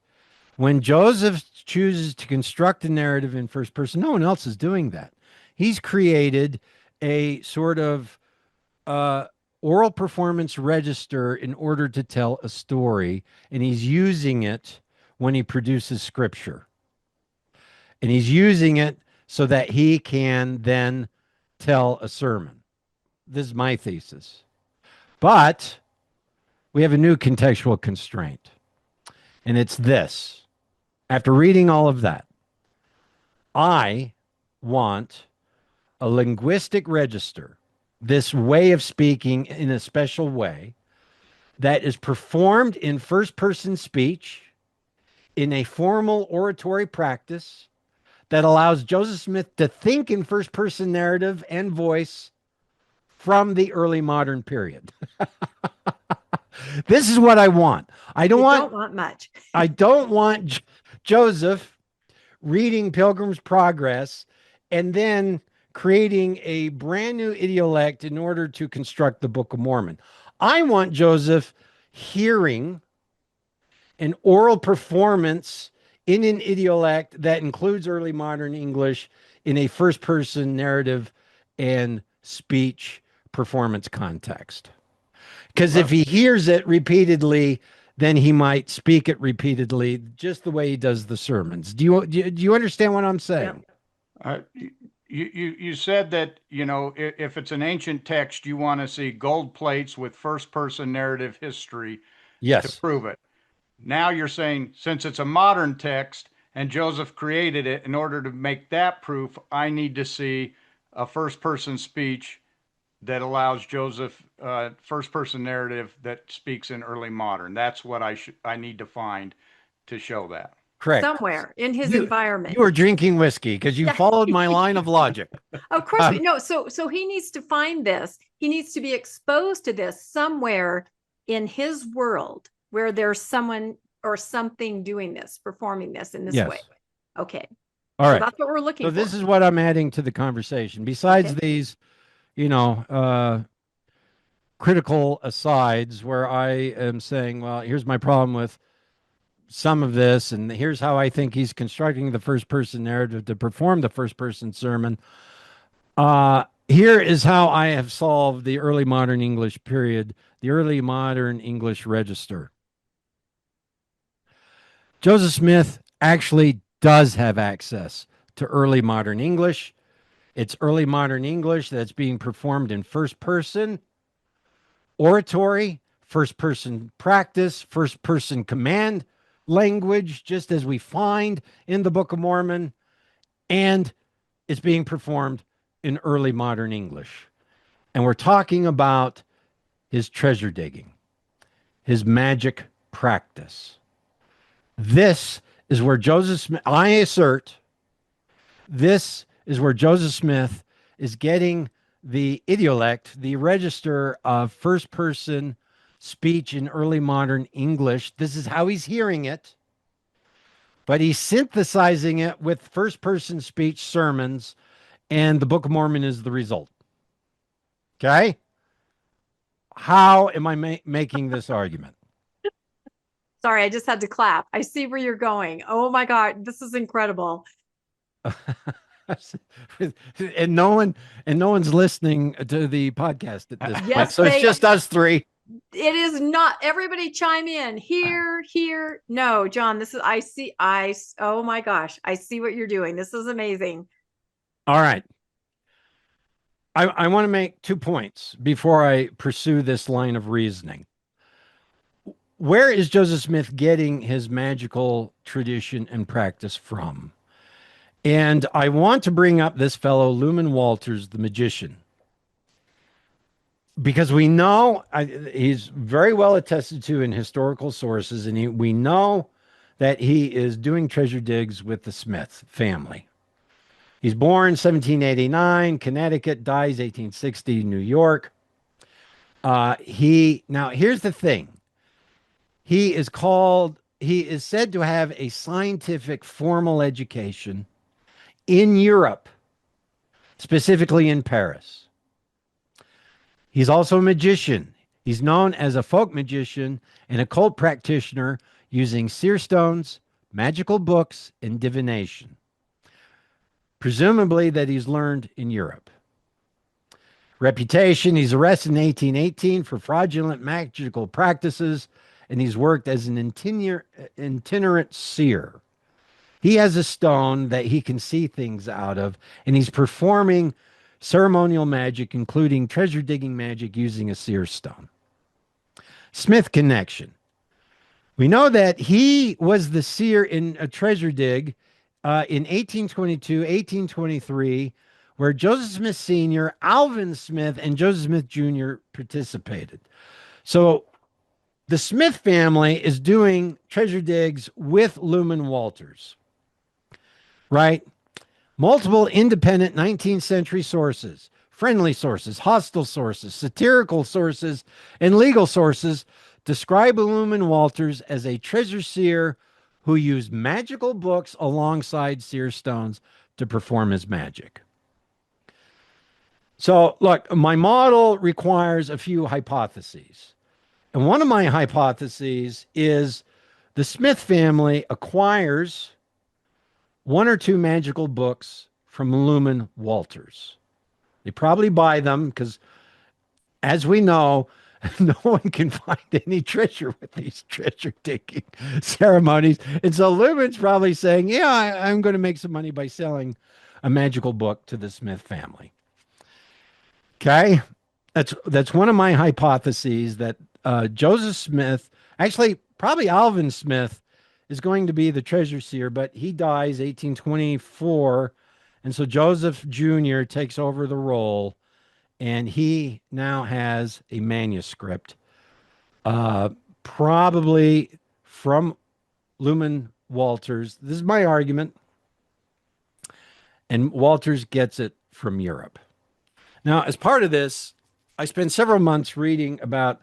When Joseph chooses to construct a narrative in first person, no one else is doing that. He's created a sort of oral performance register in order to tell a story, and he's using it when he produces scripture. And he's using it so that he can then tell a sermon. This is my thesis. But we have a new contextual constraint, and it's this. After reading all of that, I want a linguistic register, this way of speaking in a special way that is performed in first person speech in a formal oratory practice that allows Joseph Smith to think in first person narrative and voice from the early modern period. This is what I want. I don't want much. I don't want Joseph reading Pilgrim's Progress and then creating a brand new idiolect in order to construct the Book of Mormon. I want Joseph hearing an oral performance in an idiolect that includes early modern English in a first person narrative and speech performance context. Because if he hears it repeatedly, then he might speak it repeatedly, just the way he does the sermons. Do you understand what I'm saying? You said that, if it's an ancient text, you want to see gold plates with first person narrative history to prove it. Now you're saying, since it's a modern text and Joseph created it, in order to make that proof, I need to see a first person speech that allows Joseph first person narrative that speaks in early modern. That's what I need to find to show that. Correct. Somewhere in his environment. You were drinking whiskey because you followed my line of logic. Of course. So he needs to find this. He needs to be exposed to this somewhere in his world where there's someone or something doing this, performing this in this way. Okay. All right. That's what we're looking for. So this is what I'm adding to the conversation. Besides these, critical asides where I am saying, well, here's my problem with some of this, and here's how I think he's constructing the first person narrative to perform the first person sermon. Here is how I have solved the early modern English period, the early modern English register. Joseph Smith actually does have access to early modern English. It's early modern English that's being performed in first person oratory, first person practice, first person command language, just as we find in the Book of Mormon, and it's being performed in early modern English. And we're talking about his treasure digging, his magic practice. This is where Joseph Smith, I assert, this is where Joseph Smith is getting the idiolect, the register of first person speech in early modern English. This is how he's hearing it, but he's synthesizing it with first person speech sermons, and the Book of Mormon is the result. Okay? How am I making this argument? Sorry, I just had to clap. I see where you're going. Oh my God, this is incredible. and no one's listening to the podcast at this point. Yes, So it's just us three. It is not. Everybody chime in. Here. No, John, oh my gosh, I see what you're doing. This is amazing. All right. I want to make 2 points before I pursue this line of reasoning. Where is Joseph Smith getting his magical tradition and practice from? And I want to bring up this fellow, Lumen Walters, the magician, because we know he's very well attested to in historical sources, and we know that he is doing treasure digs with the Smith family. He's born 1789, Connecticut, dies 1860, New York. Now here's the thing. He is said to have a scientific formal education in Europe, specifically in Paris. He's also a magician. He's known as a folk magician and occult practitioner using seer stones, magical books, and divination. Presumably that he's learned in Europe. Reputation, he's arrested in 1818 for fraudulent magical practices, and he's worked as an itinerant seer. He has a stone that he can see things out of, and he's performing ceremonial magic, including treasure digging magic using a seer stone. Smith connection. We know that he was the seer in a treasure dig in 1822, 1823, where Joseph Smith Sr., Alvin Smith, and Joseph Smith Jr. participated. So the Smith family is doing treasure digs with Lumen Walters, right? Multiple independent 19th century sources, friendly sources, hostile sources, satirical sources, and legal sources describe Lumen Walters as a treasure seer who used magical books alongside seer stones to perform his magic. So, look, my model requires a few hypotheses. And one of my hypotheses is the Smith family acquires one or two magical books from Lumen Walters. They probably buy them because, as we know, no one can find any treasure with these treasure digging ceremonies. And so Lumen's probably saying, yeah, I'm going to make some money by selling a magical book to the Smith family. Okay. That's one of my hypotheses, that Joseph Smith, actually probably Alvin Smith, is going to be the treasure seer, but he dies 1824. And so Joseph Jr. takes over the role, and he now has a manuscript, probably from Lumen Walters. This is my argument. And Walters gets it from Europe. Now, as part of this, I spent several months reading about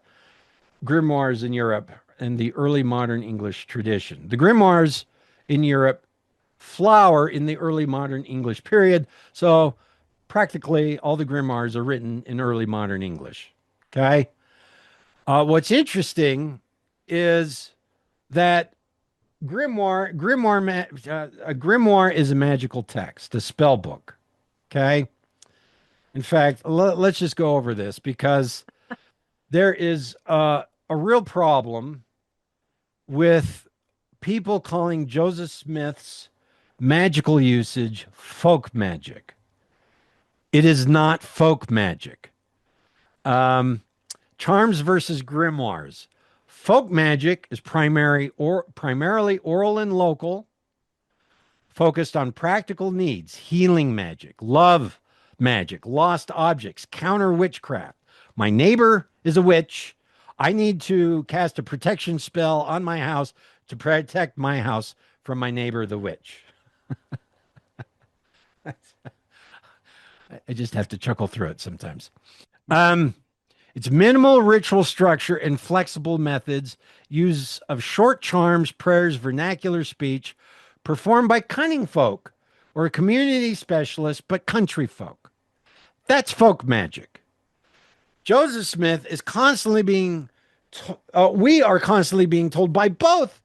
grimoires in Europe and the early modern English tradition. The grimoires in Europe flower in the early modern English period, so practically all the grimoires are written in early modern English. Okay? What's interesting is that a grimoire is a magical text, a spell book. Okay? In fact, let's just go over this, because there is a real problem with people calling Joseph Smith's magical usage folk magic. It is not folk magic. Charms versus grimoires. Folk magic is primarily oral and local, focused on practical needs, healing magic, love magic, lost objects, counter witchcraft. My neighbor is a witch. I need to cast a protection spell on my house to protect my house from my neighbor, the witch. I just have to chuckle through it sometimes. It's minimal ritual structure and flexible methods, use of short charms, prayers, vernacular speech, performed by cunning folk or community specialists, but country folk. That's folk magic. Joseph Smith is constantly being, we are constantly being told by both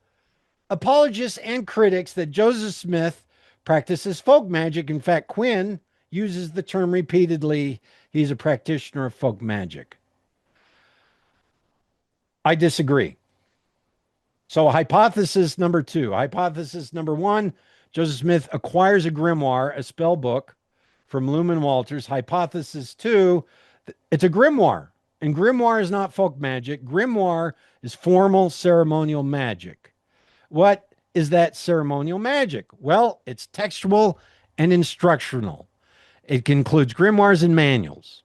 apologists and critics that Joseph Smith practices folk magic. In fact, Quinn uses the term repeatedly. He's a practitioner of folk magic. I disagree. So hypothesis number two. Hypothesis number one, Joseph Smith acquires a grimoire, a spell book from Lumen Walters. Hypothesis two, it's a grimoire. And grimoire is not folk magic. Grimoire is formal ceremonial magic. What is that ceremonial magic? Well, it's textual and instructional. It includes grimoires and manuals.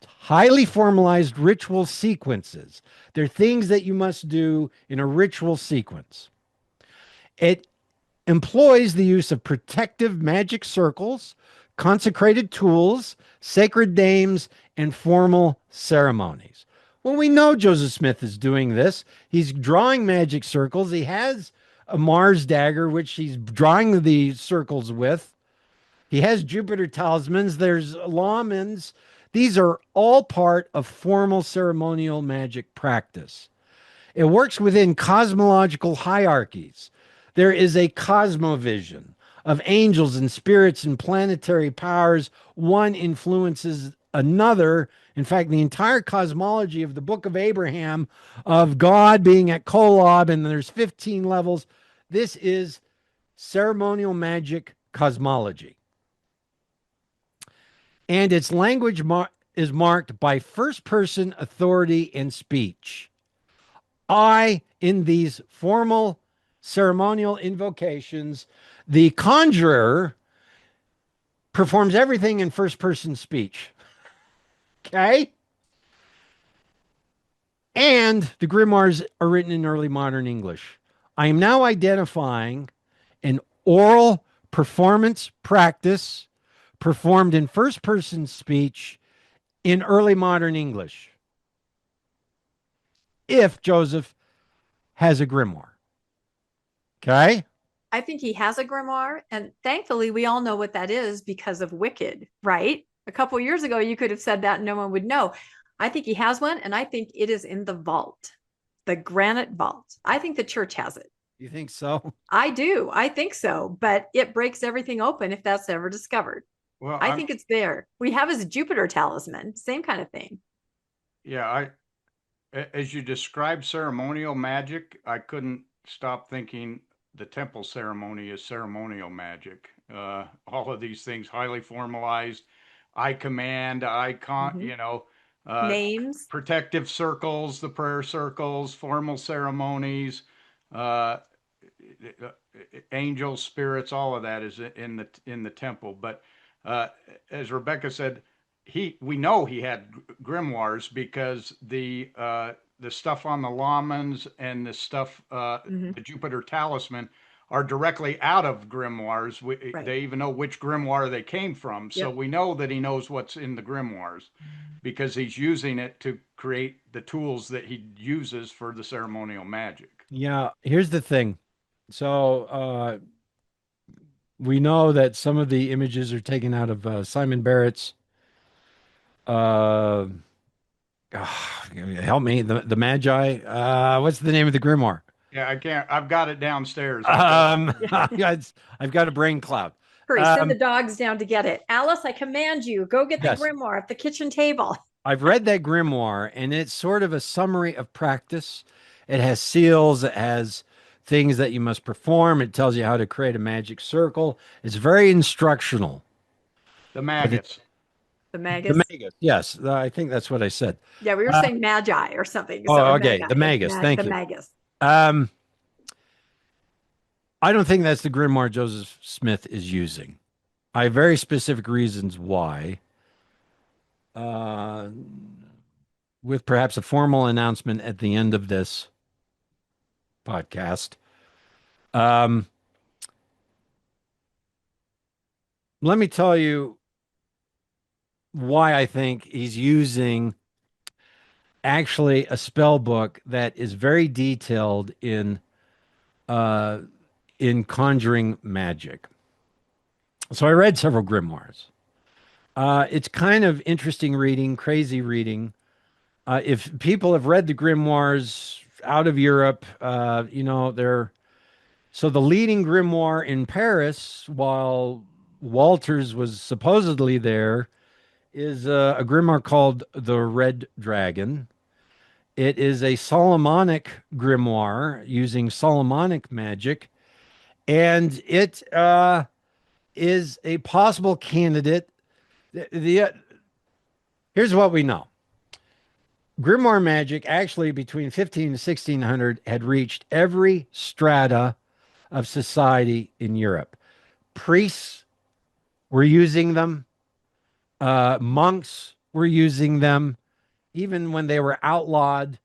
Highly formalized ritual sequences. They're things that you must do in a ritual sequence. It employs the use of protective magic circles, consecrated tools, sacred names, and formal ceremonies. Well, we know Joseph Smith is doing this. He's drawing magic circles. He has a Mars dagger, which he's drawing the circles with. He has Jupiter talismans. There's lamens. These are all part of formal ceremonial magic practice. It works within cosmological hierarchies. There is a cosmovision of angels and spirits and planetary powers. One influences another. In fact, the entire cosmology of the Book of Abraham, of God being at Kolob, and there's 15 levels. This is ceremonial magic cosmology. And its language is marked by first person authority and speech. In these formal ceremonial invocations, the conjurer performs everything in first person speech. Okay? And the grimoires are written in early modern English. I am now identifying an oral performance practice performed in first person speech in early modern English. If Joseph has a grimoire. Okay? I think he has a grimoire, and thankfully we all know what that is because of Wicked, right? A couple years ago you could have said that and no one would know. I think he has one, and I think it is in the vault, the granite vault. I think the church has it. You think so? I do. I think so, but it breaks everything open if that's ever discovered. Well, I think it's there. We have his Jupiter talisman, same kind of thing. Yeah, as you describe ceremonial magic, I couldn't stop thinking the temple ceremony is ceremonial magic. All of these things highly formalized. I command, Names. protective circles, the prayer circles, formal ceremonies, uh, angels, spirits, all of that is in the temple. But as Rebecca said, we know he had grimoires because the stuff on the lamans and the stuff the Jupiter talisman are directly out of grimoires. Right. They even know which grimoire they came from, so Yep. we know that he knows what's in the grimoires because he's using it to create the tools that he uses for the ceremonial magic. Yeah, here's the thing. So we know that some of the images are taken out of Simon Barrett's uh help me, the Magi. What's the name of the grimoire? Yeah, I can't. I've got it downstairs. I've got a brain cloud. Hurry, send the dogs down to get it. Alice, I command you, go get the Yes. grimoire at the kitchen table. I've read that grimoire, and it's sort of a summary of practice. It has seals, it has things that you must perform. It tells you how to create a magic circle. It's very instructional. The maggots. The magus. The magus. Yes, I think that's what I said. Yeah, we were saying magi or something. Oh, okay. The magus. Thank you. The magus. I don't think that's the grimoire Joseph Smith is using. I have very specific reasons why. With perhaps a formal announcement at the end of this podcast. Let me tell you why I think he's using actually a spell book that is very detailed in conjuring magic. So I read several grimoires. It's kind of interesting reading, crazy reading. If people have read the grimoires out of Europe, they're so the leading grimoire in Paris, while Walters was supposedly there, is a grimoire called the Red Dragon. It is a Solomonic grimoire using Solomonic magic, and it is a possible candidate. Here's what we know. Grimoire magic actually between 15 and 1600 had reached every strata of society in Europe. Priests were using them. Monks were using them. Even when they were outlawed,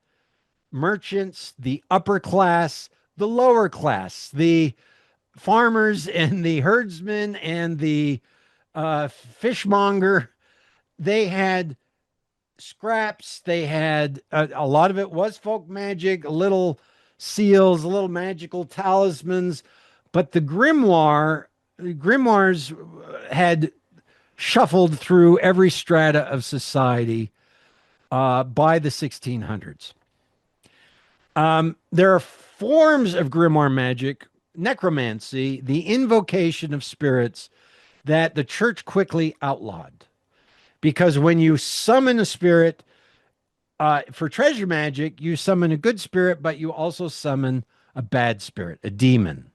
merchants, the upper class, the lower class, the farmers and the herdsmen and the fishmonger, they had scraps. They had a lot of it was folk magic, little seals, little magical talismans, but the grimoires had shuffled through every strata of society by the 1600s. There are forms of grimoire magic, necromancy, the invocation of spirits that the church quickly outlawed. Because when you summon a spirit for treasure magic, you summon a good spirit, but you also summon a bad spirit, a demon.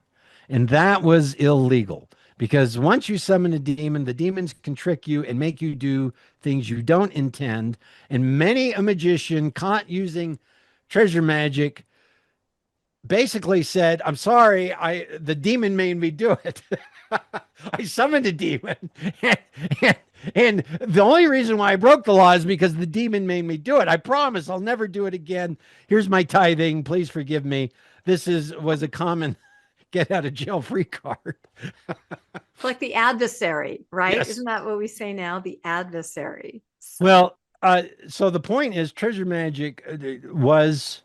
And that was illegal because once you summon a demon, the demons can trick you and make you do things you don't intend. And many a magician caught using treasure magic basically said, I'm sorry, the demon made me do it. I summoned a demon. And the only reason why I broke the law is because the demon made me do it. I promise I'll never do it again. Here's my tithing. Please forgive me. This was a common get out of jail free card. It's like the adversary, right? Yes. Isn't that what we say now? The adversary. So, Well, so the point is treasure magic was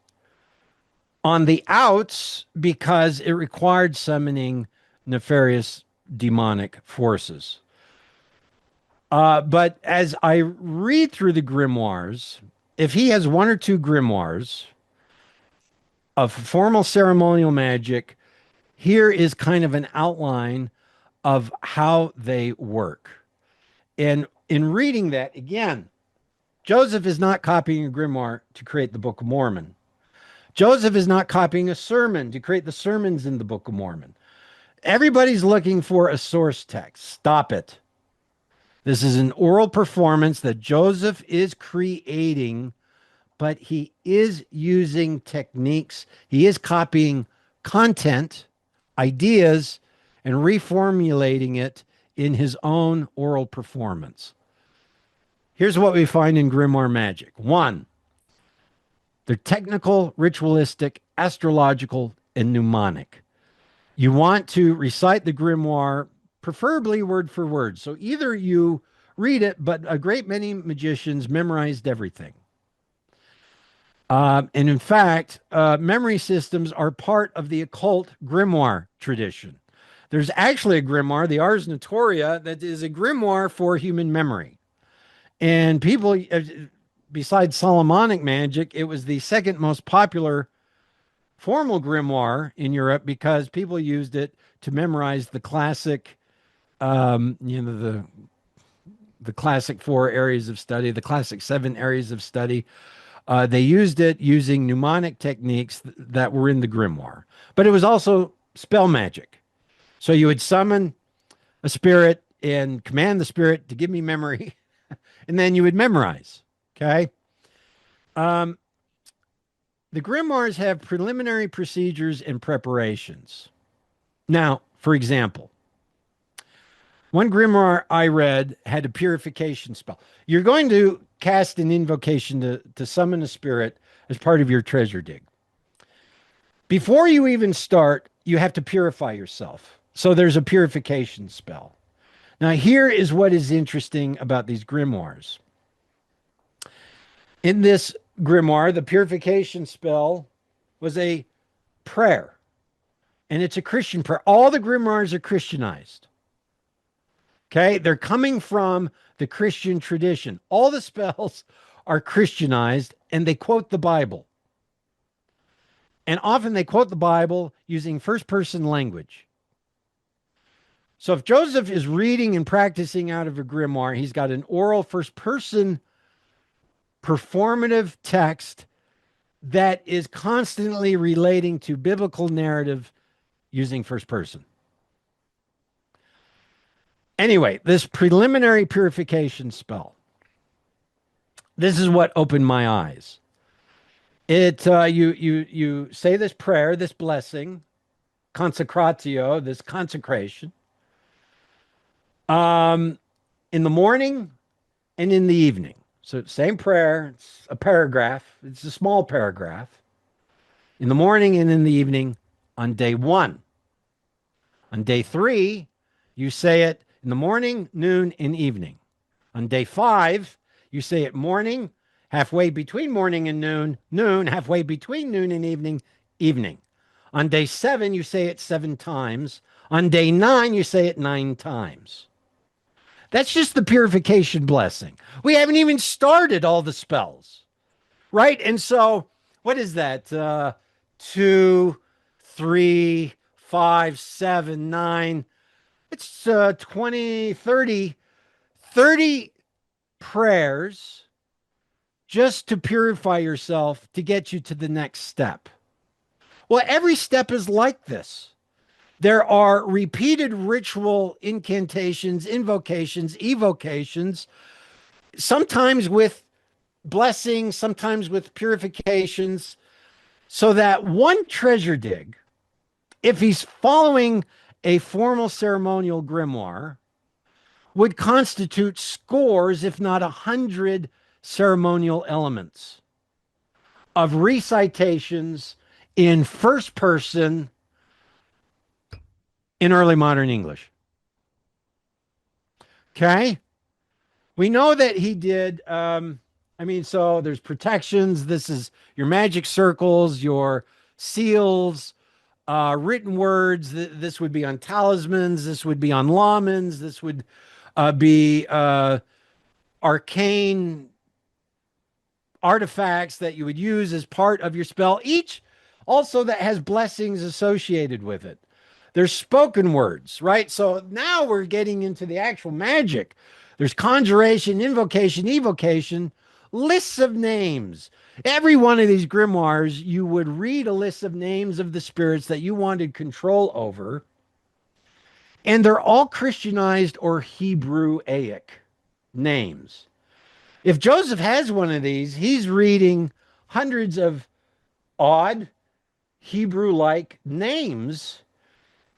on the outs because it required summoning nefarious demonic forces. But as I read through the grimoires, if he has one or two grimoires of formal ceremonial magic, here is kind of an outline of how they work. And in reading that, again, Joseph is not copying a grimoire to create the Book of Mormon. Joseph is not copying a sermon to create the sermons in the Book of Mormon. Everybody's looking for a source text. Stop it. This is an oral performance that Joseph is creating, but he is using techniques. He is copying content, ideas, and reformulating it in his own oral performance. Here's what we find in grimoire magic. One, they're technical, ritualistic, astrological, and mnemonic. You want to recite the grimoire, preferably word for word. So either you read it, but a great many magicians memorized everything. And in fact, memory systems are part of the occult grimoire tradition. There's actually a grimoire, the Ars Notoria, that is a grimoire for human memory. And people, besides Solomonic magic, it was the second most popular formal grimoire in Europe because people used it to memorize the classic, the classic 4 areas of study, the classic 7 areas of study. They used it using mnemonic techniques that were in the grimoire, but it was also spell magic. So you would summon a spirit and command the spirit to give me memory, and then you would memorize. Okay. The grimoires have preliminary procedures and preparations. Now, for example, one grimoire I read had a purification spell. You're going to cast an invocation to summon a spirit as part of your treasure dig. Before you even start, you have to purify yourself. So there's a purification spell. Now, here is what is interesting about these grimoires. In this grimoire, the purification spell was a prayer, and it's a Christian prayer. All the grimoires are Christianized. Okay, they're coming from the Christian tradition. All the spells are Christianized, and they quote the Bible. And often they quote the Bible using first-person language. So if Joseph is reading and practicing out of a grimoire, he's got an oral first-person performative text that is constantly relating to biblical narrative using first person. Anyway, this preliminary purification spell, this is what opened my eyes. It you say this prayer, this blessing, consecratio, this consecration, in the morning and in the evening. So same prayer, it's a paragraph, it's a small paragraph, in the morning and in the evening on day 1. On day 3, you say it in the morning, noon, and evening. On day 5, you say it morning, halfway between morning and noon, noon, halfway between noon and evening, evening. On day 7, you say it 7 times. On day 9, you say it 9 times. That's just the purification blessing. We haven't even started all the spells, right? And so, what is that? 2, 3, 5, 7, 9. It's 20, 30 prayers just to purify yourself to get you to the next step. Well, every step is like this. There are repeated ritual incantations, invocations, evocations, sometimes with blessings, sometimes with purifications, so that one treasure dig, if he's following a formal ceremonial grimoire, would constitute scores, if not 100, ceremonial elements of recitations in first person in early modern English. Okay? We know that he did, so there's protections. This is your magic circles, your seals, written words. This would be on talismans. This would be on lamans. This would be arcane artifacts that you would use as part of your spell, each also that has blessings associated with it. There's spoken words, right? So now we're getting into the actual magic. There's conjuration, invocation, evocation, lists of names. Every one of these grimoires, you would read a list of names of the spirits that you wanted control over. And they're all Christianized or Hebraic names. If Joseph has one of these, he's reading hundreds of odd Hebrew-like names.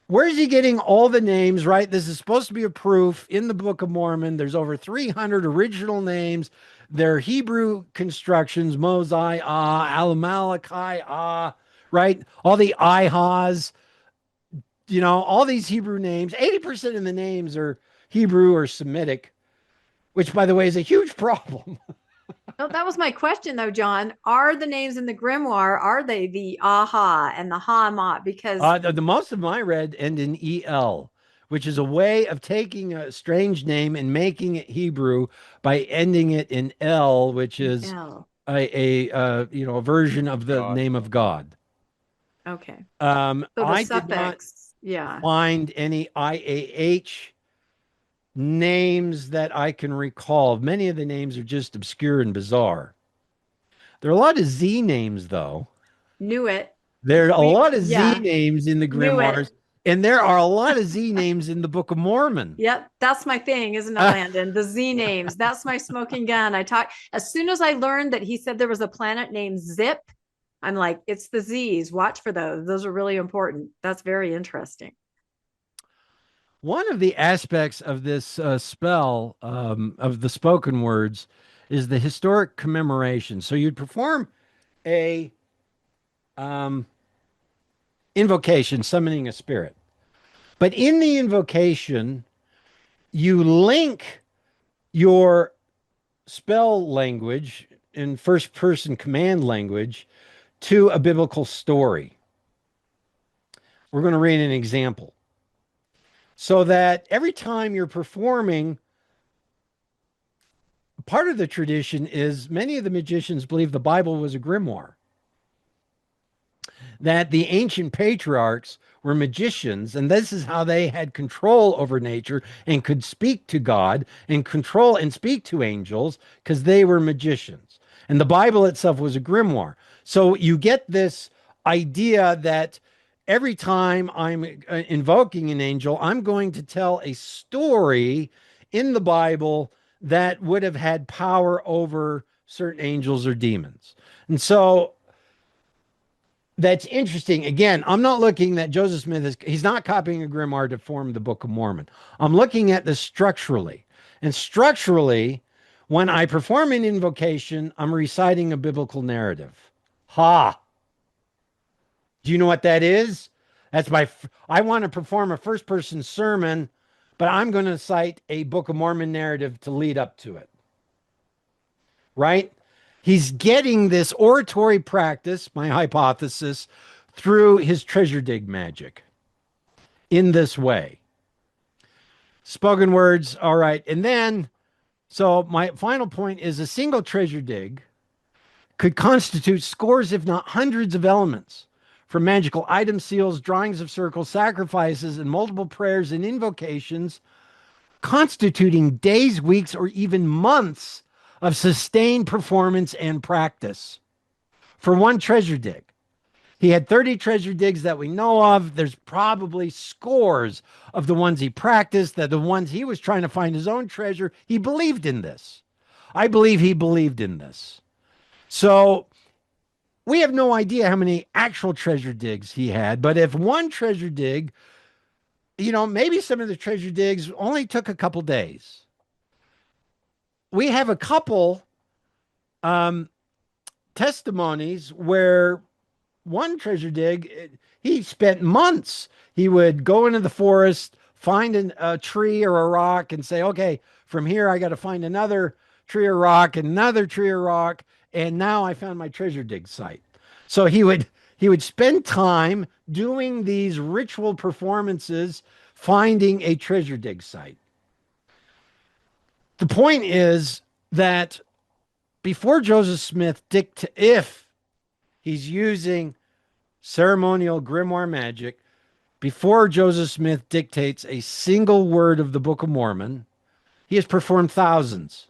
Where's he getting all the names, right? This is supposed to be a proof in the Book of Mormon. There's over 300 original names. They're Hebrew constructions, Mosai, Alamalakai, right? All the Ihas, all these Hebrew names. 80% of the names are Hebrew or Semitic, which, by the way, is a huge problem. No, that was my question, though, John. Are the names in the grimoire, are they the aha and the hamat? Because the most of them I read end in El, which is a way of taking a strange name and making it Hebrew by ending it in El, which is a version of the name of God. Okay. So I suffix, did not find any IAH names that I can recall. Many of the names are just obscure and bizarre. There are a lot of Z names, though. Knew it. There are a lot of Z names in the grimoires, and there are a lot of Z names in the Book of Mormon. Yep, that's my thing, isn't it, Landon? The Z names. That's my smoking gun. As soon as I learned that he said there was a planet named Zip, I'm like, it's the Z's. Watch for those. Those are really important. That's very interesting. One of the aspects of this spell of the spoken words is the historic commemoration. So you'd perform a invocation, summoning a spirit. But in the invocation, you link your spell language in first person command language to a biblical story. We're going to read an example. So that every time you're performing, part of the tradition is many of the magicians believe the Bible was a grimoire. That the ancient patriarchs were magicians, and this is how they had control over nature and could speak to God and control and speak to angels because they were magicians. And the Bible itself was a grimoire. So you get this idea that every time I'm invoking an angel, I'm going to tell a story in the Bible that would have had power over certain angels or demons. And so that's interesting. Again, I'm not looking that Joseph Smith he's not copying a grimoire to form the Book of Mormon. I'm looking at this structurally. And structurally, when I perform an invocation, I'm reciting a biblical narrative. Ha! Do you know what that is? That's I want to perform a first person sermon, but I'm going to cite a Book of Mormon narrative to lead up to it. Right? He's getting this oratory practice, my hypothesis, through his treasure dig magic in this way. Spoken words, all right. And then, so my final point is a single treasure dig could constitute scores, if not hundreds of elements, from magical items, seals, drawings of circles, sacrifices, and multiple prayers and invocations, constituting days, weeks, or even months of sustained performance and practice for one treasure dig. He had 30 treasure digs that we know of. There's probably scores of the ones he practiced, that the ones he was trying to find his own treasure. He believed in this. I believe he believed in this. So we have no idea how many actual treasure digs he had, but if one treasure dig, maybe some of the treasure digs only took a couple days. We have a couple testimonies where one treasure dig, he spent months. He would go into the forest, find a tree or a rock and say, okay, from here I got to find another tree or rock, another tree or rock, and now I found my treasure dig site. So he would spend time doing these ritual performances, finding a treasure dig site. The point is that before Joseph Smith if he's using ceremonial grimoire magic, before Joseph Smith dictates a single word of the Book of Mormon, he has performed thousands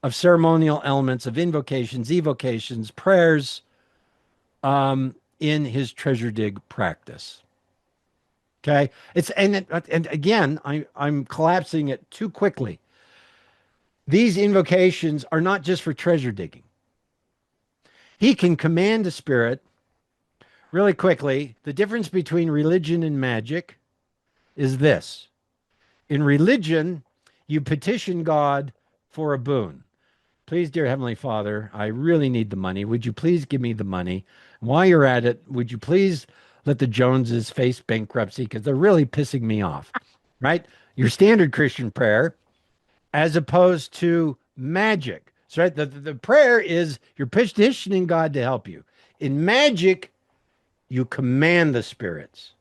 of ceremonial elements of invocations, evocations, prayers in his treasure dig practice. Okay, and again, I'm collapsing it too quickly. These invocations are not just for treasure digging. He can command a spirit. Really quickly, the difference between religion and magic is this. In religion, you petition God for a boon. Please, dear Heavenly Father, I really need the money. Would you please give me the money? While you're at it, would you please let the Joneses face bankruptcy because they're really pissing me off, right? Your standard Christian prayer, as opposed to magic. So right, the prayer is you're petitioning God to help you. In magic, you command the spirits.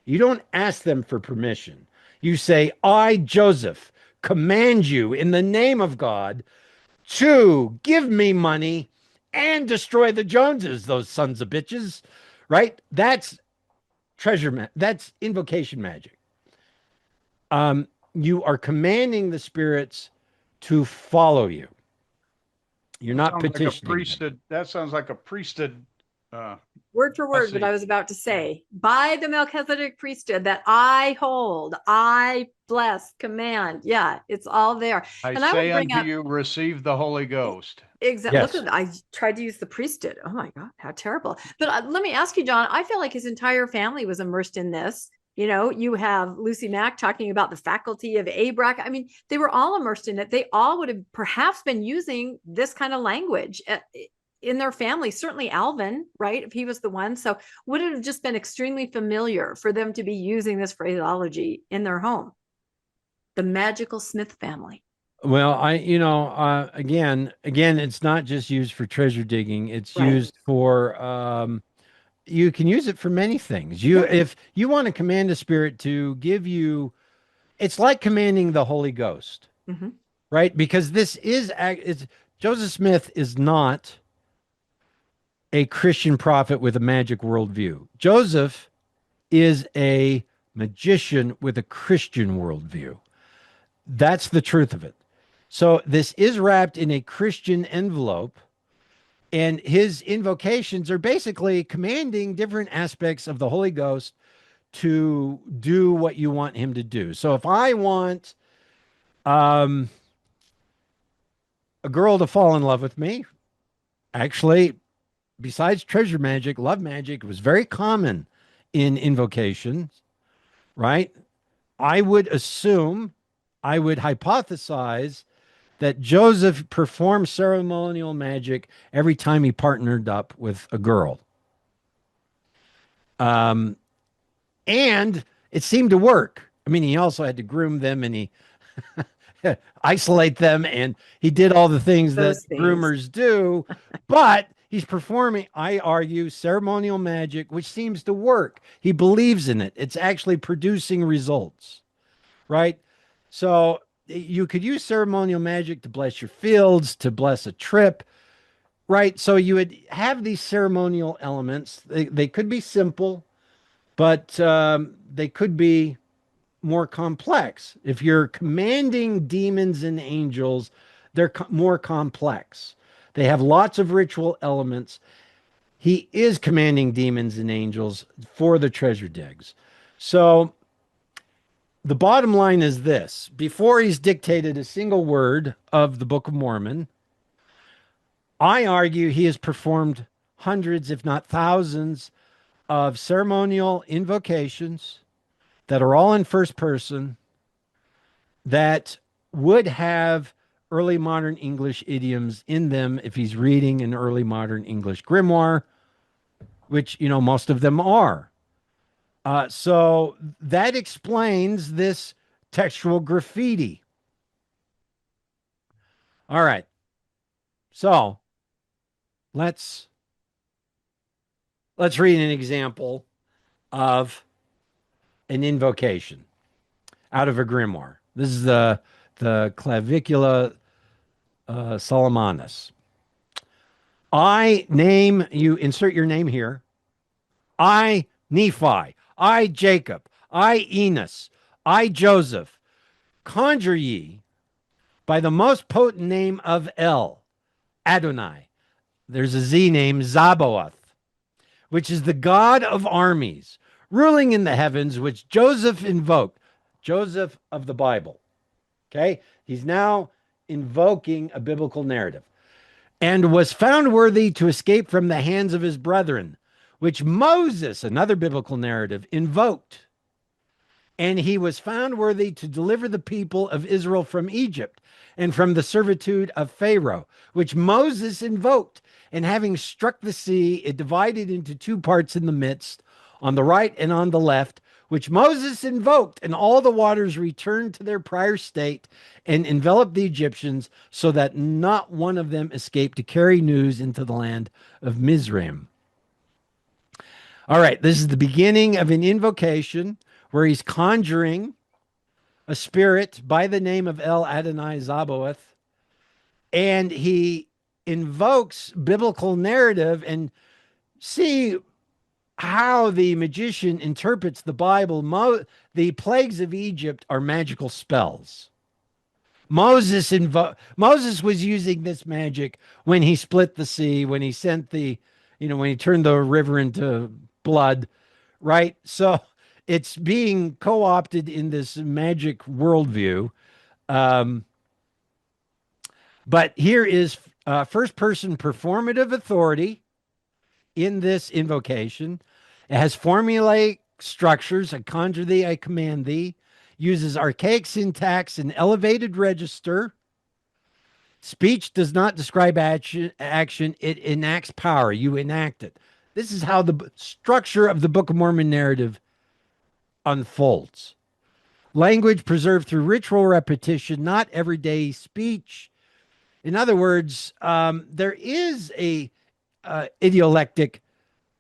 You don't ask them for permission. You say, I, Joseph, command you in the name of God to give me money and destroy the Joneses, those sons of bitches, right? That's that's invocation magic. You are commanding the spirits to follow you. You're not petitioning. That sounds like a priesthood. Word for word, what I was about to say. By the Melchizedek priesthood that I hold, I bless, command. Yeah, it's all there. I say unto you, receive the Holy Ghost. Exactly. Yes. Look, I tried to use the priesthood. Oh my God, how terrible. But let me ask you, John, I feel like his entire family was immersed in this. You have Lucy Mack talking about the faculty of Abrac. I mean, they were all immersed in it. They all would have perhaps been using this kind of language in their family. Certainly Alvin, right? If he was the one. So would it have just been extremely familiar for them to be using this phraseology in their home? The magical Smith family. Well, again, it's not just used for treasure digging. It's used for, you can use it for many things. If you want to command a spirit to give you, it's like commanding the Holy Ghost, right? Because Joseph Smith is not a Christian prophet with a magic worldview. Joseph is a magician with a Christian worldview. That's the truth of it. So this is wrapped in a Christian envelope, and his invocations are basically commanding different aspects of the Holy Ghost to do what you want him to do. So if I want a girl to fall in love with me, actually, besides treasure magic, love magic was very common in invocations, right? I would hypothesize that Joseph performed ceremonial magic every time he partnered up with a girl. And it seemed to work. I mean, he also had to groom them, and he isolate them, and he did all the things that Those things. groomers do, but he's performing, I argue, ceremonial magic, which seems to work. He believes in it. It's actually producing results, right? So you could use ceremonial magic to bless your fields, to bless a trip, right? So you would have these ceremonial elements. They could be simple, but they could be more complex. If you're commanding demons and angels, they're more complex. They have lots of ritual elements. He is commanding demons and angels for the treasure digs. So the bottom line is this: before he's dictated a single word of the Book of Mormon, I argue he has performed hundreds, if not thousands, of ceremonial invocations that are all in first person that would have early modern English idioms in them if he's reading an early modern English grimoire, which, most of them are. So that explains this textual graffiti. All right. So let's read an example of an invocation out of a grimoire. This is the Clavicula Solomonus. I name, you insert your name here. I, Nephi. I, Jacob. I, Enos. I, Joseph. Conjure ye by the most potent name of El, Adonai. There's a Z name, Zaboath, which is the God of armies, ruling in the heavens, which Joseph invoked. Joseph of the Bible. Okay? He's now invoking a biblical narrative. And was found worthy to escape from the hands of his brethren, which Moses, another biblical narrative, invoked. And he was found worthy to deliver the people of Israel from Egypt and from the servitude of Pharaoh, which Moses invoked. And having struck the sea, it divided into two parts in the midst, on the right and on the left, which Moses invoked, and all the waters returned to their prior state and enveloped the Egyptians, so that not one of them escaped to carry news into the land of Mizraim. All right, this is the beginning of an invocation where he's conjuring a spirit by the name of El Adonai Zaboath, and he invokes biblical narrative. And see how the magician interprets the Bible. The plagues of Egypt are magical spells. Moses was using this magic when he split the sea, when he sent when he turned the river into blood, right? So it's being co-opted in this magic worldview. But here is first-person performative authority in this invocation. It has formulaic structures. I conjure thee, I command thee. Uses archaic syntax and elevated register. Speech does not describe action. It enacts power. You enact it. This is how the structure of the Book of Mormon narrative unfolds. Language preserved through ritual repetition, not everyday speech. In other words, there is a idiolectic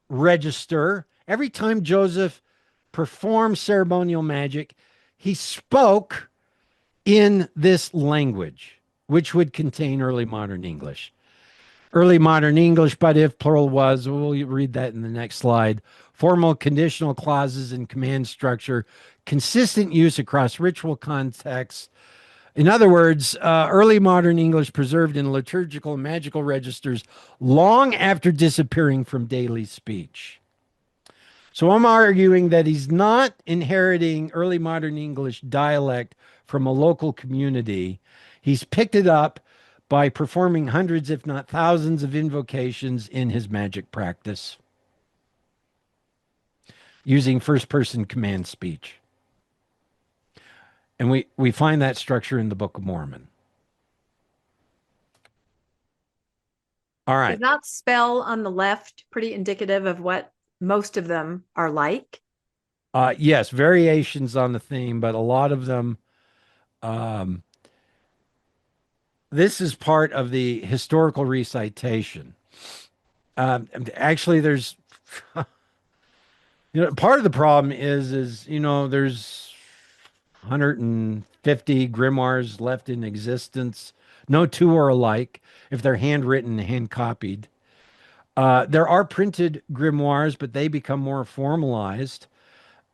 register. Every time Joseph performed ceremonial magic, he spoke in this language, which would contain early modern English. Early modern English, but if plural was, we'll read that in the next slide. Formal conditional clauses and command structure, consistent use across ritual contexts. In other words, early modern English preserved in liturgical and magical registers long after disappearing from daily speech. So I'm arguing that he's not inheriting early modern English dialect from a local community. He's picked it up by performing hundreds, if not thousands, of invocations in his magic practice using first-person command speech. And we find that structure in the Book of Mormon. All right. Is that spell on the left pretty indicative of what most of them are like? Yes, variations on the theme, but a lot of them this is part of the historical recitation. Actually, there's, part of the problem is, there's 150 grimoires left in existence. No two are alike if they're handwritten, hand copied. There are printed grimoires, but they become more formalized.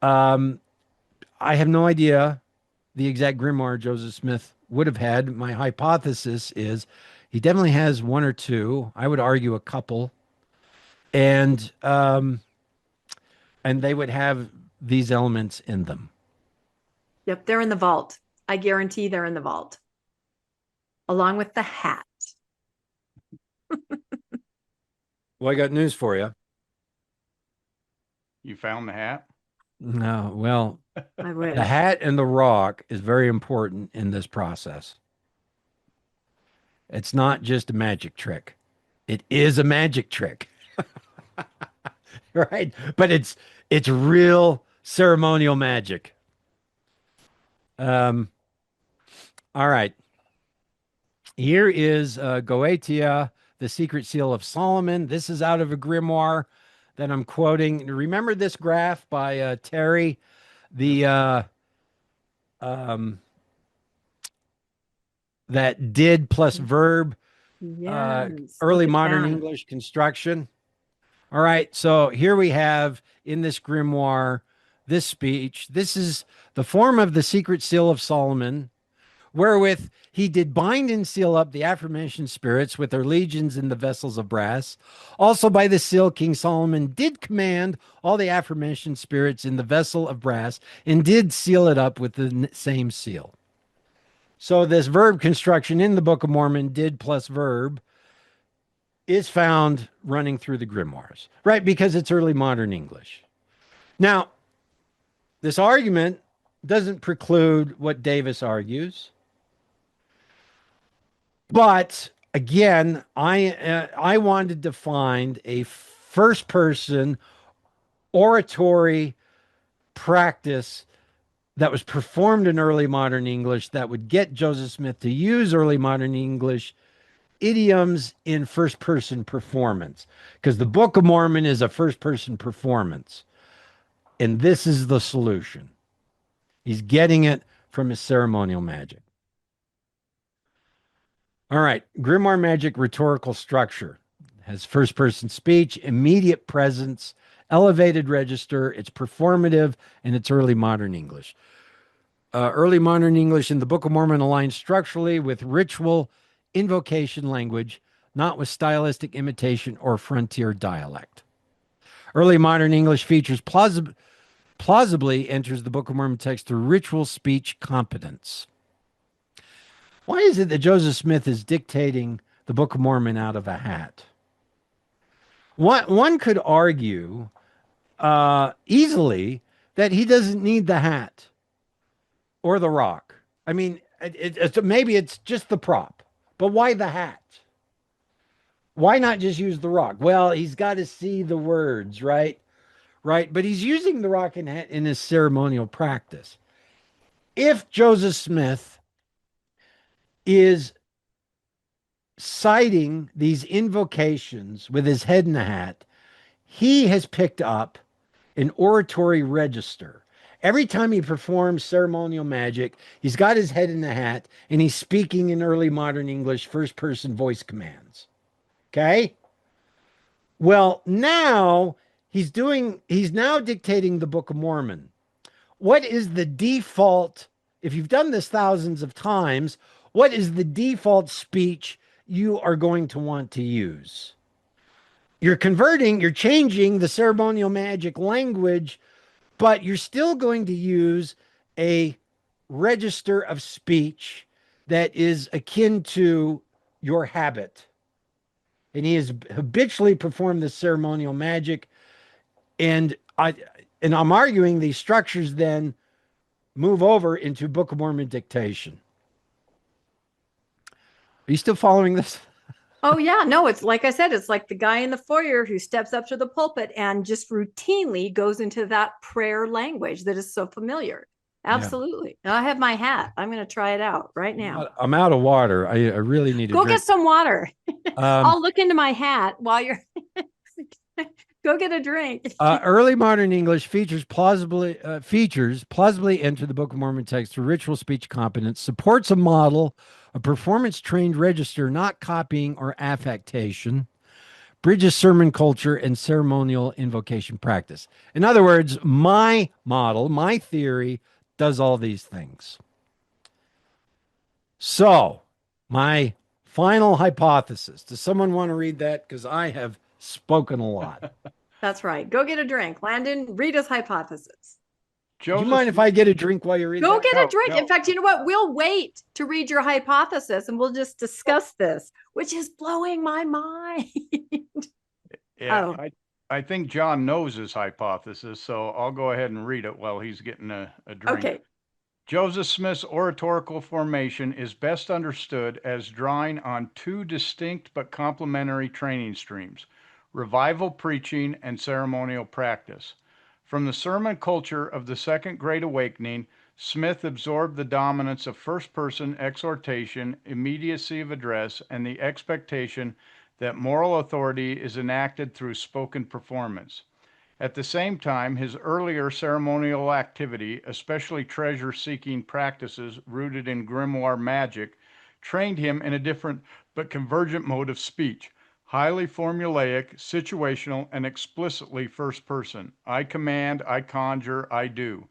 Um, I have no idea the exact grimoire Joseph Smith would have had. My hypothesis is he definitely has one or two. I would argue a couple, and they would have these elements in them. Yep, they're in the vault. I guarantee they're in the vault, along with the hat. Well, I got news for you. You found the hat? No, well, I wish. the hat and the rock is very important in this process. It's not just a magic trick. It is a magic trick. Right? But it's real ceremonial magic. All right. Here is Goetia, the Secret Seal of Solomon. This is out of a grimoire that I'm quoting. Remember this graph by Terry, the that did plus verb, Yes, early look at modern that. English construction. All right, so here we have in this grimoire this speech. This is the form of the secret seal of Solomon, wherewith he did bind and seal up the aforementioned spirits with their legions in the vessels of brass. Also by the seal, King Solomon did command all the aforementioned spirits in the vessel of brass and did seal it up with the same seal. So this verb construction in the Book of Mormon, did plus verb, is found running through the grimoires, right? Because it's early modern English. Now, this argument doesn't preclude what Davis argues. But again, I wanted to find a first person oratory practice that was performed in early modern English that would get Joseph Smith to use early modern English idioms in first person performance, because the Book of Mormon is a first person performance. And this is the solution. He's getting it from his ceremonial magic. All right. Grimoire magic rhetorical structure has first person speech, immediate presence, elevated register. It's performative, and it's early modern English. Early modern English in the Book of Mormon aligns structurally with ritual invocation language, not with stylistic imitation or frontier dialect. Early modern English features plausibly enters the Book of Mormon text through ritual speech competence. Why is it that Joseph Smith is dictating the Book of Mormon out of a hat? One could argue easily that he doesn't need the hat or the rock. I mean, maybe it's just the prop, but why the hat? Why not just use the rock? Well, he's got to see the words, right? Right. But he's using the rock and hat in his ceremonial practice. If Joseph Smith is citing these invocations with his head in the hat, he has picked up an oratory register. Every time he performs ceremonial magic, he's got his head in the hat and he's speaking in early modern English, first person voice commands. Okay? Well, now he's now dictating the Book of Mormon. What is the default? If you've done this thousands of times, what is the default speech you are going to want to use? You're changing the ceremonial magic language, but you're still going to use a register of speech that is akin to your habit. And he has habitually performed this ceremonial magic. And I'm arguing these structures then move over into Book of Mormon dictation. Are you still following this? Oh, yeah. No, it's like I said, it's like the guy in the foyer who steps up to the pulpit and just routinely goes into that prayer language that is so familiar. Absolutely. I have my hat. I'm going to try it out right now. I'm out of water. I really need to Go drink. get some water. Um, I'll look into my hat while you're go get a drink. Early modern English plausibly enter the Book of Mormon text through ritual speech competence, supports a model, a performance trained register, not copying or affectation, bridges sermon culture and ceremonial invocation practice. In other words, my model, my theory does all these things. So, my final hypothesis. Does someone want to read that? Because I have spoken a lot. That's right. Go get a drink. Landon, read his hypothesis. Do you mind if I get a drink while you read Go that? get a drink. In fact, you know what? We'll wait to read your hypothesis and we'll just discuss this, which is blowing my mind. Yeah, I think John knows his hypothesis, so I'll go ahead and read it while he's getting a drink. Okay. Joseph Smith's oratorical formation is best understood as drawing on two distinct but complementary training streams: revival preaching and ceremonial practice. From the sermon culture of the Second Great Awakening, Smith absorbed the dominance of first-person exhortation, immediacy of address, and the expectation that moral authority is enacted through spoken performance. At the same time, his earlier ceremonial activity, especially treasure-seeking practices rooted in grimoire magic, trained him in a different but convergent mode of speech, highly formulaic, situational, and explicitly first person. I command, I conjure, I do.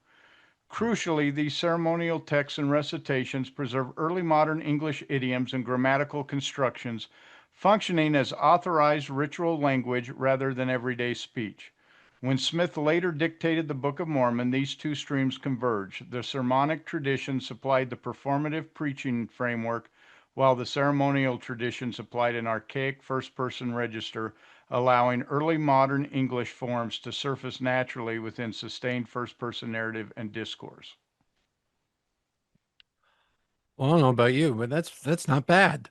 Crucially, these ceremonial texts and recitations preserve early modern English idioms and grammatical constructions, functioning as authorized ritual language rather than everyday speech. When Smith later dictated the Book of Mormon, these two streams converged. The sermonic tradition supplied the performative preaching framework, while the ceremonial tradition supplied an archaic first-person register, allowing early modern English forms to surface naturally within sustained first-person narrative and discourse. Well, I don't know about you, but that's not bad.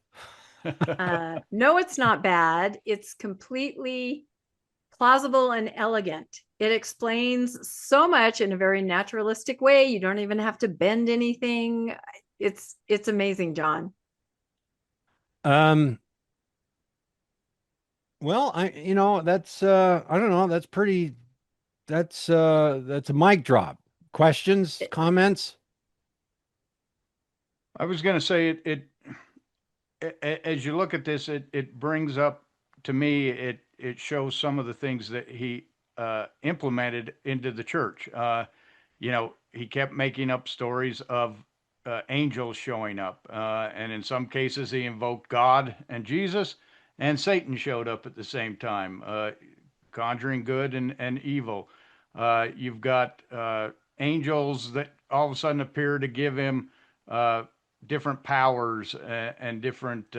No, it's not bad. It's completely plausible and elegant. It explains so much in a very naturalistic way. You don't even have to bend anything. It's amazing, John. Well, that's I don't know, that's a mic drop. Questions, comments? I was going to say it as you look at this, it brings up to me, it shows some of the things that he implemented into the church. He kept making up stories of angels showing up, and in some cases he invoked God and Jesus, and Satan showed up at the same time, conjuring good and evil. You've got angels that all of a sudden appear to give him different powers and different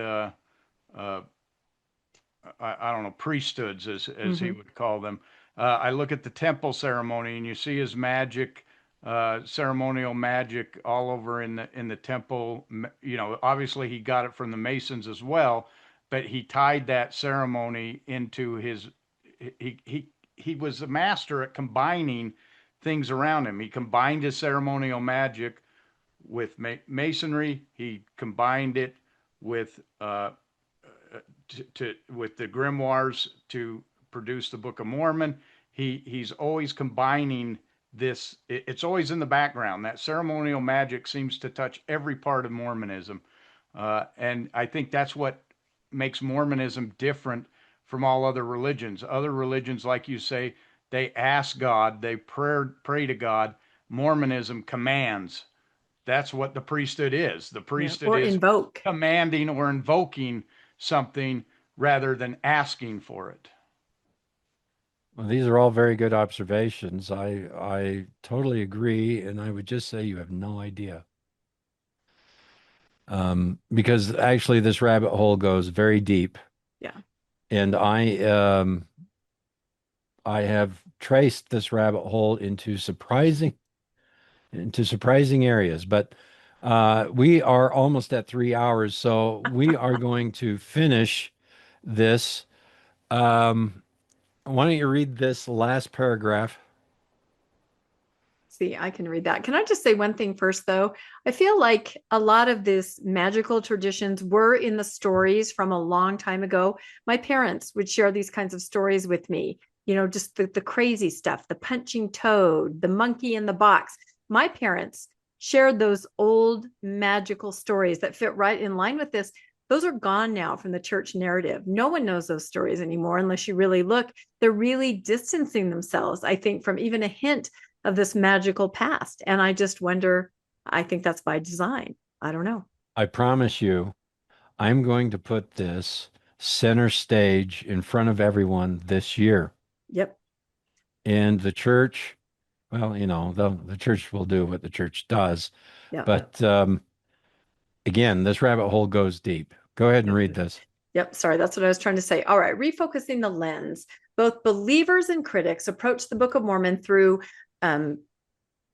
I don't know, priesthoods as he would call them. I look at the temple ceremony and you see his magic, ceremonial magic all over in the temple. Obviously he got it from the Masons as well, but he tied that ceremony into his. He was a master at combining things around him. He combined his ceremonial magic with masonry. He combined it with with the grimoires to produce the Book of Mormon. He's always combining this. It's always in the background. That ceremonial magic seems to touch every part of Mormonism, and I think that's what makes Mormonism different from all other religions. Other religions, like you say, they ask God, they pray to God. Mormonism commands. That's what the priesthood is. The priesthood is commanding or invoking something rather than asking for it. Well, these are all very good observations. I totally agree, and I would just say you have no idea. Because actually this rabbit hole goes very deep. Yeah. And I have traced this rabbit hole into surprising areas, but we are almost at 3 hours, so we are going to finish this. Why don't you read this last paragraph? See, I can read that. Can I just say one thing first, though? I feel like a lot of this magical traditions were in the stories from a long time ago. My parents would share these kinds of stories with me, just the crazy stuff, the punching toad, the monkey in the box. My parents shared those old magical stories that fit right in line with this. Those are gone now from the church narrative. No one knows those stories anymore unless you really look. They're really distancing themselves, I think, from even a hint of this magical past. And I just wonder, I think that's by design. I don't know. I promise you, I'm going to put this center stage in front of everyone this year. Yep. And the church, well, the church will do what the church does. Yep. But again, this rabbit hole goes deep. Go ahead and read this. Yep. Sorry, that's what I was trying to say. All right. Refocusing the lens. Both believers and critics approach the Book of Mormon through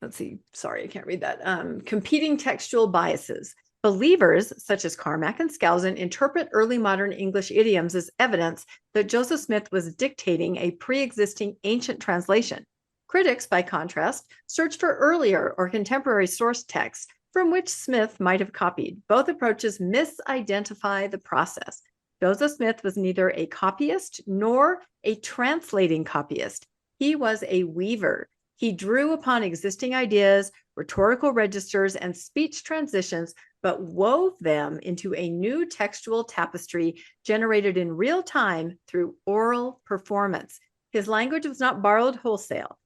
let's see, sorry, I can't read that. Competing textual biases. Believers, such as Carmack and Skousen, interpret early modern English idioms as evidence that Joseph Smith was dictating a pre-existing ancient translation. Critics, by contrast, search for earlier or contemporary source texts from which Smith might have copied. Both approaches misidentify the process. Joseph Smith was neither a copyist nor a translating copyist. He was a weaver. He drew upon existing ideas, rhetorical registers, and speech transitions, but wove them into a new textual tapestry generated in real time through oral performance. His language was not borrowed wholesale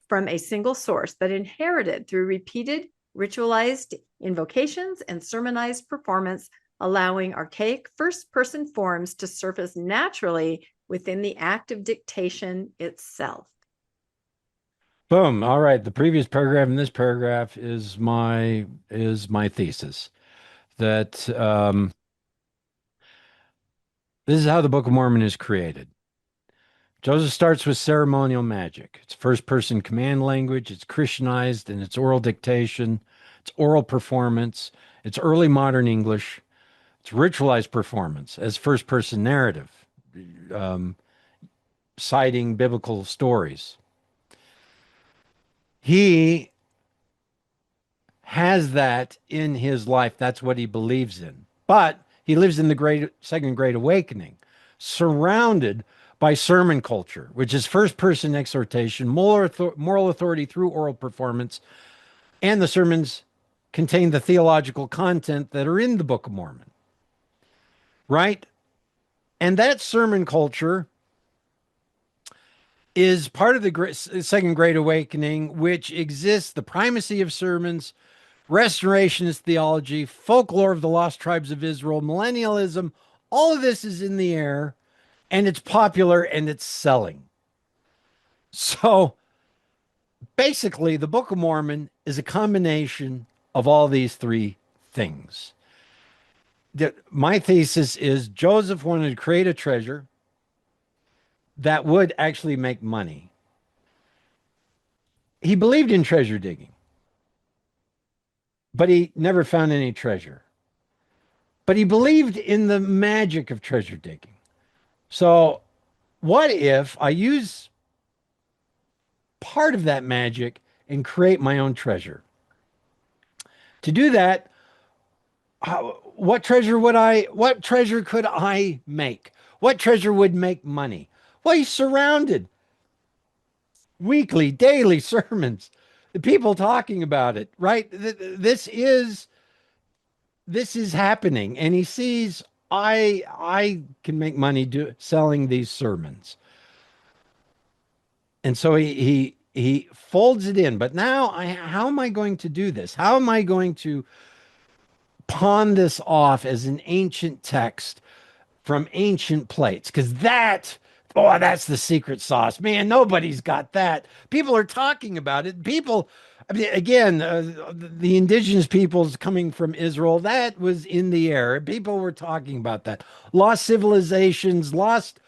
from a single source, but inherited through repeated ritualized invocations and sermonized performance, allowing archaic first-person forms to surface naturally within the act of dictation itself. Boom. All right. The previous paragraph and this paragraph is my thesis that this is how the Book of Mormon is created. Joseph starts with ceremonial magic. It's first-person command language. It's Christianized in its oral dictation. It's oral performance. It's early modern English. It's ritualized performance as first-person narrative, citing biblical stories. He has that in his life. That's what he believes in. But he lives in the Second Great Awakening, surrounded by sermon culture, which is first-person exhortation, moral authority through oral performance, and the sermons contain the theological content that are in the Book of Mormon, right? And that sermon culture is part of the Second Great Awakening, which exists the primacy of sermons, restorationist theology, folklore of the lost tribes of Israel, millennialism. All of this is in the air, and it's popular and it's selling. So basically, the Book of Mormon is a combination of all these three things. My thesis is Joseph wanted to create a treasure that would actually make money. He believed in treasure digging, but he never found any treasure. But he believed in the magic of treasure digging. So what if I use part of that magic and create my own treasure? To do that, what treasure could I make? What treasure would make money? Well, he's surrounded. Weekly, daily sermons, the people talking about it, right? This is happening, and he sees I can make money selling these sermons, and so he folds it in. But now, how am I going to do this? How am I going to pawn this off as an ancient text from ancient plates? Because that's the secret sauce, man. Nobody's got that. People are talking about it. People, I mean, again, the indigenous peoples coming from Israel, that was in the air. People were talking about that. Lost civilizations, lost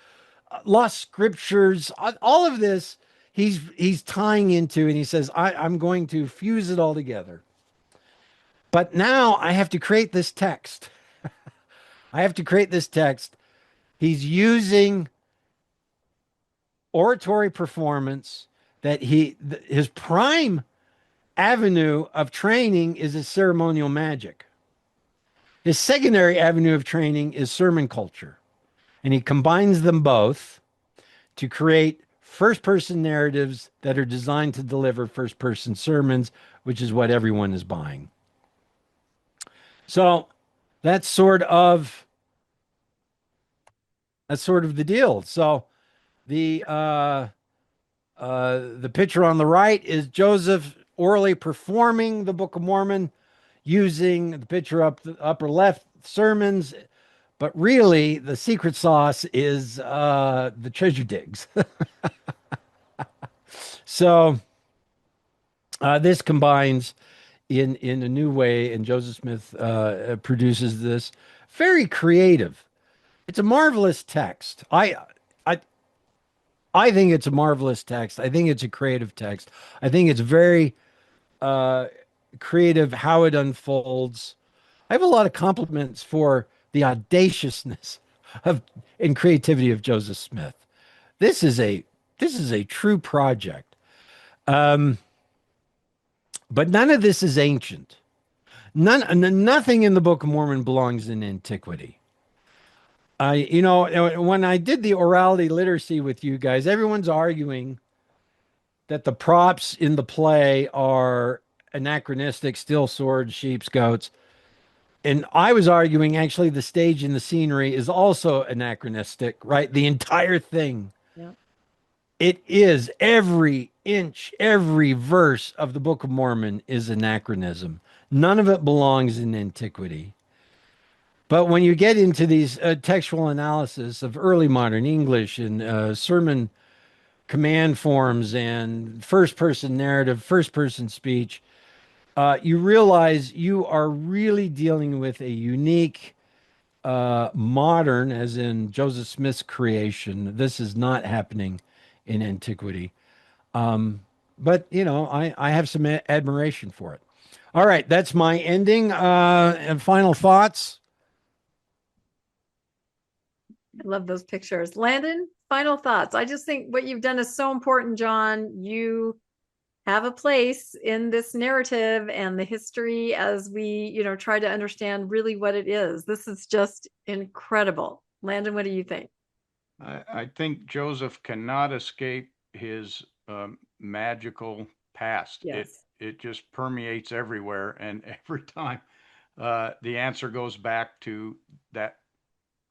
scriptures, all of this. He's tying into, and he says, I'm going to fuse it all together. But now I have to create this text. He's using oratory performance that his prime avenue of training is his ceremonial magic. His secondary avenue of training is sermon culture. And he combines them both to create first person narratives that are designed to deliver first person sermons, which is what everyone is buying. So that's sort of the deal. So the picture on the right is Joseph orally performing the Book of Mormon using the picture up the upper left sermons, but really the secret sauce is the treasure digs. So this combines in a new way, and Joseph Smith produces this very creative. It's a marvelous text. I I think it's a marvelous text. I think it's a creative text. I think it's very uh, creative how it unfolds. I have a lot of compliments for the audaciousness of and creativity of Joseph Smith. This is a true project. Um, but none of this is ancient. Nothing in the Book of Mormon belongs in antiquity. When I did the orality literacy with you guys, everyone's arguing that the props in the play are anachronistic, still swords, sheep's, goats. And I was arguing actually the stage and the scenery is also anachronistic, right? The entire thing. Yeah. It is every inch, every verse of the Book of Mormon is anachronism. None of it belongs in antiquity. But when you get into these textual analysis of early modern English and sermon command forms and first person narrative, first person speech, you realize you are really dealing with a unique modern, as in Joseph Smith's creation. This is not happening in antiquity. But, I have some admiration for it. All right, that's my ending. And final thoughts. I love those pictures. Landon, final thoughts. I just think what you've done is so important, John. You have a place in this narrative and the history as we, try to understand really what it is. This is just incredible. Landon, what do you think? I think Joseph cannot escape his magical past. Yes. It just permeates everywhere, and every time the answer goes back to that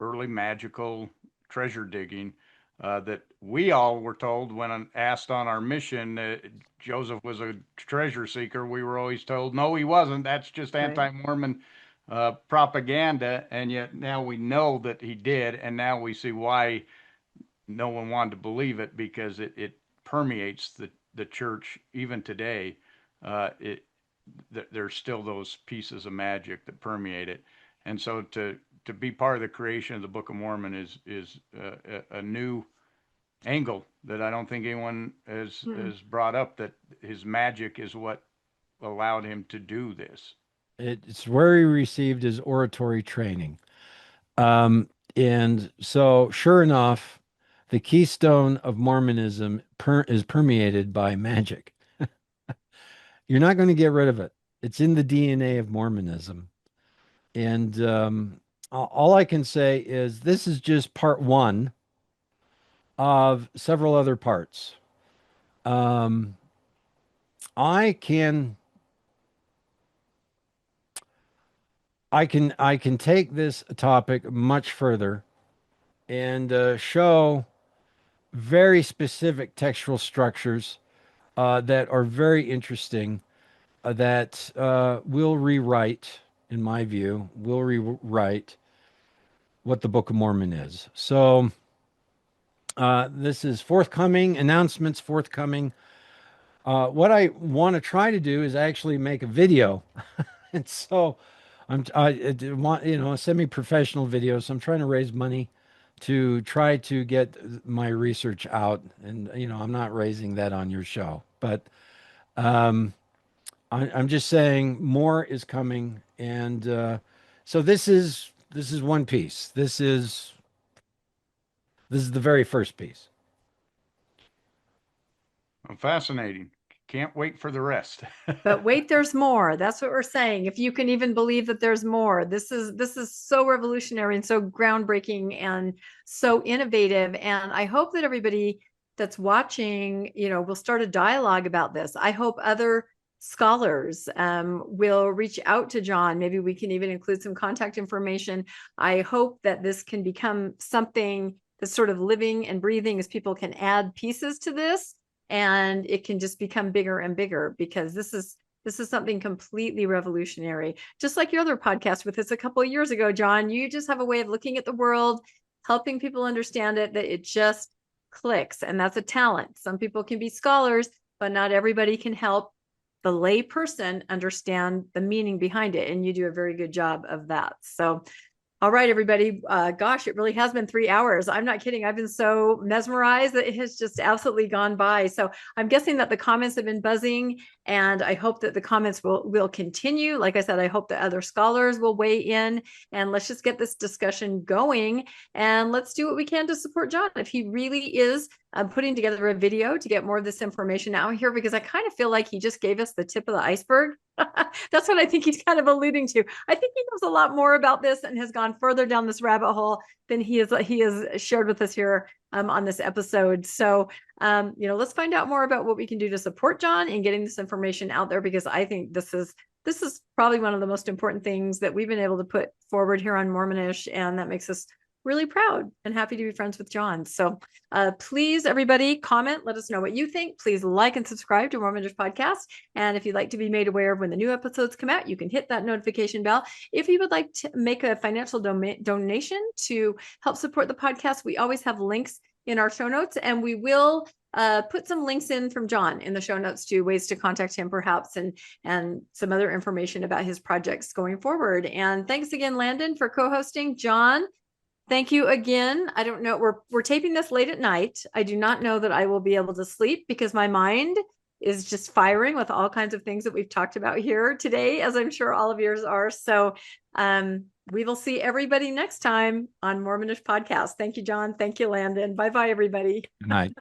early magical treasure digging that we all were told when asked on our mission. Joseph was a treasure seeker. We were always told, no, he wasn't. That's just anti-Mormon propaganda. And yet now we know that he did, and now we see why no one wanted to believe it, because it permeates the church even today. There's still those pieces of magic that permeate it, and so to be part of the creation of the Book of Mormon is a new angle that I don't think anyone has brought up, that his magic is what allowed him to do this. It's where he received his oratory training. And so, sure enough, the keystone of Mormonism is permeated by magic. You're not going to get rid of it. It's in the DNA of Mormonism. And all I can say is this is just part one of several other parts. Um, I can I can take this topic much further and show very specific textual structures that are very interesting, that will rewrite, in my view, will rewrite what the Book of Mormon is. So this is forthcoming, announcements forthcoming. What I want to try to do is actually make a video. And so I want, a semi-professional video. So I'm trying to raise money to try to get my research out. And, I'm not raising that on your show, but I'm just saying more is coming. And so this is one piece. This is the very first piece. Fascinating. can't wait for the rest. But wait, there's more. That's what we're saying. If you can even believe that there's more, this is so revolutionary and so groundbreaking and so innovative. And I hope that everybody that's watching, will start a dialogue about this. I hope other scholars will reach out to John. Maybe we can even include some contact information. I hope that this can become something that's sort of living and breathing as people can add pieces to this, and it can just become bigger and bigger, because this is something completely revolutionary. Just like your other podcast with us a couple of years ago, John, you just have a way of looking at the world, helping people understand it, that it just clicks. And that's a talent. Some people can be scholars, but not everybody can help the lay person understand the meaning behind it. And you do a very good job of that. So, all right, everybody. Gosh, it really has been 3 hours. I'm not kidding. I've been so mesmerized that it has just absolutely gone by. So I'm guessing that the comments have been buzzing, and I hope that the comments will continue. Like I said, I hope that other scholars will weigh in, and let's just get this discussion going, and let's do what we can to support John. If he really is putting together a video to get more of this information out here, because I kind of feel like he just gave us the tip of the iceberg. That's what I think he's kind of alluding to. I think he knows a lot more about this and has gone further down this rabbit hole than he has shared with us here on this episode. So, let's find out more about what we can do to support John in getting this information out there, because I think this is probably one of the most important things that we've been able to put forward here on Mormonish, and that makes us really proud and happy to be friends with John. So please, everybody, comment, let us know what you think. Please like and subscribe to Mormonish Podcast. And if you'd like to be made aware of when the new episodes come out, you can hit that notification bell. If you would like to make a financial donation to help support the podcast, we always have links in our show notes, and we will put some links in from John in the show notes to ways to contact him perhaps, and some other information about his projects going forward. And thanks again, Landon, for co-hosting. John, thank you again. I don't know, we're taping this late at night. I do not know that I will be able to sleep, because my mind is just firing with all kinds of things that we've talked about here today, as I'm sure all of yours are. So we will see everybody next time on Mormonish Podcast. Thank you, John. Thank you, Landon. Bye-bye, everybody. Good night.